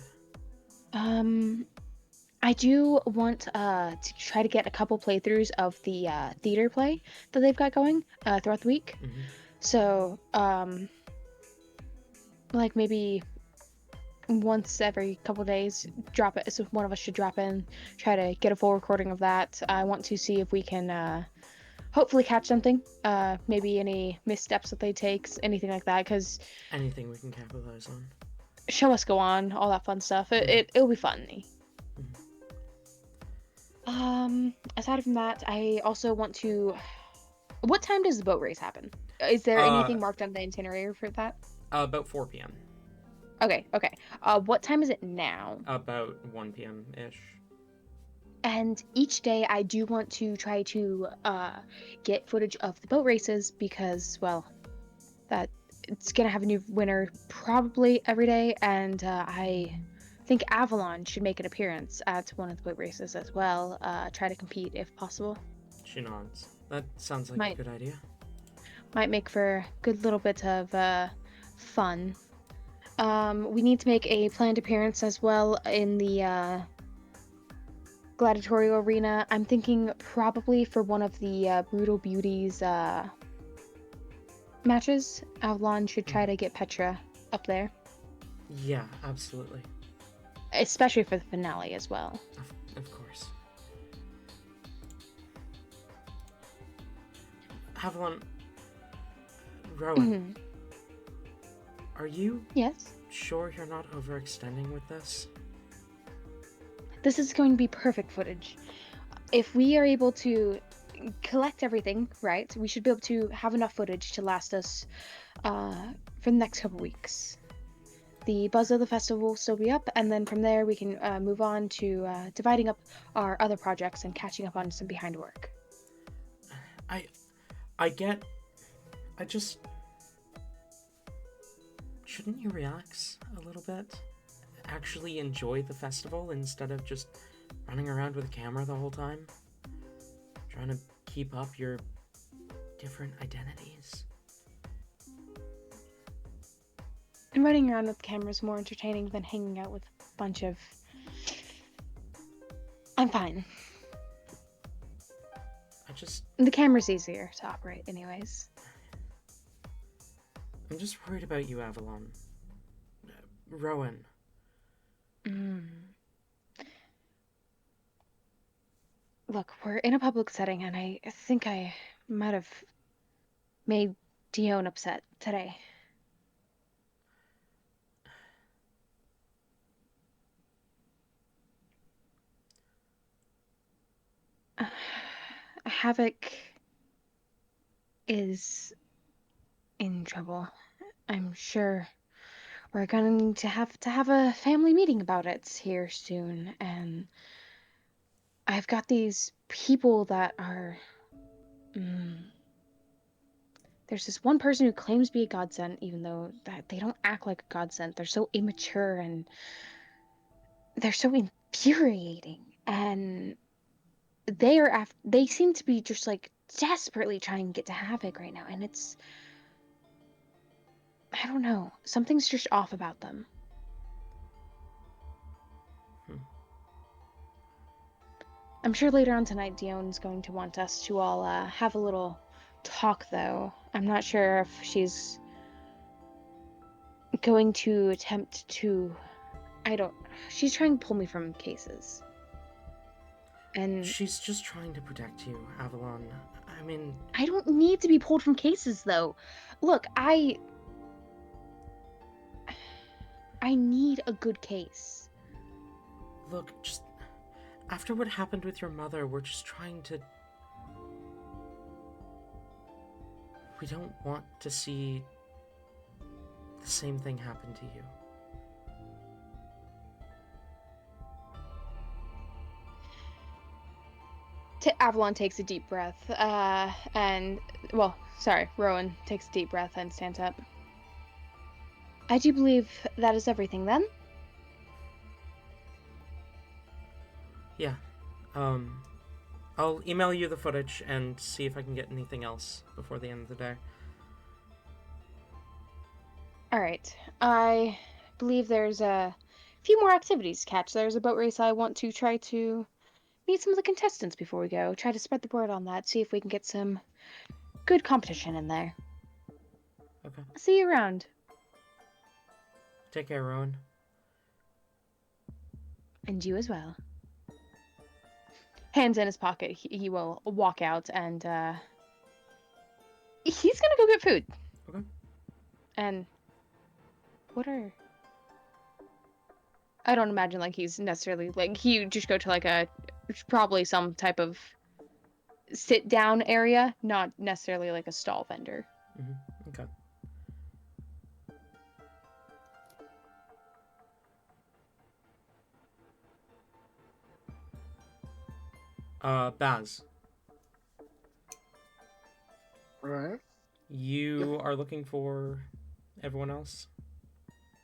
I do want to try to get a couple playthroughs of the theater play that they've got going throughout the week. Mm-hmm. So, like maybe once every couple days, drop it. So one of us should drop in, try to get a full recording of that. I want to see if we can hopefully catch something. Maybe any missteps that they take, anything like that. Because anything we can capitalize on. Show us go on, all that fun stuff. It'll be fun. Aside from that, I also want to. What time does the boat race happen? Is there anything marked on the itinerary for that? About 4 p.m. Okay. What time is it now? About 1 p.m. ish. And each day I do want to try to get footage of the boat races because, well, that it's gonna have a new winner probably every day, and I think Avalon should make an appearance at one of the boat races as well. Try to compete if possible. She nods. That sounds like a good idea. Might make for a good little bit of fun. We need to make a planned appearance as well in the gladiatorial arena. I'm thinking probably for one of the Brutal Beauties matches. Avalon should try to get Petra up there. Yeah, absolutely. Especially for the finale as well. Of course. Avalon, Rowan, are you sure you're not overextending with this? This is going to be perfect footage. If we are able to collect everything, right, we should be able to have enough footage to last us for the next couple weeks. The buzz of the festival will still be up, and then from there we can move on to dividing up our other projects and catching up on some behind work. Shouldn't you relax a little bit? Actually enjoy the festival instead of just running around with a camera the whole time? Trying to keep up your different identities. And running around with cameras more entertaining than hanging out with a bunch of... I'm fine. The camera's easier to operate anyways. I'm just worried about you, Avalon. Rowan. Look, we're in a public setting, and I think I might have made Dion upset today. Havoc is in trouble. I'm sure we're going to have a family meeting about it here soon, and I've got these people that are... There's this one person who claims to be a godsend, even though that they don't act like a godsend. They're so immature and they're so infuriating, and they seem to be just like desperately trying to get to Havoc right now, and it's... I don't know. Something's just off about them. I'm sure later on tonight Dion's going to want us to all have a little talk, though. I'm not sure if she's going to attempt to... She's trying to pull me from cases. And She's just trying to protect you, Avalon. I mean... I don't need to be pulled from cases, though. Look, I need a good case. Look, just... After what happened with your mother, we're just trying to... We don't want to see the same thing happen to you. Avalon takes a deep breath, Rowan takes a deep breath and stands up. I do believe that is everything, then? Yeah. I'll email you the footage and see if I can get anything else before the end of the day. Alright. I believe there's a few more activities to catch. There's a boat race I want to try to meet some of the contestants before we go. Try to spread the word on that, see if we can get some good competition in there. Okay. See you around. Take care, Rowan. And you as well. Hands in his pocket, he will walk out and he's gonna go get food. Okay. And I don't imagine like he's necessarily like he just go to like probably some type of sit down area, not necessarily like a stall vendor. Mm-hmm. Okay. Baz. Right. You are looking for everyone else?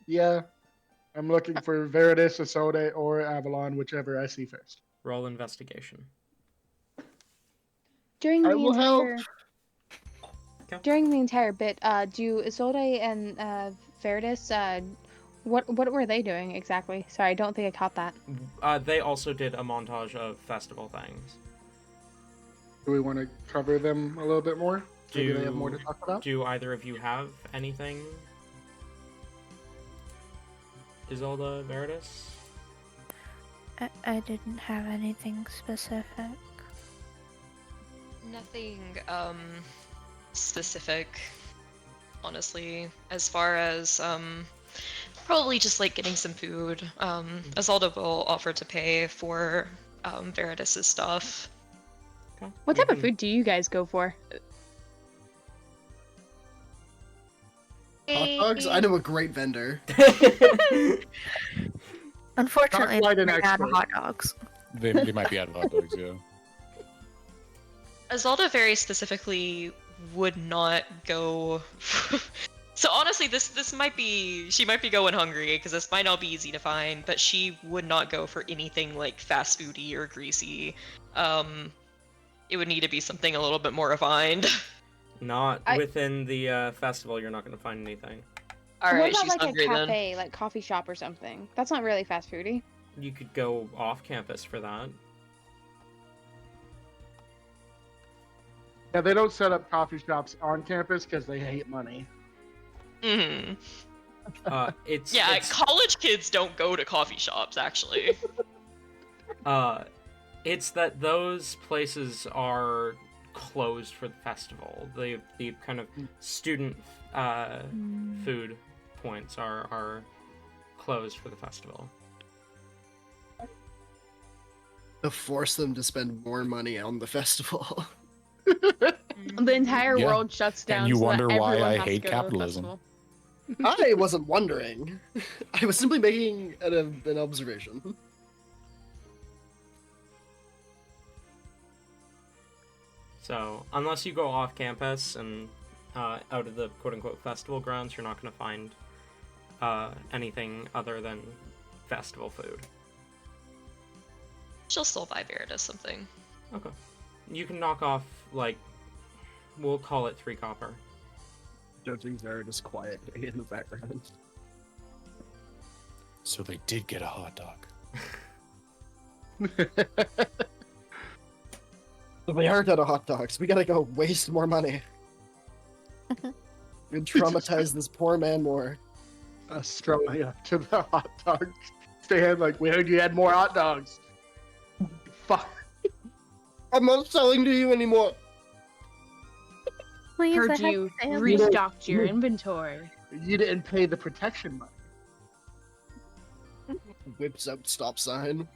Yeah. I'm looking for Veritas, Isolde, or Avalon, whichever I see first. Roll investigation. During I the will help. entire bit, do Isolde and Veritas, what were they doing exactly? Sorry, I don't think I caught that. They also did a montage of festival things. Do we want to cover them a little bit more? Maybe they have more to talk about? Do either of you have anything? Isolde, Veritas? I didn't have anything specific. Nothing specific, honestly, as far as probably just like getting some food. Isolde will offer to pay for Veritas's stuff. Okay. What type of food do you guys go for? Hot dogs? I know a great vendor. Unfortunately, Not quite an they're out of expert. hot dogs. They might be out of hot dogs, yeah. Isolde very specifically would not go. So honestly, this might be she might be going hungry because this might not be easy to find, but she would not go for anything like fast foody or greasy. It would need to be something a little bit more refined. Not within the festival, you're not going to find anything. All What right, about she's like a hungry then. cafe, like coffee shop or something? That's not really fast foody. You could go off campus for that. Yeah, they don't set up coffee shops on campus because they hate money. Mm-hmm. It's College kids don't go to coffee shops actually. It's that those places are closed for the festival. The kind of student food points are closed for the festival. To force them to spend more money on the festival. The entire Yeah. world shuts down. And you so that wonder why everyone I has to hate go to the capitalism. festival. I wasn't wondering. I was simply making an observation. So, unless you go off campus and out of the quote-unquote festival grounds, you're not going to find anything other than festival food. She'll still buy Veritas something. Okay. You can knock off, like, We'll call it 3 copper. Judging Zara just quietly in the background. So they did get a hot dog. We are out of hot dogs. We gotta go waste more money. We traumatize this poor man more. Strolling up to the hot dog stand, like, we heard you had more hot dogs. Fuck. I'm not selling to you anymore. Please, I Heard have you sales. restocked your inventory. You didn't pay the protection money. Whips out stop sign.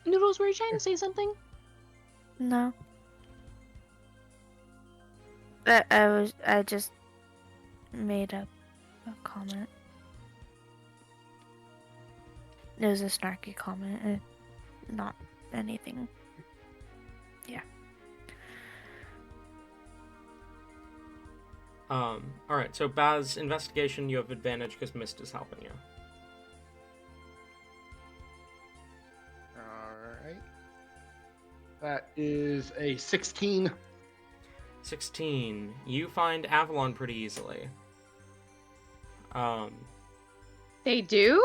Noodles, were you trying to say something? No. I just made a comment. It was a snarky comment, not anything. Yeah. Alright, so Baz, investigation, you have advantage because Mist is helping you. Alright. That is a 16. 16. You find Avalon pretty easily. They do?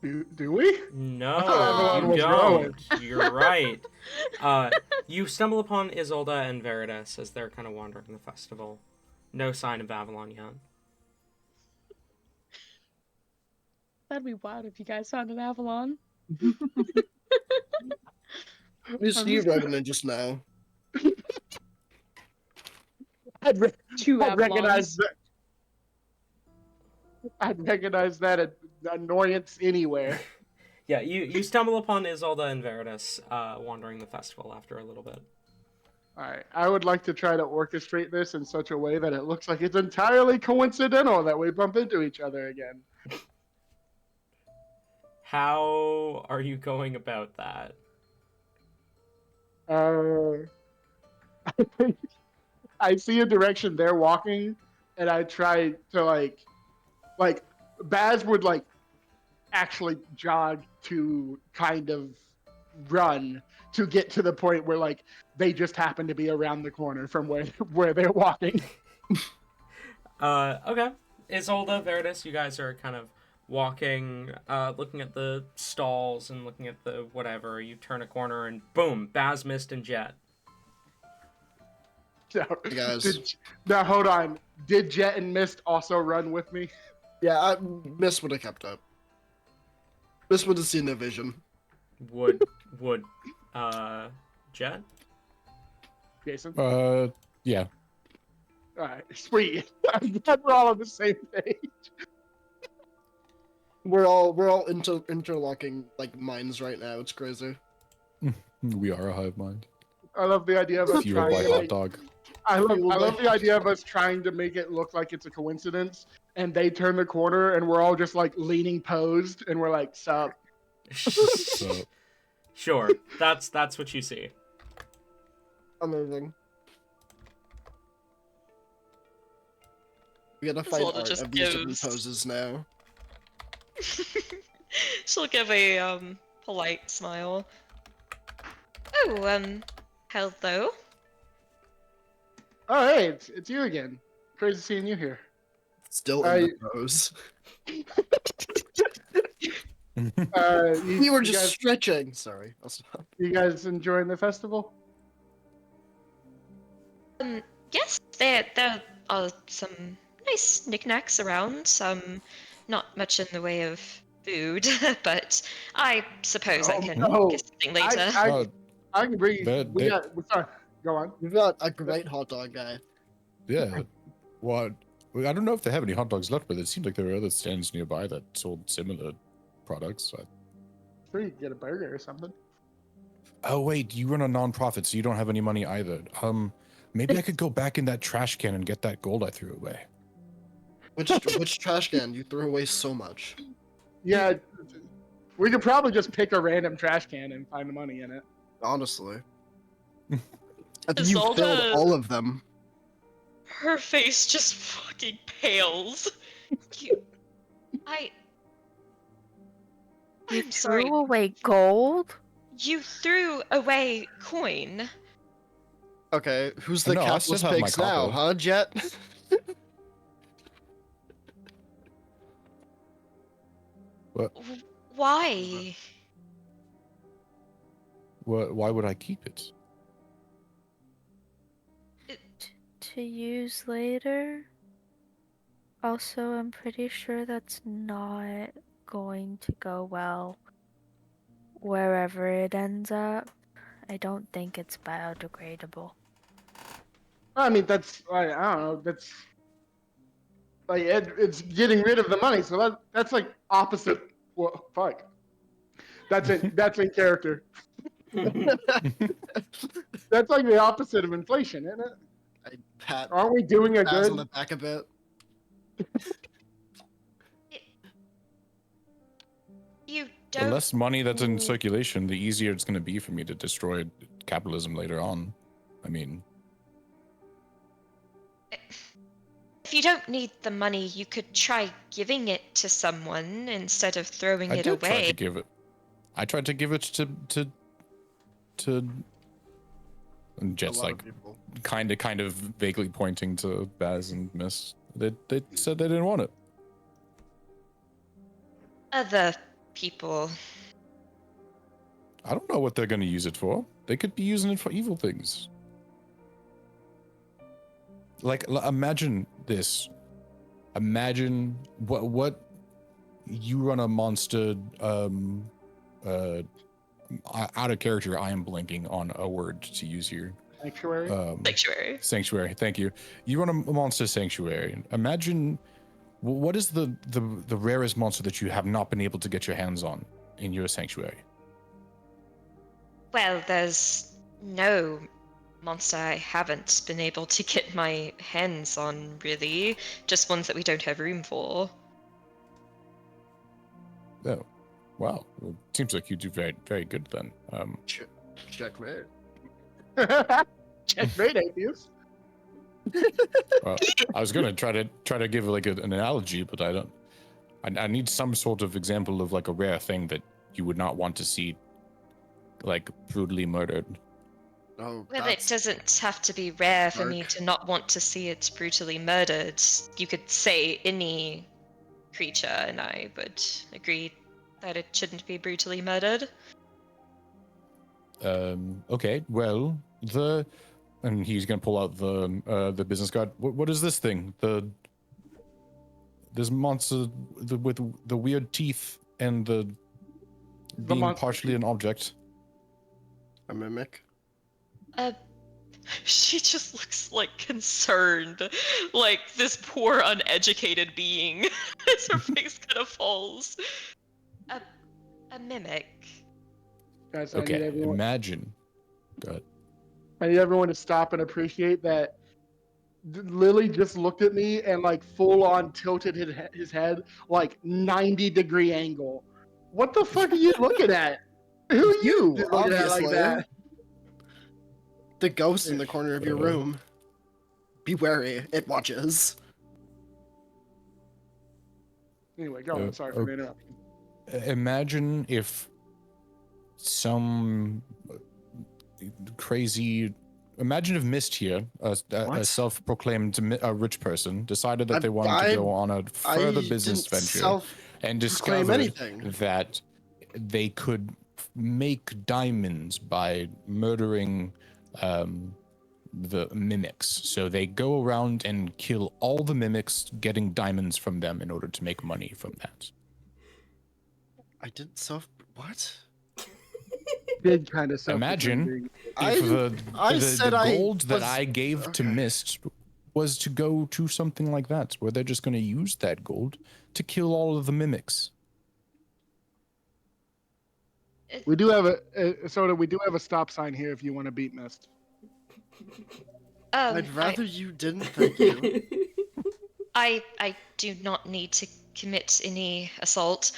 Do we? No, Avalon you was don't. You're right. You stumble upon Isolde and Veritas as they're kind of wandering the festival. No sign of Avalon yet. That'd be wild if you guys found an Avalon. We see you Revenant just now. I'd Avalons. recognize that. I'd recognize that annoyance anywhere. Yeah, you stumble upon Isolde and Veritas wandering the festival after a little bit. Alright, I would like to try to orchestrate this in such a way that it looks like it's entirely coincidental that we bump into each other again. How are you going about that? I see a direction they're walking, and I try to like Baz would actually jog to kind of run to get to the point where they just happen to be around the corner from where they're walking. Okay. Isolde, Veritas, you guys are kind of walking, looking at the stalls and looking at the whatever. You turn a corner and boom, Baz, Mist, and Jet. Hey guys. Now hold on. Did Jet and Mist also run with me? Yeah, Mist would have kept up. Mist would have seen their vision. Would Jet? Jason? Yeah. Alright, sweet. I'm glad we're all on the same page. We're all interlocking minds right now. It's crazy. We are a hive mind. I love the idea of us Fueled trying by to hot dog. I love the idea of us trying to make it look like it's a coincidence, and they turn the corner, and we're all just leaning posed, and we're like, "Sup." So, Sure, that's what you see. Amazing. We gotta find Isolde art just of these different gives- poses now. She'll give a polite smile. Oh, hello. Oh, hey, it's you again. Crazy seeing you here. Still in the pose. We were just stretching. Sorry, I'll stop. You guys enjoying the festival? Yes, there are some nice knickknacks around. Some, not much in the way of food, but I suppose I can get something later. I can bring you. Sorry, go on. We've got a great hot dog guy. yeah. Well, I don't know if they have any hot dogs left, but it seemed like there were other stands nearby that sold similar products. Sure, you can get a burger or something. Oh wait, you run a non-profit, so you don't have any money either. Maybe I could go back in that trash can and get that gold I threw away. Which trash can? You threw away so much. Yeah, we could probably just pick a random trash can and find the money in it. Honestly. I think you Isolde- filled all of them. Her face just fucking pales. I'm sorry. Threw away gold? You threw away coin. Okay, who's the No, I still capitalist have my pigs now, copper. huh, Jet? Why? Why would I keep it? To use later. Also, I'm pretty sure that's not going to go well wherever it ends up. I don't think it's biodegradable. I mean, I don't know. That's like it's getting rid of the money, so that's like opposite. Well, fuck. That's in character. That's like the opposite of inflation, isn't it? I pat Aren't we doing a Baz on good? the back a bit. You The don't. less money that's in circulation, the easier it's going to be for me to destroy capitalism later on. I mean, If you don't need the money, you could try giving it to someone instead of throwing I it did try away. to give it. I tried to give it to. And A Jet's lot like of people. kind of vaguely pointing to Baz and Miss. They said they didn't want it. Other people. I don't know what they're going to use it for. They could be using it for evil things. Like, imagine this. Imagine what you run a monster. Out of character, I am blanking on a word to use here. Sanctuary. Sanctuary. Sanctuary. Thank you. You run a monster sanctuary. Imagine what is the rarest monster that you have not been able to get your hands on in your sanctuary? Well, there's no monster I haven't been able to get my hands on, really. Just ones that we don't have room for. Oh, wow. Well, seems like you do very, very good then. Checkmate. Checkmate, atheist. Well, I was gonna try to give like an analogy, but I don't. I need some sort of example of like a rare thing that you would not want to see, like brutally murdered. Oh, Well, it that's doesn't have to be rare for me dark. to not want to see it brutally murdered. You could say any creature, and I would agree that it shouldn't be brutally murdered. Okay. Well, and he's gonna pull out the business card. What is this thing? This monster with the weird teeth and the being monster partially teeth. an object. A mimic. She just looks like concerned, like this poor uneducated being as her face kind of falls. A mimic. Guys, I need Okay. everyone. Imagine. Go ahead. I need everyone to stop and appreciate that Lily just looked at me and like full on tilted his head like 90-degree angle. What the fuck are you looking at? Who are you looking at like Obviously. that? The ghost in the corner of your room. Be wary, it watches. Anyway, go on. Sorry for the interruption. Imagine if some crazy. Imagine if Mist here, a self-proclaimed rich person, decided that they wanted to go on a further business venture and discovered anything. that they could make diamonds by murdering the mimics. So they go around and kill all the mimics, getting diamonds from them in order to make money from that. I did what? Did kind of Imagine if the gold that I gave to Mist was to go to something like that, where they're just going to use that gold to kill all of the mimics. We do have we do have a stop sign here if you want to beat Mist. I'd rather you didn't, thank you. I do not need to commit any assault.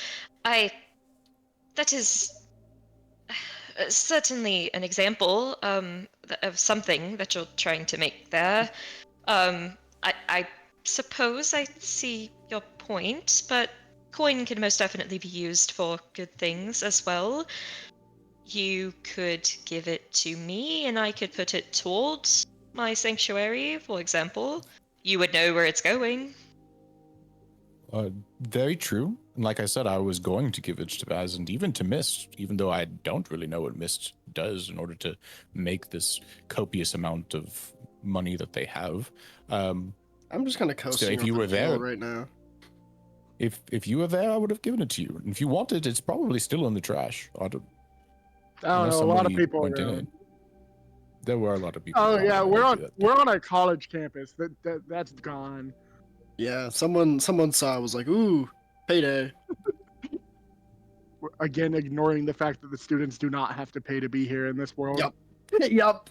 That is certainly an example of something that you're trying to make there. I suppose I see your point, but coin can most definitely be used for good things as well. you could give it to me and I could put it towards my sanctuary, for example. You would know where it's going. Very true. And like I said, I was going to give it to Baz and even to Mist, even though I don't really know what Mist does in order to make this copious amount of money that they have. I'm just kind of coasting if you with were the deal there right now. If you were there, I would have given it to you. And if you want it, it's probably still in the trash. I don't know. A lot of people went in around. it. There were a lot of people. Oh around yeah, when we're I on did that. we're on a college campus. That's gone. Yeah, someone saw. Was like, ooh, payday. We're, again, ignoring the fact that the students do not have to pay to be here in this world. Yep. Yup.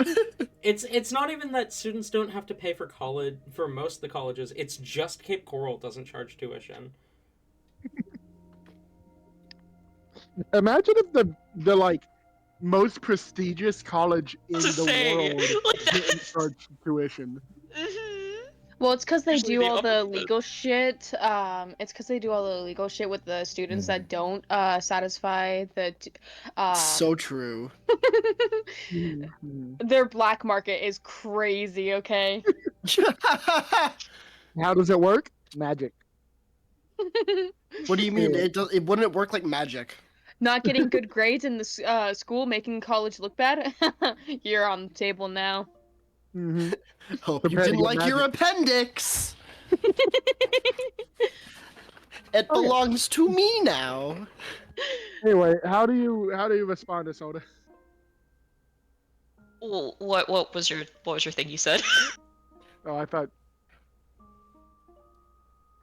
It's not even that students don't have to pay for college for most of the colleges. It's just Cape Coral doesn't charge tuition. Imagine if the like most prestigious college in To the say, world like didn't that. charge tuition. Well, it's because they Usually do the all the opposite. legal shit. It's because they do all the legal shit with the students that don't satisfy the. So true. Mhm. Their black market is crazy. Okay. How does it work? Magic. What do you mean? Yeah. It wouldn't work like magic. Not getting good grades in the school, making college look bad. You're on the table now. Hmm. Hope you Prepare to didn't get like your magic. appendix. It Okay. belongs to me now. Anyway, how do you respond to Soda? Well, what was your thing you said? Oh, I thought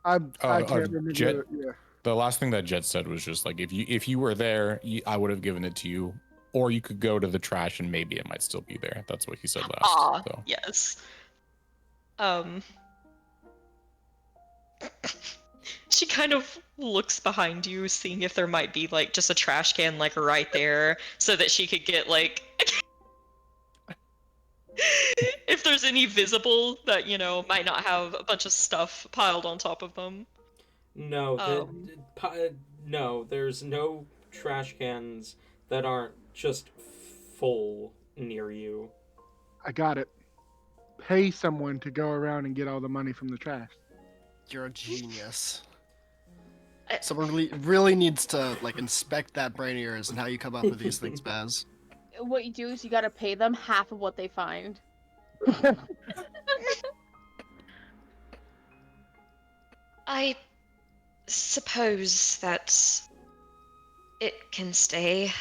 I can't remember. Jet. Yeah. The last thing that Jet said was just like, if you were there, I would have given it to you, or you could go to the trash and maybe it might still be there. That's what he said last. Ah, So. yes. She kind of looks behind you, seeing if there might be like just a trash can like right there, so that she could get like if there's any visible that might not have a bunch of stuff piled on top of them. No, no, there's no trash cans that aren't just full near you. I got it. Pay someone to go around and get all the money from the trash. You're a genius. Someone really needs to like inspect that brain of yours and how you come up with these things, Baz. What you do is you gotta pay them half of what they find. I suppose that it can stay.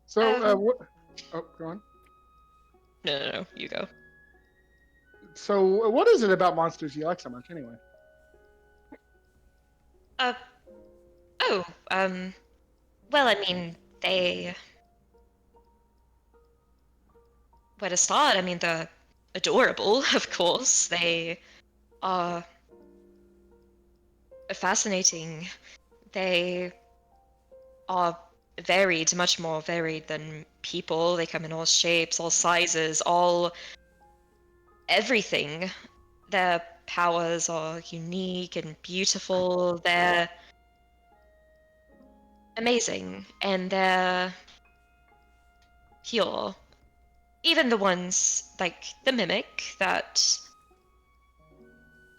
So, what? Oh, go on. No, you go. So, what is it about monsters you like so much, anyway? Well, I mean, they. Where to start? I mean, they're adorable, of course. They are fascinating. They are varied, much more varied than people. They come in all shapes, all sizes, all everything. Their powers are unique and beautiful. They're amazing, and they're pure. Even the ones like the mimic that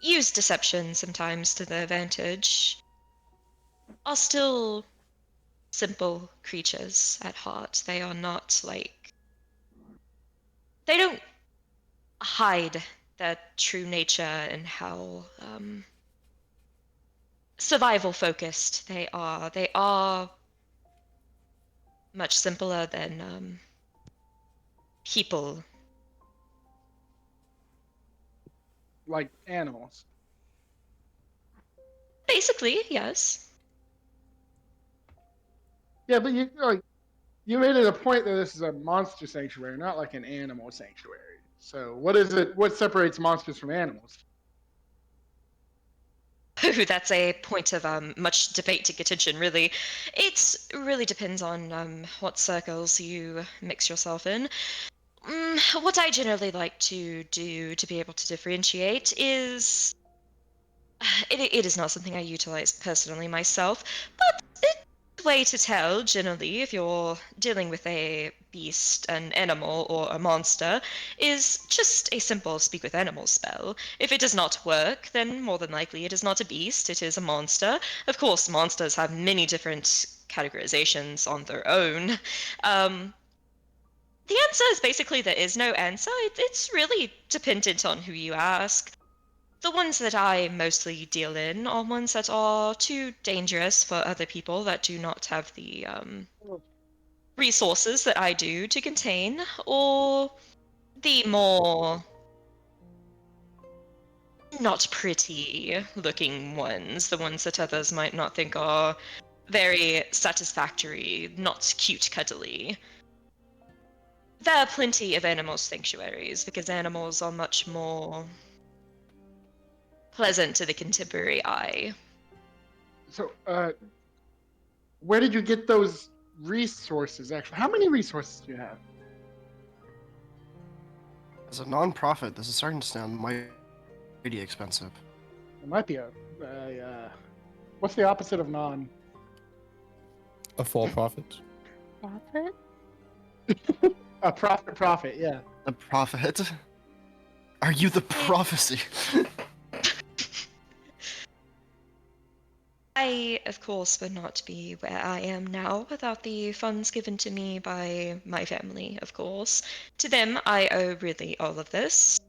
use deception sometimes to their advantage are still simple creatures at heart. They are not like. They don't hide their true nature and how survival focused they are. They are much simpler than people. Like animals. Basically, yes. Yeah, but you made it a point that this is a monster sanctuary, not like an animal sanctuary. So, what is it? What separates monsters from animals? Ooh, that's a point of much debate to get attention, really. It really depends on what circles you mix yourself in. What I generally like to do to be able to differentiate is it is not something I utilize personally myself, but a way to tell generally if you're dealing with a beast, an animal, or a monster is just a simple speak with animals spell. If it does not work, then more than likely it is not a beast, it is a monster. Of course, monsters have many different categorizations on their own. The answer is basically there is no answer. It's really dependent on who you ask. The ones that I mostly deal in are ones that are too dangerous for other people that do not have the resources that I do to contain, or the more not pretty looking ones, the ones that others might not think are very satisfactory, not cute cuddly. There are plenty of animal sanctuaries because animals are much more pleasant to the contemporary eye. So, where did you get those resources? Actually, how many resources do you have? As a non-profit, this is starting to sound mighty expensive. It might be what's the opposite of non? A for profit. Profit? A profit. Yeah. The prophet? Are you the prophecy? I, of course, would not be where I am now without the funds given to me by my family, of course. To them, I owe really all of this.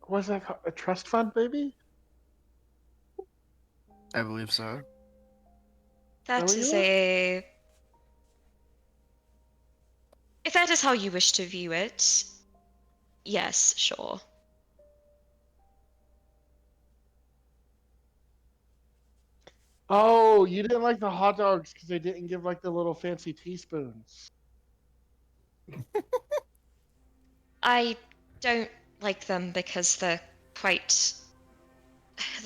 What's that called? A trust fund, baby? I believe so. That Really? is a. If that is how you wish to view it, yes, sure. Oh, you didn't like the hot dogs because they didn't give like the little fancy teaspoons. I don't like them because they're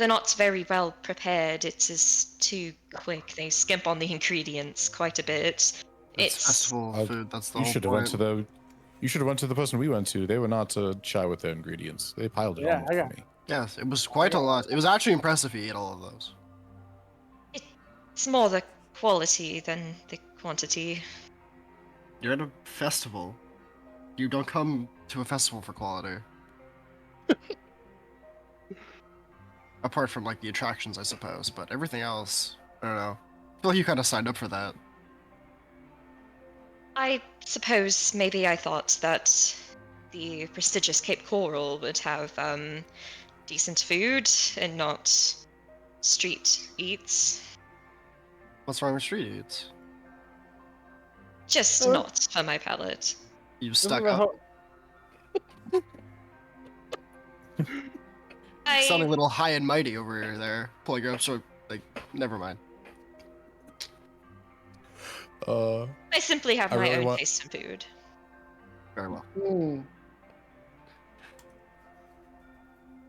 not very well prepared. It is too quick. They skimp on the ingredients quite a bit. It's festival food. That's the You whole should have went point. to the. You should have went to the person we went to. They were not shy with their ingredients. They piled it on I for got. me. Yes, it was quite a lot. It was actually impressive you ate all of those. It's more the quality than the quantity. You're at a festival. You don't come to a festival for quality. Apart from like the attractions, I suppose, but everything else, I don't know. I feel like you kind of signed up for that. I suppose maybe I thought that the prestigious Cape Coral would have decent food and not street eats. What's wrong with street eats? Just not for my palate. You stuck up. Sounding a little high and mighty over there, pulling your up. So, like, never mind. I simply have my own taste in food. Very well.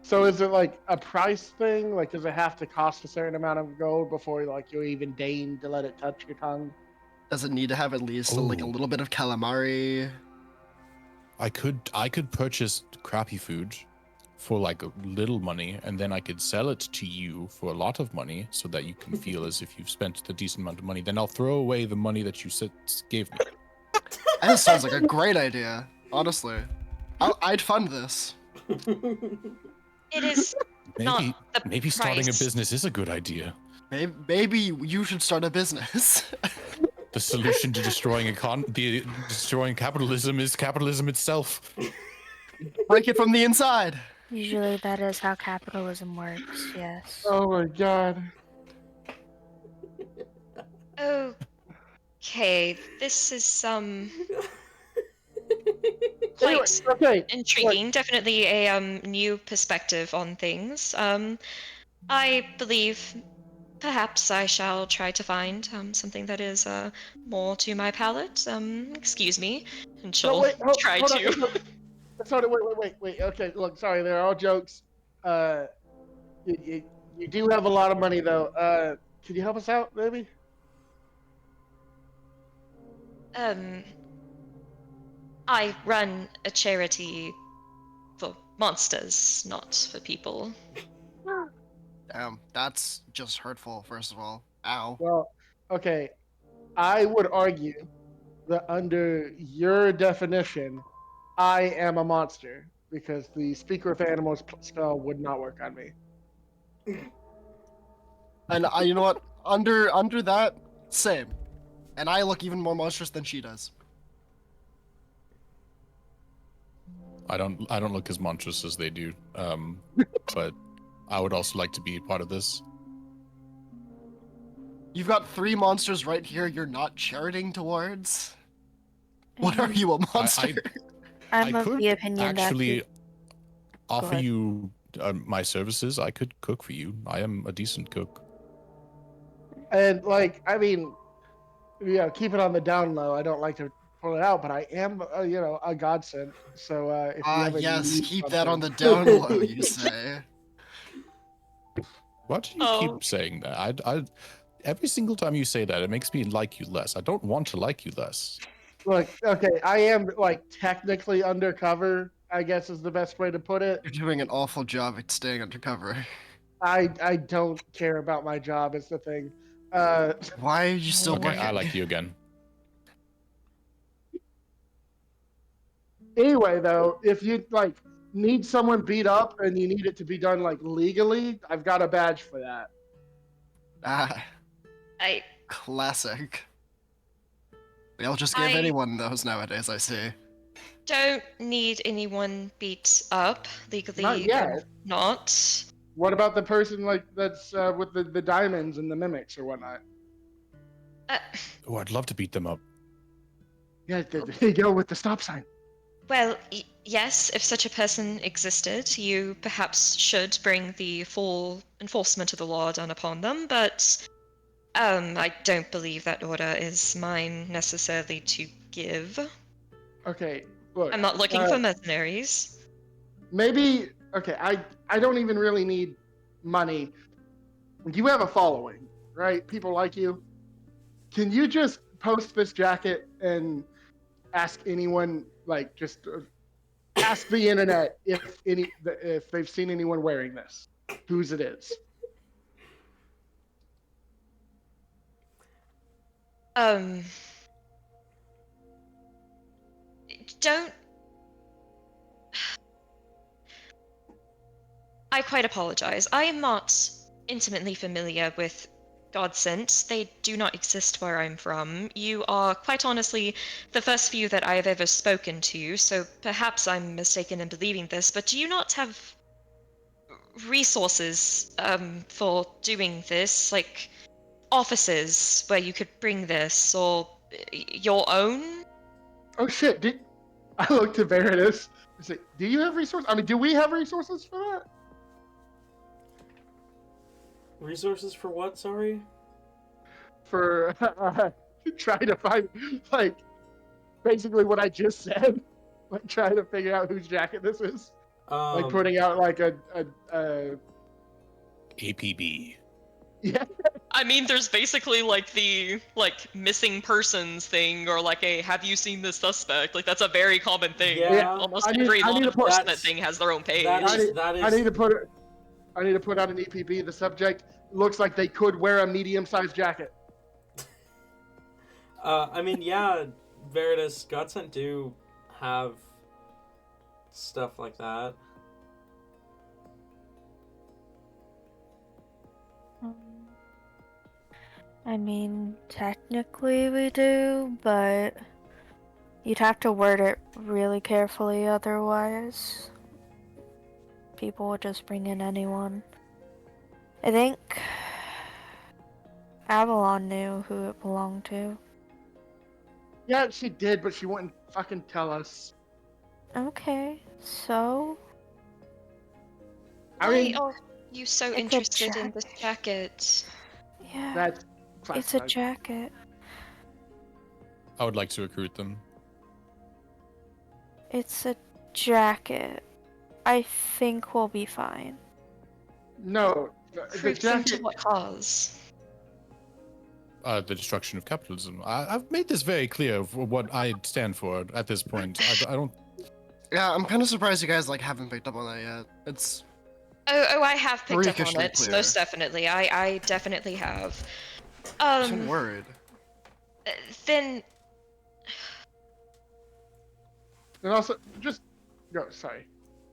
So is it like a price thing? Like, does it have to cost a certain amount of gold before like you even deign to let it touch your tongue? Does it need to have at least like a little bit of calamari? I could purchase crappy food for like a little money, and then I could sell it to you for a lot of money, so that you can feel as if you've spent the decent amount of money. Then I'll throw away the money that you gave me. That sounds like a great idea. Honestly, I'd fund this. It is Maybe starting a business is a good idea. Maybe you should start a business. The solution to destroying capitalism is capitalism itself. Break it from the inside. Usually that is how capitalism works, yes. Oh my god. Okay, this is quite intriguing. Definitely a new perspective on things. I believe perhaps I shall try to find something that is more to my palate. Excuse me, and she'll try to. Sorry, wait. Okay, look, sorry, they're all jokes. You do have a lot of money though. Can you help us out, maybe? I run a charity monsters, not for people. That's just hurtful, first of all. Ow. Well, okay. I would argue that under your definition, I am a monster because the Speaker of Animals spell would not work on me. And you know what? Under that, same. And I look even more monstrous than she does. I don't look as monstrous as they do. But I would also like to be part of this. You've got 3 monsters right here you're not charioting towards. What are you, a monster? I'm I of could the opinion actually that offer ahead. you my services. I could cook for you. I am a decent cook. And like, I mean, yeah, keep it on the down low. I don't like to pull it out, but I am, a godsend. So if you ever Yes, need keep that on the something- down low, you say. Why do you Oh. keep saying that? I every single time you say that, it makes me like you less. I don't want to like you less. Look, okay, I am like technically undercover, I guess is the best way to put it. You're doing an awful job at staying undercover. I don't care about my job is the thing. Why are you still Okay, working? I like you again. Anyway, though, if you like need someone beat up and you need it to be done like legally, I've got a badge for that. Ah, I classic. They'll just give anyone those nowadays, I see. don't need anyone beat up legally. Not yet. Not. What about the person like that's with the diamonds and the mimics or whatnot? Oh, I'd love to beat them up. Yeah, there you go with the stop sign. Well, yes, if such a person existed, you perhaps should bring the full enforcement of the law down upon them, but I don't believe that order is mine necessarily to give. Okay, look. I'm not looking for mercenaries. Maybe okay. I don't even really need money. You have a following, right? People like you. Can you just post this jacket and ask anyone, like, just ask the internet if they've seen anyone wearing this, whose it is? Don't. I quite apologize. I am not intimately familiar with Godsent. They do not exist where I'm from. You are, quite honestly, the first few that I have ever spoken to, so perhaps I'm mistaken in believing this, but do you not have resources for doing this? Like, offices where you could bring this, or your own? Oh shit! I looked at Veritas. I said, "Do you have resources? I mean, do we have resources for that?" Resources for what? Sorry. For trying to find, like, basically what I just said, like trying to figure out whose jacket this is, like putting out like a APB. yeah. I mean, there's basically like the missing persons thing, or like a have you seen this suspect? Like that's a very common thing. Yeah. Almost I need- every I law need to put- enforcement thing has their own page. That is. I need to put out an EPB. The subject looks like they could wear a medium-sized jacket. I mean, yeah, Veritas, Godsent do have stuff like that. I mean, technically we do, but you'd have to word it really carefully otherwise. People would just bring in anyone. I think Avalon knew who it belonged to. Yeah, she did, but she wouldn't fucking tell us. Okay, so I mean, Why are you so It's a interested in this jacket? yeah, that's it's a classified. jacket. I would like to recruit them. It's a jacket. I think we'll be fine. No, the Recruit them to jacket. what cause? The destruction of capitalism. I've made this very clear of what I stand for at this point. I don't. Yeah, I'm kind of surprised you guys like haven't picked up on that yet. It's Oh, I have picked up on freakishly it. clear. Most definitely. I definitely have. I'm so worried. Then And also, just go. Sorry.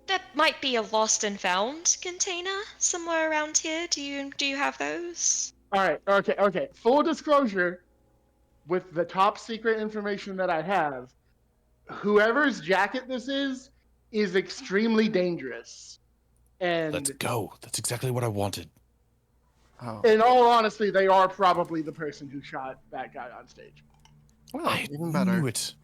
that might be a lost and found container somewhere around here. Do you have those? All right. Okay. Okay. Full disclosure, with the top secret information that I have, whoever's jacket this is extremely dangerous. Let's And go. That's exactly what I wanted. Oh, in all honesty, they are probably the person who shot that guy on stage. well, I even better. knew it.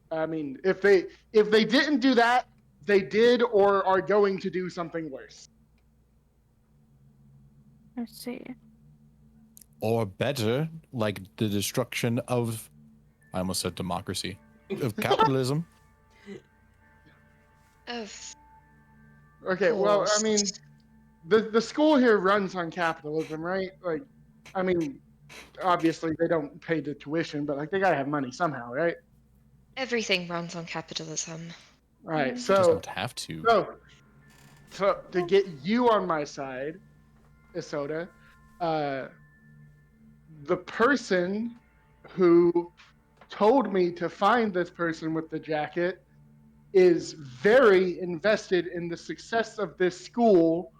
I mean, if they didn't do that, they did or are going to do something worse. Let's see. Or better, like the destruction of, I almost said democracy, of capitalism. Of Okay, well, I course. mean, the school here runs on capitalism, right? Like, I mean, obviously they don't pay the tuition, but like they gotta have money somehow, right? Everything runs on capitalism. Right. It So, doesn't have to. so to get you on my side, Isoda, the person who told me to find this person with the jacket is very invested in the success of this school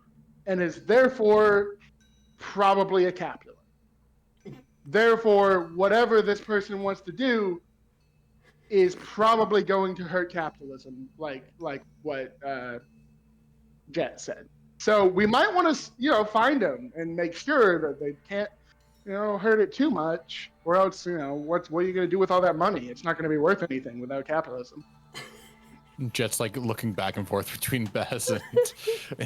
and is therefore probably a capitalist. Therefore, whatever this person wants to do is probably going to hurt capitalism, like what Jet said. So we might want to, find them and make sure that they can't, hurt it too much, or else, what are you going to do with all that money? It's not going to be worth anything without capitalism. Jet's like looking back and forth between Baz and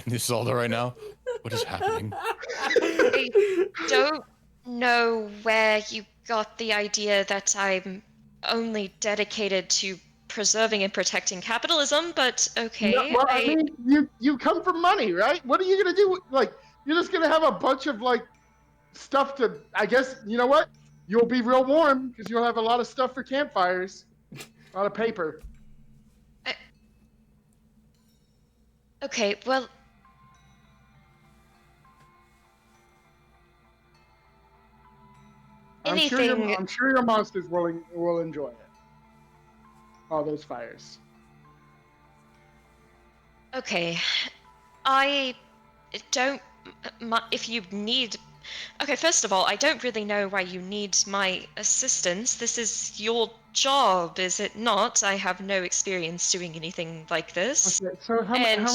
Isolde right now. What is happening? I don't know where you got the idea that I'm only dedicated to preserving and protecting capitalism, but okay. No, well, I mean, you come from money, right? What are you gonna do? Like, you're just gonna have a bunch of like stuff to. I guess you know what? You'll be real warm because you'll have a lot of stuff for campfires, a lot of paper. Okay, well, I'm sure your monsters will enjoy it. All those fires. okay. I don't. If you need. Okay, first of all, I don't really know why you need my assistance. This is your job, is it not? I have no experience doing anything like this. Okay, so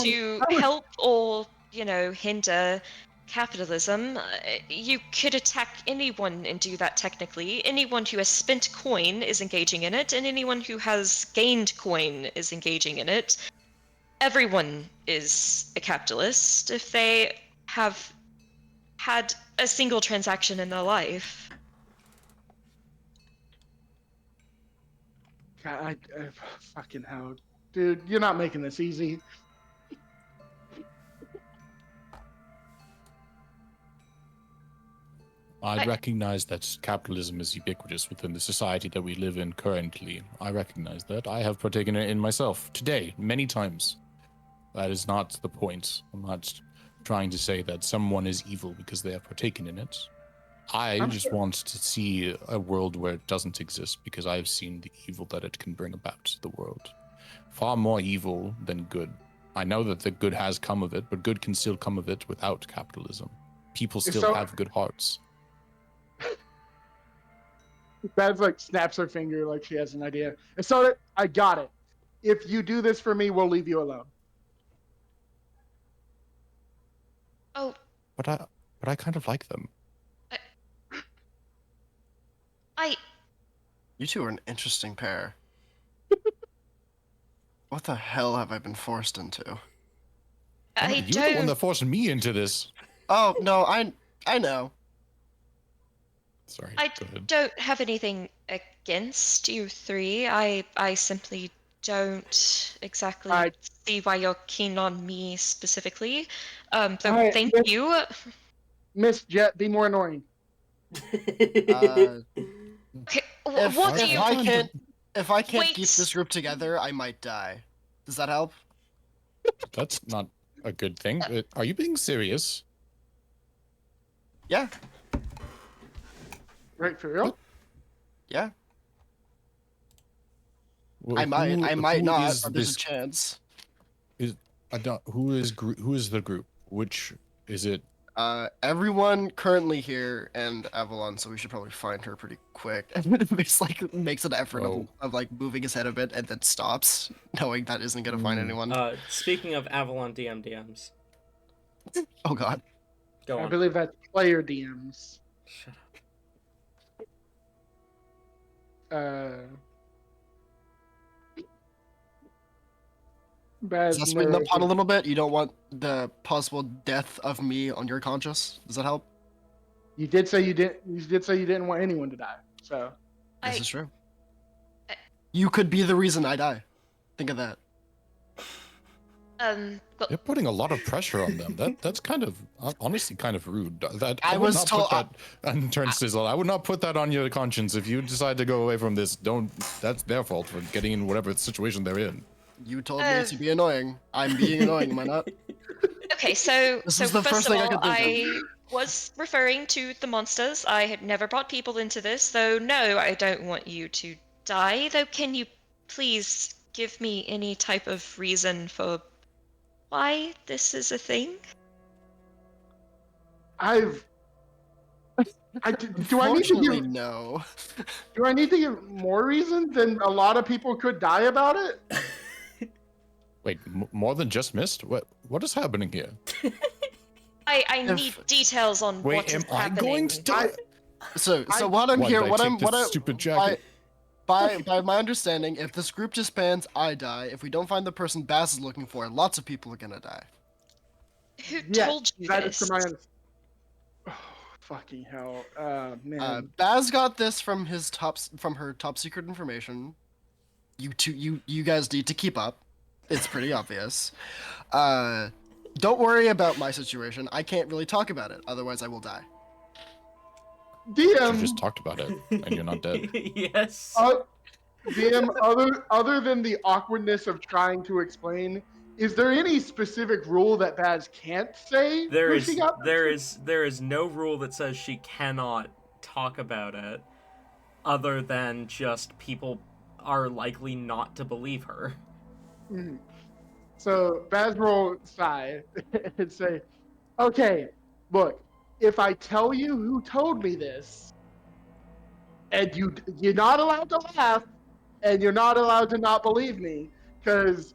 To help or, hinder capitalism, you could attack anyone and do that technically. Anyone who has spent coin is engaging in it, and anyone who has gained coin is engaging in it. Everyone is a capitalist if they have had a single transaction in their life. God, I fucking hell, dude, you're not making this easy. I recognize that capitalism is ubiquitous within the society that we live in currently. I recognize that. I have partaken in myself today, many times. That is not the point. I'm not trying to say that someone is evil because they have partaken in it. I just want to see a world where it doesn't exist because I've seen the evil that it can bring about to the world. Far more evil than good. I know that the good has come of it, but good can still come of it without capitalism. People still have good hearts. Baz like snaps her finger like she has an idea. And so I got it. If you do this for me, we'll leave you alone. Oh. But I kind of like them. You two are an interesting pair. What the hell have I been forced into? You're the one that forced me into this. Oh no, I know. Sorry. I don't have anything against you three. I simply don't exactly see why you're keen on me specifically. Thank you. Miss Jet, be more annoying. Okay, what do you... If I can't keep Wait. this group together, I might die. Does that help? That's not a good thing. Are you being serious? Yeah. Right, for real? Yeah. Well, I might who not, is but there's a this? chance. Who is the group? Which is it? Everyone currently here and Avalon, so we should probably find her pretty quick. And makes an effort of like moving his head a bit and then stops, knowing that isn't gonna find anyone. Speaking of Avalon DMs. Oh god. Go I on. believe that's player DMs. Shut up. Does that sweeten the pot a little bit? You don't want the possible death of me on your conscience? Does that help? You did say you didn't. You did say you didn't want anyone to die. So This is true. You could be the reason I die. Think of that. But You're putting a lot of pressure on them. That's kind of honestly kind of rude. I would was not told- put that and turn Sizzle. I would not put that on your conscience. If you decide to go away from this, don't. That's their fault for getting in whatever situation they're in. You told me to be annoying. I'm being annoying, am I not? Okay, so This so is the first first of thing I all, could think I was referring to the monsters. I had never brought people into this, so no, I don't want you to die. Though, can you please give me any type of reason for why this is a thing? do I need to Unfortunately, give? no. Do I need to give more reason than a lot of people could die about it? Wait, more than just missed? What is happening here? I need details on Wait, what is am I happening. going to die? So what I'm Why here, did I what take I'm, this what I, stupid jacket? by my understanding, if this group disbands, I die. If we don't find the person Bass is looking for, lots of people are gonna die. Who Yeah, told you that this? is to my understanding. Oh, fucking hell, man. Baz got this from her top secret information. You guys need to keep up. It's pretty obvious. Don't worry about my situation. I can't really talk about it, otherwise I will die. You DM, just talked about it, and you're not dead. Yes. DM. Other than the awkwardness of trying to explain, is there any specific rule that Baz can't say? There who is she got this there is no rule that says she cannot talk about it, other than just people are likely not to believe her. from? Mhm. So Baz roll sigh and say, "Okay, look, if I tell you who told me this, and you're not allowed to laugh, and you're not allowed to not believe me, because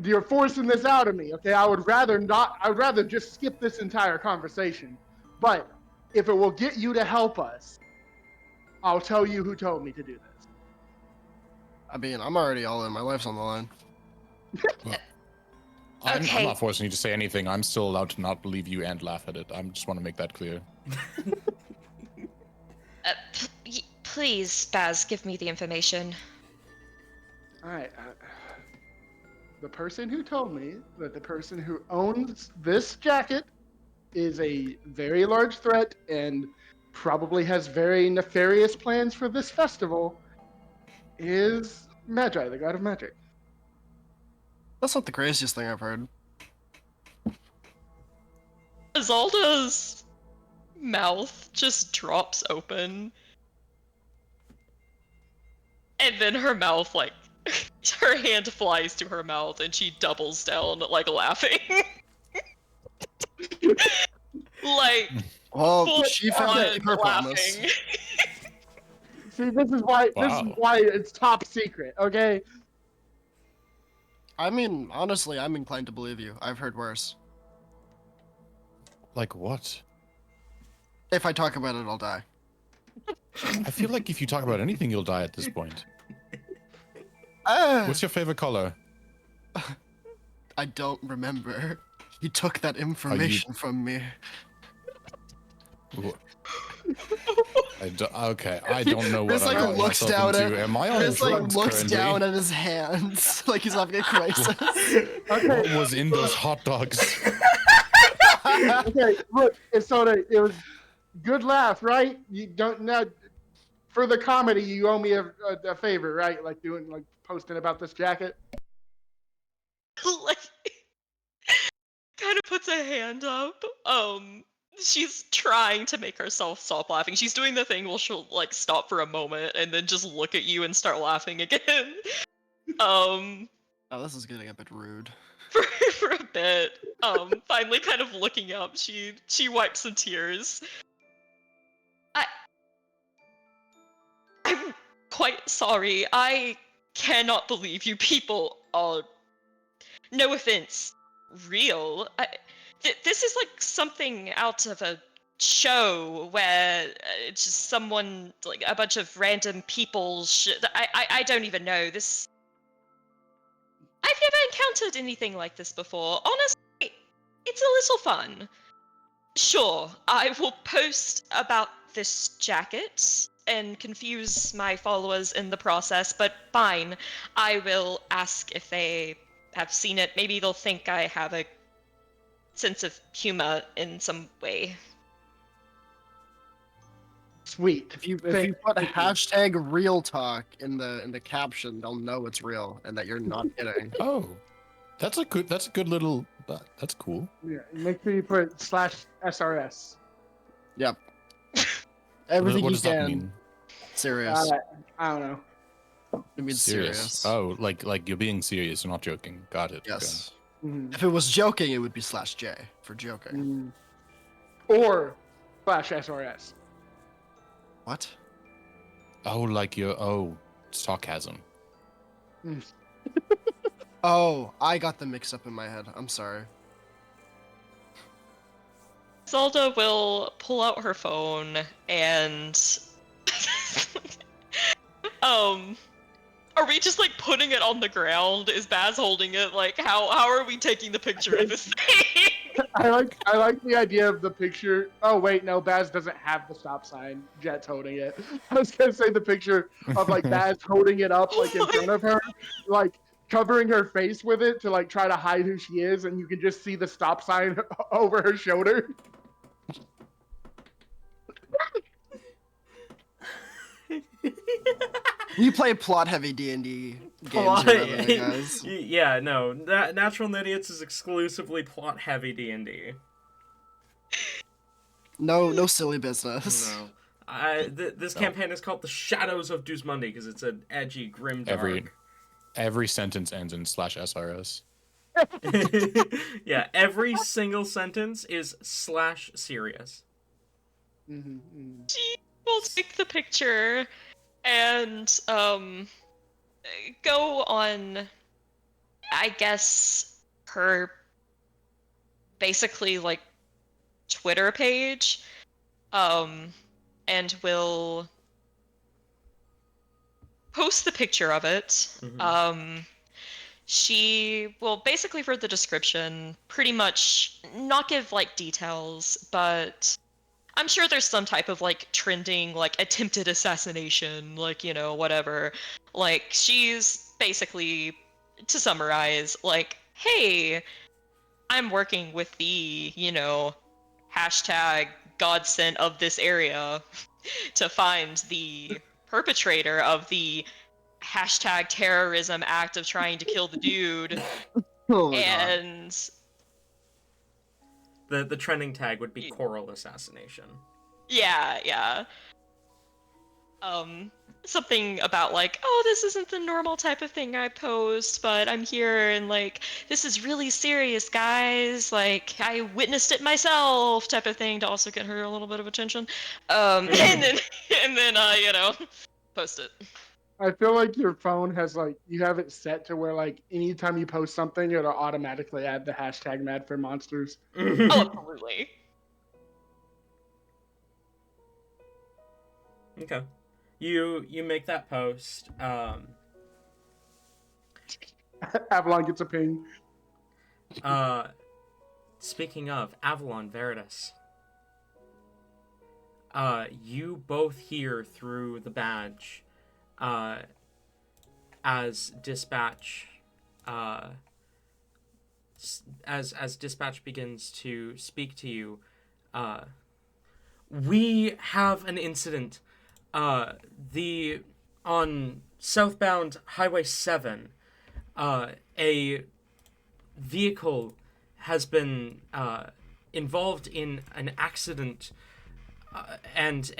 you're forcing this out of me. Okay, I would rather not. I'd rather just skip this entire conversation. But if it will get you to help us, I'll tell you who told me to do this." I mean, I'm already all in. My life's on the line. I'm Okay. not forcing you to say anything. I'm still allowed to not believe you and laugh at it. I just want to make that clear. Please, Baz, give me the information. All right. The person who told me that the person who owns this jacket is a very large threat and probably has very nefarious plans for this festival is Magi, the god of magic. That's not the craziest thing I've heard. Azalda's mouth just drops open. And then her mouth, like, her hand flies to her mouth and she doubles down, like, laughing. Like, Well, full she found on it her promise. laughing. See, this is why Wow. it's top secret, okay? I mean, honestly, I'm inclined to believe you. I've heard worse. Like what? If I talk about it, I'll die. I feel like if you talk about anything, you'll die at this point. Ah, What's your favorite color? I don't remember. You took that information from me. Okay, I don't know what Chris, like, I got looks myself down into. at- Am I on Chris, like, drugs looks currently? down at his hands like he's having a crisis. What was in those hot dogs? Okay, look, it was good laugh, right? You don't now for the comedy, you owe me a favor, right? Like posting about this jacket. Like, kind of puts a hand up. She's trying to make herself stop laughing. She's doing the thing where she'll like stop for a moment and then just look at you and start laughing again. Oh, this is getting a bit rude. For a bit. Finally kind of looking up, she wipes some tears. I'm quite sorry. I cannot believe you people are, no offense, real. This is like something out of a show where it's just someone, like a bunch of random people. I don't even know. I've never encountered anything like this before. Honestly, it's a little fun. Sure, I will post about this jacket and confuse my followers in the process, but fine. I will ask if they have seen it. Maybe they'll think I have a sense of humor in some way. Sweet. If you put hashtag real talk in the caption, they'll know it's real and that you're not kidding. Oh, that's a good little. That's cool. Yeah, make sure you put /SRS. Yep. Everything What you does that can. mean? Serious. I don't know. It means serious. Oh, like you're being serious. You're not joking. Got it. Yes. Mhm. If it was joking, it would be /J for joking. Or /SRS. What? Oh, like your sarcasm. Oh, I got the mix up in my head. I'm sorry. Zelda will pull out her phone and are we just like putting it on the ground? Is Baz holding it? Like how are we taking the picture of this thing? I like the idea of the picture. Oh wait, no, Baz doesn't have the stop sign. Jet's holding it. I was gonna say the picture of like Baz holding it up like in front of her, like covering her face with it to like try to hide who she is, and you can just see the stop sign over her shoulder. We play plot-heavy D&D games, rather, guys. Yeah, no. Natural and Idiots is exclusively plot-heavy D&D. No silly business. No. This campaign is called The Shadows of Duesmundy because it's an edgy, grim dark. Every sentence ends in /SRS. Yeah, every single sentence is /serious. She will take the picture and go on, I guess, her basically like Twitter page, and will post the picture of it. She will basically, for the description, pretty much not give like details, but I'm sure there's some type of like trending like attempted assassination, like, you know, whatever. Like she's basically, to summarize, like, hey, I'm working with the, you know, hashtag godsend of this area to find the perpetrator of the hashtag terrorism act of trying to kill the dude. Oh my And The trending tag would be choral assassination. yeah. Something about like, oh, this isn't the normal type of thing I post, but I'm here and like, this is really serious, guys. Like, I witnessed it myself, type of thing, to also get her a little bit of attention. And then you know, post it. I feel like your phone has like you have it set to where like anytime you post something, it'll automatically add the hashtag Mad for Monsters. Oh, absolutely. Okay. You make that post. Avalon gets a ping. Speaking of Avalon Veritas, you both hear through the badge, as dispatch, as dispatch begins to speak to you. We have an incident. on southbound Highway 7, a vehicle has been involved in an accident, and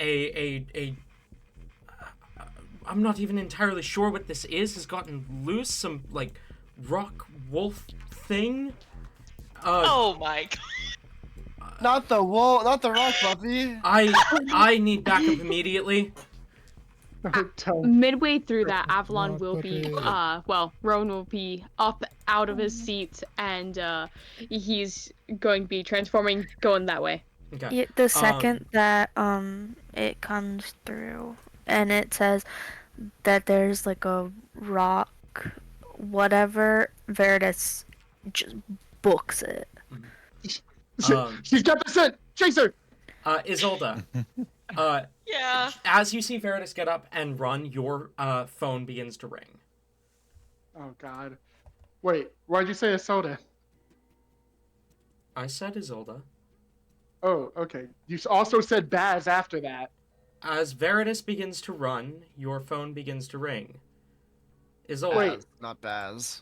I'm not even entirely sure what this is, has gotten loose, some, like, rock wolf thing. Oh my god. Not the wall, not the rock, Buffy. I need backup immediately. Midway through that, Avalon will be, Rowan will be up out of his seat, and he's going to be transforming, going that way. Okay. Yeah, the second that it comes through and it says that there's like a rock, whatever, Veritas just books it. She's got the scent! Chase her! Isolda, Yeah. as you see Veritas get up and run, your phone begins to ring. Oh god. Wait, why'd you say a soda? I said Isolda. Oh, okay. You also said Baz after that. As Veritas begins to run, your phone begins to ring. Isolda. Wait. Not Baz.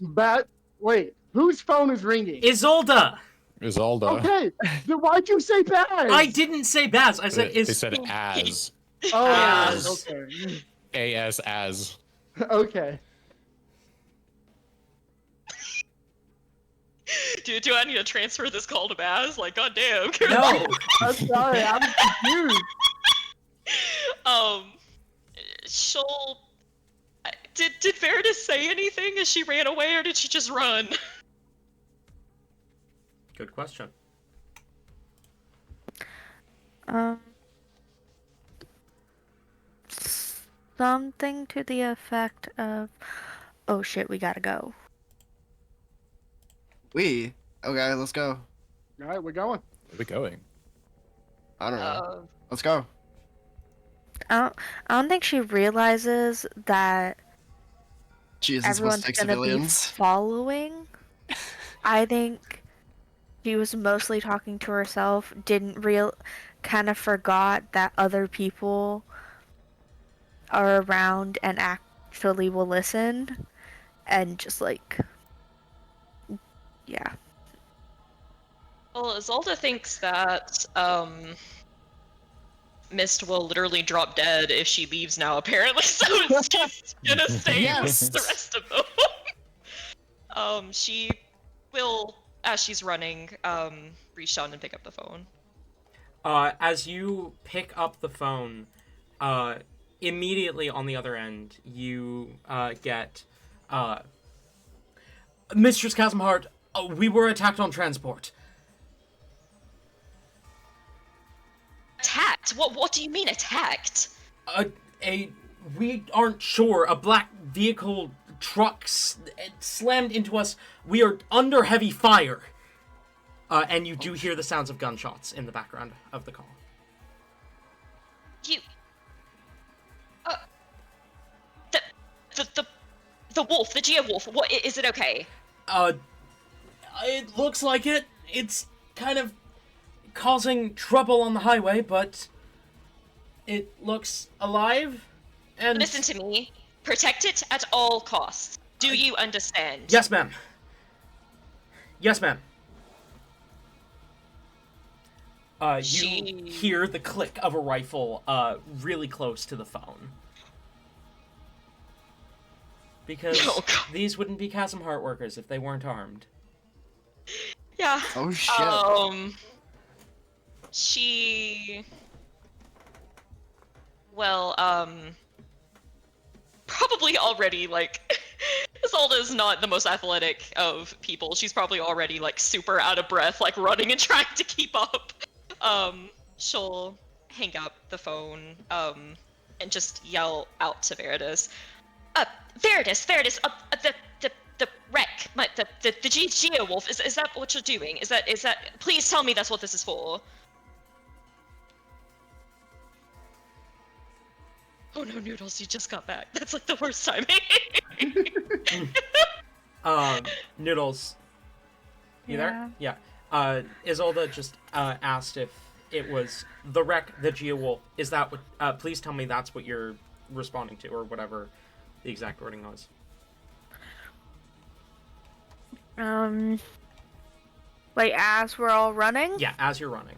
Wait, whose phone is ringing? Isolda! Isolda. Okay, then why'd you say Baz? I didn't say Baz. I said They said as. Oh, As. okay. A-S as. Okay. Do I need to transfer this call to Baz? Like, goddamn. No. I'm sorry, I'm confused. She'll. Did Veritas say anything as she ran away, or did she just run? Good question. Something to the effect of, "Oh shit, we gotta go." Okay, let's go. All right, we're going. Where are we going? I don't know. Let's go. I don't think she realizes that Jesus must everyone's take gonna be civilians. following. I think she was mostly talking to herself, kind of forgot that other people are around and actually will listen, and just like, yeah. Well, Isolda thinks that, Mist will literally drop dead if she leaves now, apparently, so she's gonna stay with the rest of them. She will, as she's running, reach down and pick up the phone. As you pick up the phone, immediately on the other end, you get Mistress Chasmheart, we were attacked on transport. Attacked? What do you mean attacked? We aren't sure. A black vehicle truck slammed into us. We are under heavy fire. And you do hear the sounds of gunshots in the background of the call. The wolf, the Geo-wolf, what, is it okay? It looks like it. It's kind of causing trouble on the highway, but it looks alive, and... Listen to me. Protect it at all costs. Do you understand? Yes, ma'am. Yes, ma'am. You hear the click of a rifle, really close to the phone. Because these wouldn't be Chasmheart workers if they weren't armed. Yeah. Oh, shit. She... Well, probably already, like... Isolda's not the most athletic of people. She's probably already, like, super out of breath, like, running and trying to keep up. She'll hang up the phone, and just yell out to Veritas. Veritas, the wreck, the Geo-wolf, is that what you're doing? Is that, please tell me that's what this is for. Oh no, Noodles, you just got back. That's like the worst timing. Noodles. You there? Yeah. Isolda just asked it was the wreck, the Geowolf. Is that what? Please tell me that's what you're responding to, or whatever the exact wording was. Like as we're all running? Yeah, as you're running.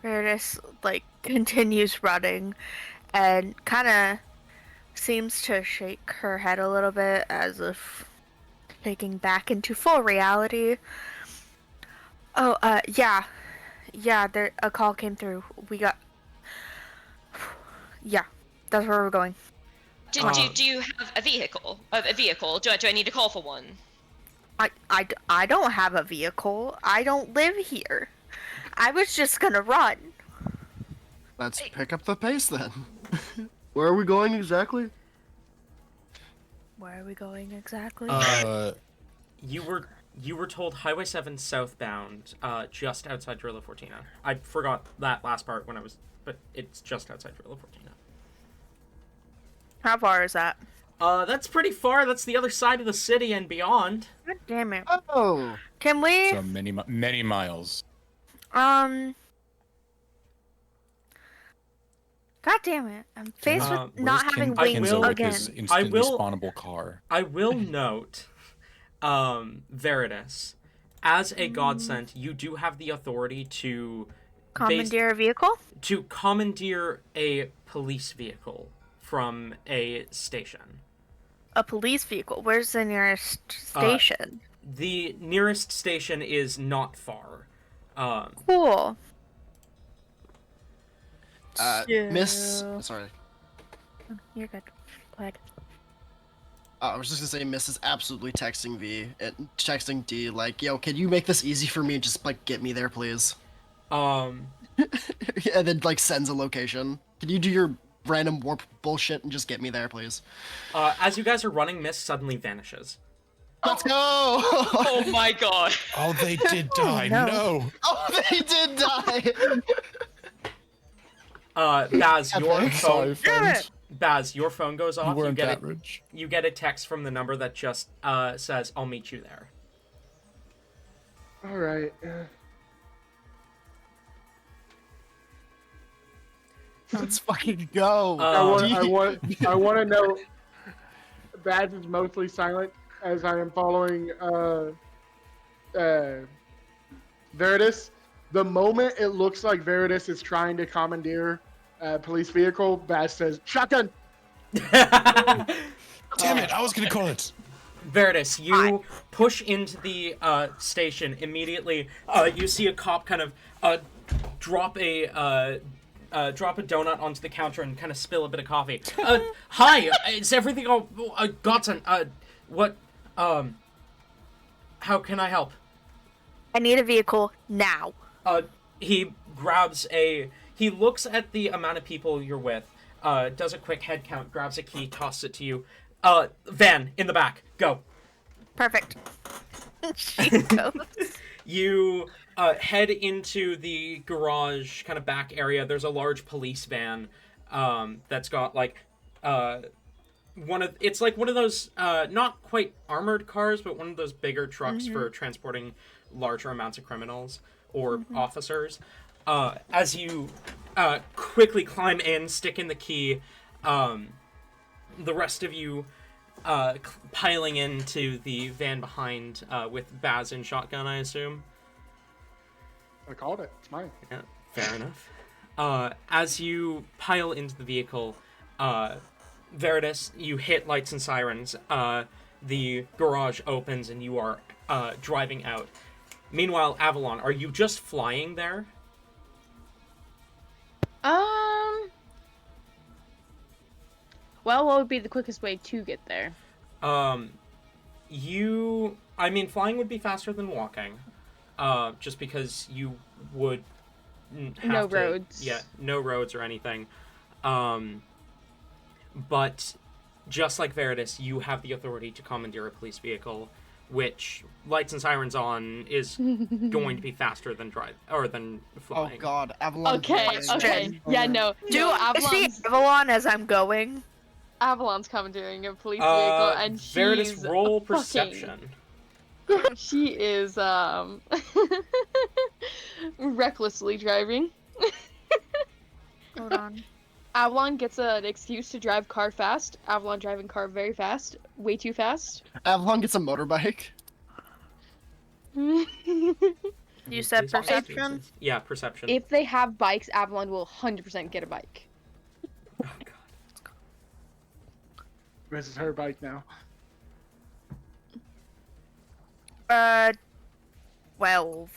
Meredith, like, continues running and kind of seems to shake her head a little bit as if taking back into full reality. Oh, yeah. Yeah, a call came through. We got... Yeah, that's where we're going. Do you have a vehicle? A vehicle? Do I need to call for one? I don't have a vehicle. I don't live here. I was just gonna run. Let's pick up the pace then. Where are we going exactly? Where are we going exactly? You were told Highway 7 southbound, just outside Drilla Fortina. I forgot that last part but it's just outside Drilla Fortina. How far is that? That's pretty far. That's the other side of the city and beyond. God damn it. Oh. Can we? So many miles. God damn it. I'm faced with not having wings again. Instant respawnable car. I will note, Veritas, as a godsend, you do have the authority to commandeer a vehicle? To commandeer a police vehicle from a station. A police vehicle? Where's the nearest station? The nearest station is not far. Cool. Miss... Sorry. You're good. Go ahead. I was just gonna say, Miss is absolutely texting texting D, like, yo, can you make this easy for me and just, like, get me there, please? And then, like, sends a location. Can you do your random warp bullshit and just get me there, please? As you guys are running, Miss suddenly vanishes. Let's go! Oh my god. Oh, they did die. No. Oh, they did die! Baz, your phone... Sorry, Baz, your phone goes off. You weren't that rich. You get a text from the number that just says, "I'll meet you there." All right. Let's fucking go. I want to know. Baz is mostly silent as I am following Veritas. The moment it looks like Veritas is trying to commandeer a police vehicle, Baz says, "Shotgun!" Damn it, I was gonna call it. Veritas, you push into the station immediately. You see a cop kind of drop a donut onto the counter and kind of spill a bit of coffee. Hi, is everything all... Godson, what... how can I help? I need a vehicle now. He grabs he looks at the amount of people you're with, does a quick head count, grabs a key, tosses it to you. Van, in the back, go. Perfect. She goes. You head into the garage kind of back area. There's a large police van that's got like it's like one of those not quite armored cars, but one of those bigger trucks for transporting larger amounts of criminals or officers. As you quickly climb in, stick in the key, the rest of you piling into the van behind with Baz and shotgun, I assume. I called it. It's mine. Yeah, fair enough. As you pile into the vehicle, Veritas, you hit lights and sirens. The garage opens and you are driving out. Meanwhile, Avalon, are you just flying there? Well, what would be the quickest way to get there? I mean, flying would be faster than walking. Just because you would have no roads. Yeah, no roads or anything. But just like Veritas, you have the authority to commandeer a police vehicle, which lights and sirens on is going to be faster than than flying. Oh god, Avalon. Okay. Yeah, no. Do I see Avalon as I'm going? Avalon's commandeering a police vehicle, and Veritas, she's roll fucking- perception. She is recklessly driving. Hold on. Avalon gets an excuse to drive car fast. Avalon driving car very fast, way too fast. Avalon gets a motorbike. You said Please make perception? excuses. Yeah, perception. If they have bikes, Avalon will 100% get a bike. Oh god. This is her bike now. 12.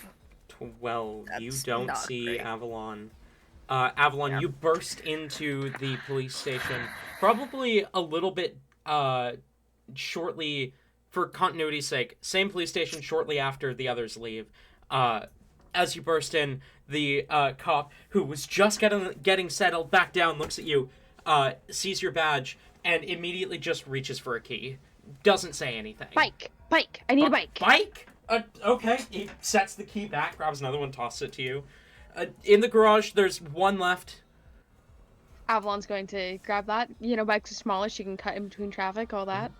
12. You That's don't not see great. Avalon. Avalon, Yeah. you burst into the police station, probably a little bit shortly, for continuity's sake. Same police station shortly after the others leave. As you burst in, the cop who was just getting settled back down looks at you, sees your badge, and immediately just reaches for a key. Doesn't say anything. Bike! I need a bike! Bike? Okay. He sets the key back, grabs another one, tosses it to you. In the garage, there's one left. Avalon's going to grab that. You know, bikes are smaller, she can cut in between traffic, all that.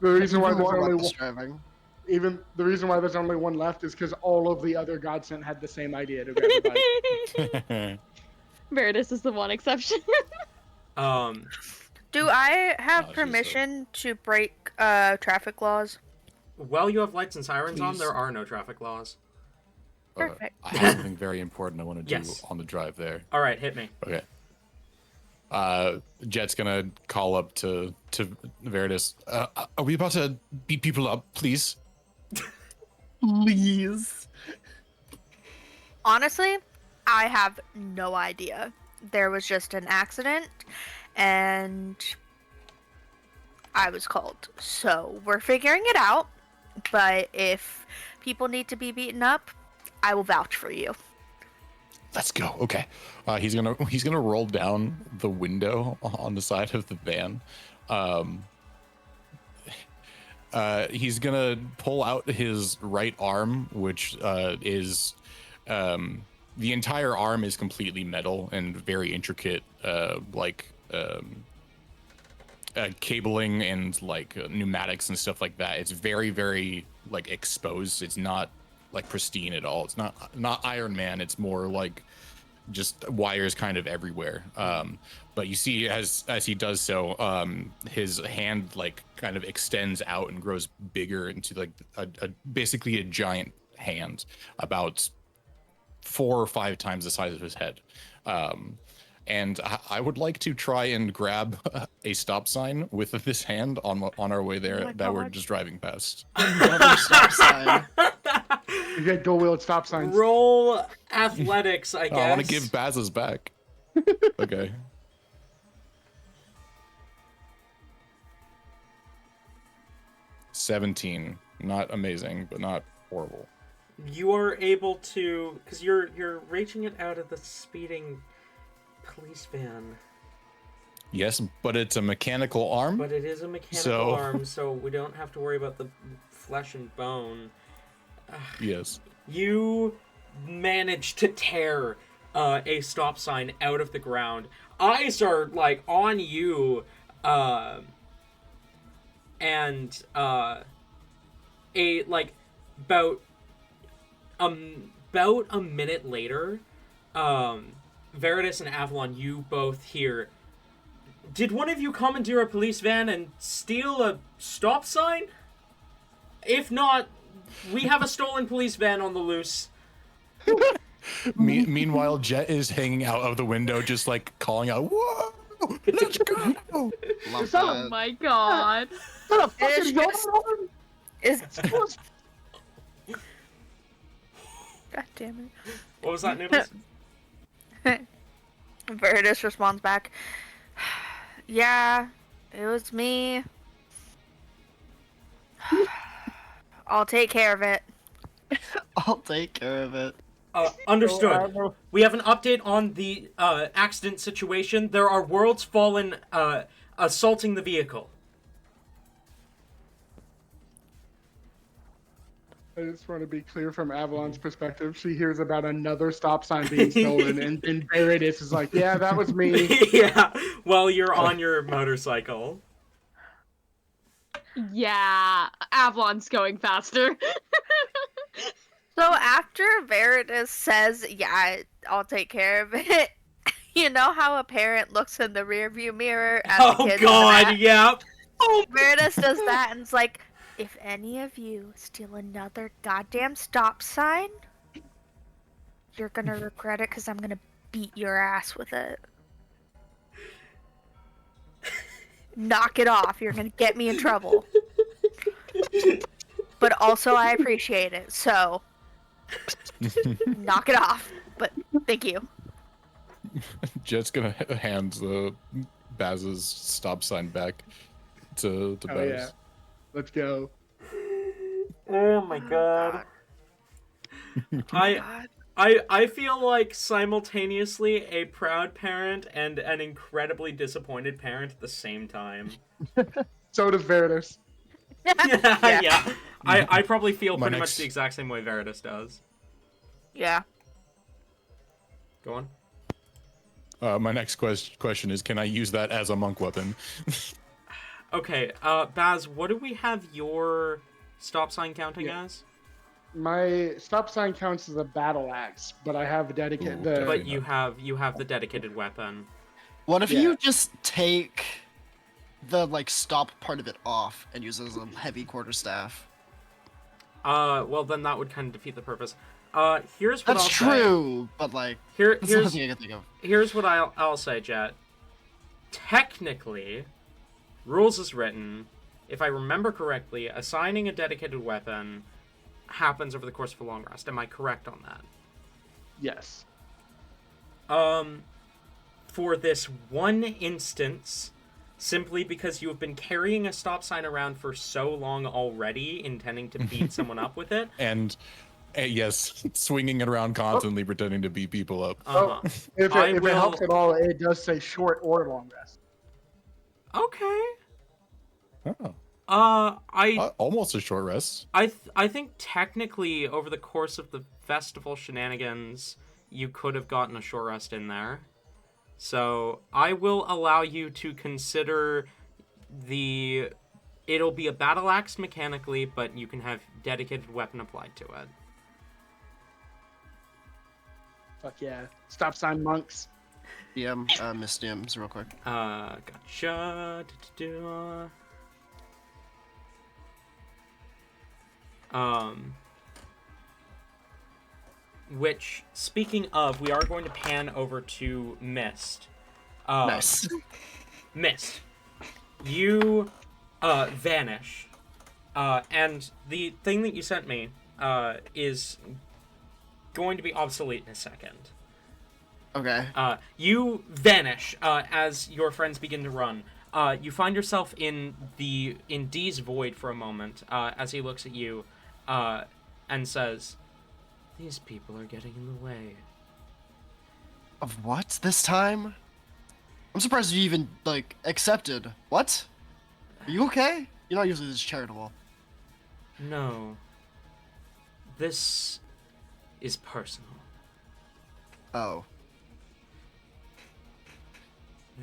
The reason why Even there's more only reckless one, driving. even the reason why there's only one left is because all of the other godsent had the same idea to grab the bike. Veritas is the one exception. Do I have Oh, she's permission to break traffic laws? While you have lights and sirens on, Please. there are no traffic laws. Perfect. I have something very important I want to do Yes. on the drive there. All right, hit me. Okay. Jet's gonna call up to Veritas. Are we about to beat people up, please? Please. Honestly, I have no idea. There was just an accident, and I was called. So we're figuring it out. But if people need to be beaten up, I will vouch for you. Let's go. Okay. He's gonna roll down the window on the side of the van. He's gonna pull out his right arm, which is the entire arm is completely metal and very intricate, cabling and pneumatics and stuff like that. It's very, very exposed. It's not pristine at all. It's not Iron Man. It's more like just wires kind of everywhere. But you see as he does so, his hand kind of extends out and grows bigger into basically a giant hand, about 4 or 5 times the size of his head. And I would like to try and grab a stop sign with this hand on our way there my that we're God. just driving past. Another stop sign. You get dual-wheeled stop signs. Roll athletics, I guess. I want to give Baz's back. Okay. $17. Not amazing, but not horrible. You are able to, because you're reaching it out of the speeding police van. Yes, but it's a mechanical arm. But it is a mechanical So- arm, so we don't have to worry about the flesh and bone. Yes. You manage to tear a stop sign out of the ground. Eyes are on you, and about a minute later, Veritas and Avalon, you both hear. Did one of you commandeer a police van and steal a stop sign? If not, we have a stolen police van on the loose. Meanwhile, Jet is hanging out of the window, just calling out, "Whoa, let's go!" Love Oh that. my god. What the fuck It's is going just- on? Is God damn What was that, Nibbles? it. Veritas responds back. Yeah, it was me. I'll take care of it. I'll take care of it. Understood. We have an update on the accident situation. There are worlds fallen assaulting the vehicle. I just want to be clear from Avalon's perspective. She hears about another stop sign being stolen, and then Veritas is like, "Yeah, that was me." Yeah, while you're on your motorcycle. Yeah, Avalon's going faster. So after Veritas says, "Yeah, I'll take care of it," you know how a parent looks in the rearview mirror at the Oh kids? God, yep. Veritas does that and it's like, if any of you steal another goddamn stop sign, you're gonna regret it because I'm gonna beat your ass with it. Knock it off. You're gonna get me in trouble. But also, I appreciate it, so knock it off. But thank you. Jet's gonna hand the Baz's stop sign back to Oh Baz. yeah, let's go. Oh my God. I feel like simultaneously a proud parent and an incredibly disappointed parent at the same time. So does Veritas. Yeah. I probably feel My pretty next- much the exact same way Veritas does. Yeah. Go on. My next question is, can I use that as a monk weapon? Okay, Baz, what do we have your stop sign counting as? My stop sign counts as a battle axe, but I have dedicated. Ooh, The definitely. But you have the dedicated weapon. What if Yeah. you just take the stop part of it off and use it as a heavy quarterstaff? Well then that would kind of defeat the purpose. Here's what That's I'll true, but Say. that's nothing I can think of. Here's what I'll say, Jet. Technically, rules is written. If I remember correctly, assigning a dedicated weapon happens over the course of a long rest. Am I correct on that? yes. For this one instance, simply because you have been carrying a stop sign around for so long already, intending to beat someone up with it. And yes, swinging it around constantly, pretending to beat people up. Uh-huh. If it helps at all, it does say short or long rest. Okay. Oh, I almost a short rest. I think technically over the course of the festival shenanigans, you could have gotten a short rest in there. So I will allow you to consider it'll be a battle axe mechanically, but you can have dedicated weapon applied to it. Fuck yeah. Stop sign monks. DM, miss DMs real quick. Gotcha. Which, speaking of, we are going to pan over to Mist. Nice. Mist. You, vanish. And the thing that you sent me, is going to be obsolete in a second. Okay. You vanish, as your friends begin to run. You find yourself in D's void for a moment, as he looks at you, and says, "These people are getting in the way." Of what this time? I'm surprised you even accepted. What? Are you okay? You're not usually this charitable. No. This is personal. Oh.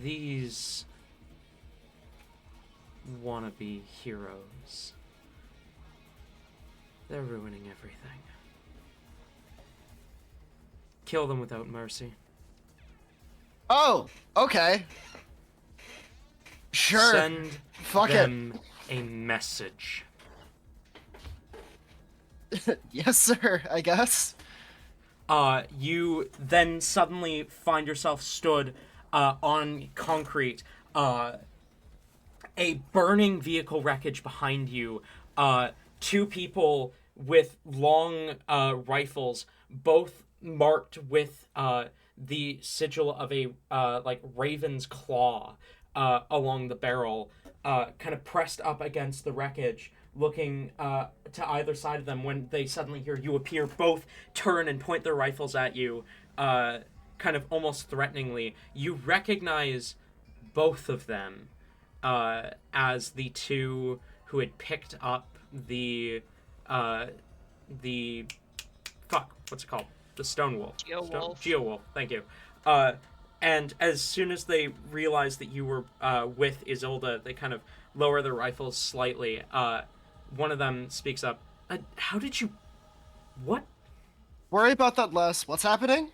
These wannabe heroes. They're ruining everything. Kill them without mercy. Oh. Okay. Sure. Send Fuck them a message. Yes, sir. I guess. You then suddenly find yourself stood on concrete. A burning vehicle wreckage behind you. Two people with long rifles, both marked with the sigil of a raven's claw along the barrel, kind of pressed up against the wreckage, looking to either side of them. When they suddenly hear you appear, both turn and point their rifles at you, kind of almost threateningly. You recognize both of them as the two who had picked up the the what's it called? The stone wolf. Geo-wolf. Geo-wolf, thank you. And as soon as they realize that you were with Isolde, they kind of lower their rifles slightly. One of them speaks up. How did you... What? Worry about that less. What's happening?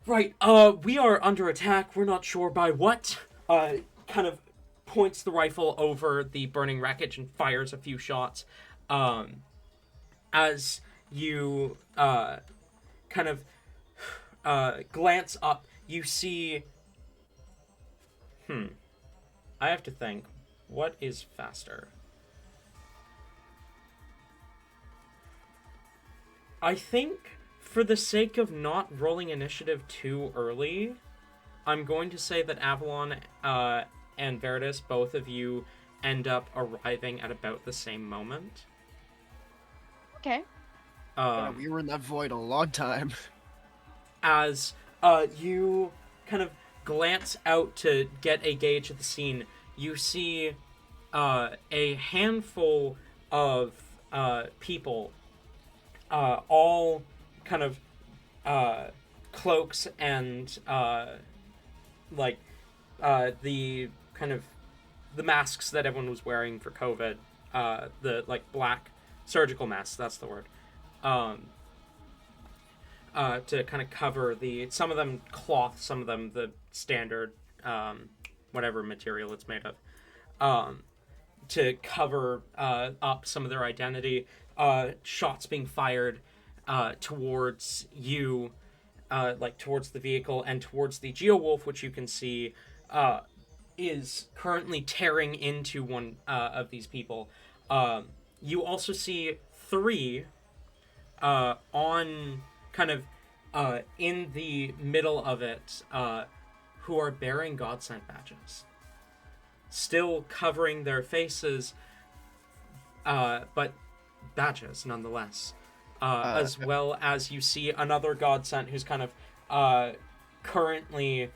Right, we are under attack. We're not sure by what. Kind of points the rifle over the burning wreckage and fires a few shots. As you kind of glance up, you see... I have to think. What is faster? I think, for the sake of not rolling initiative too early, I'm going to say that Avalon and Veritas, both of you, end up arriving at about the same moment. Okay. Yeah, we were in that void a long time. As you kind of glance out to get a gauge of the scene, you see a handful of people, all kind of cloaks and the kind of the masks that everyone was wearing for COVID, the black surgical masks, that's the word, to kind of cover some of them cloth, some of them the standard whatever material it's made of, to cover up some of their identity. Shots being fired towards you, towards the vehicle and towards the Geo-wolf, which you can see is currently tearing into one of these people. You also see 3 on kind of in the middle of it who are bearing Godsent badges, still covering their faces, but badges nonetheless. As well as you see another Godsent who's kind of currently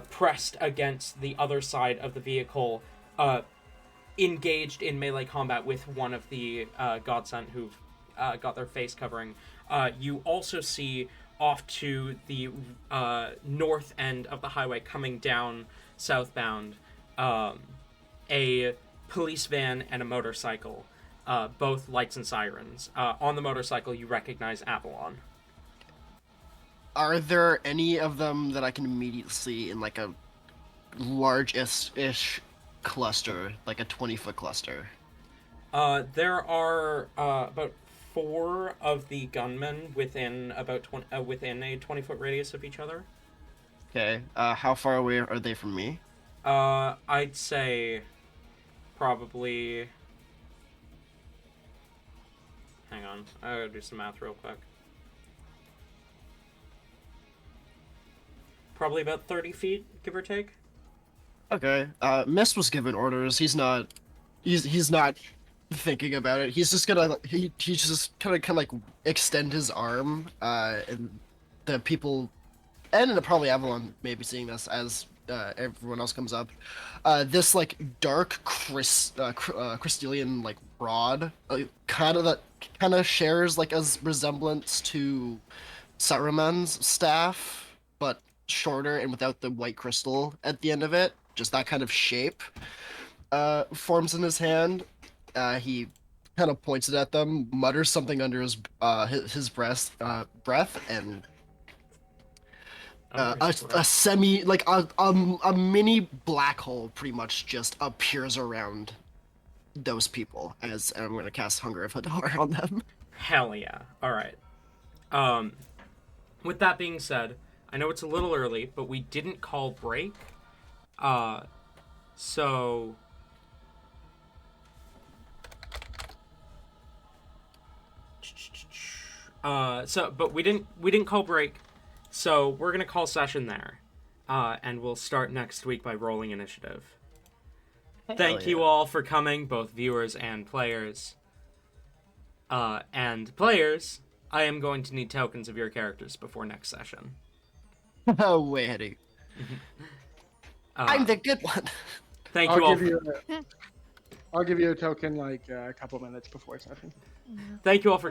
pressed against the other side of the vehicle, engaged in melee combat with one of the Godsent who've got their face covering. You also see off to the north end of the highway, coming down southbound, a police van and a motorcycle, both lights and sirens. On the motorcycle, you recognize Avalon. Are there any of them that I can immediately see in like a large-ish cluster, like a 20-foot cluster? There are about 4 of the gunmen within about within a 20-foot radius of each other. Okay. How far away are they from me? I'd say probably... Hang on, I gotta do some math real quick. Probably about 30 feet, give or take. Okay. Mist was given orders. He's not thinking about it. He's just gonna he's just kind of like extend his arm, and the people, and probably Avalon may be seeing this as everyone else comes up. This like dark crystalline like rod, kind of shares like a resemblance to Saruman's staff, but shorter and without the white crystal at the end of it. Just that kind of shape forms in his hand. He kind of points it at them, mutters something under his breath, and a semi like a mini black hole pretty much just appears around those people. And I'm gonna cast Hunger of Hadar on them. Hell yeah! All right. With that being said, I know it's a little early, but we didn't call break. So but we didn't call break, so we're gonna call session there, and we'll start next week by rolling initiative. Thank you all for coming, both viewers and players. And players, I am going to need tokens of your characters before next session. Oh, way ahead. I'm the good one. Thank you all. I'll give you a token like a couple minutes before session. Thank you all for coming.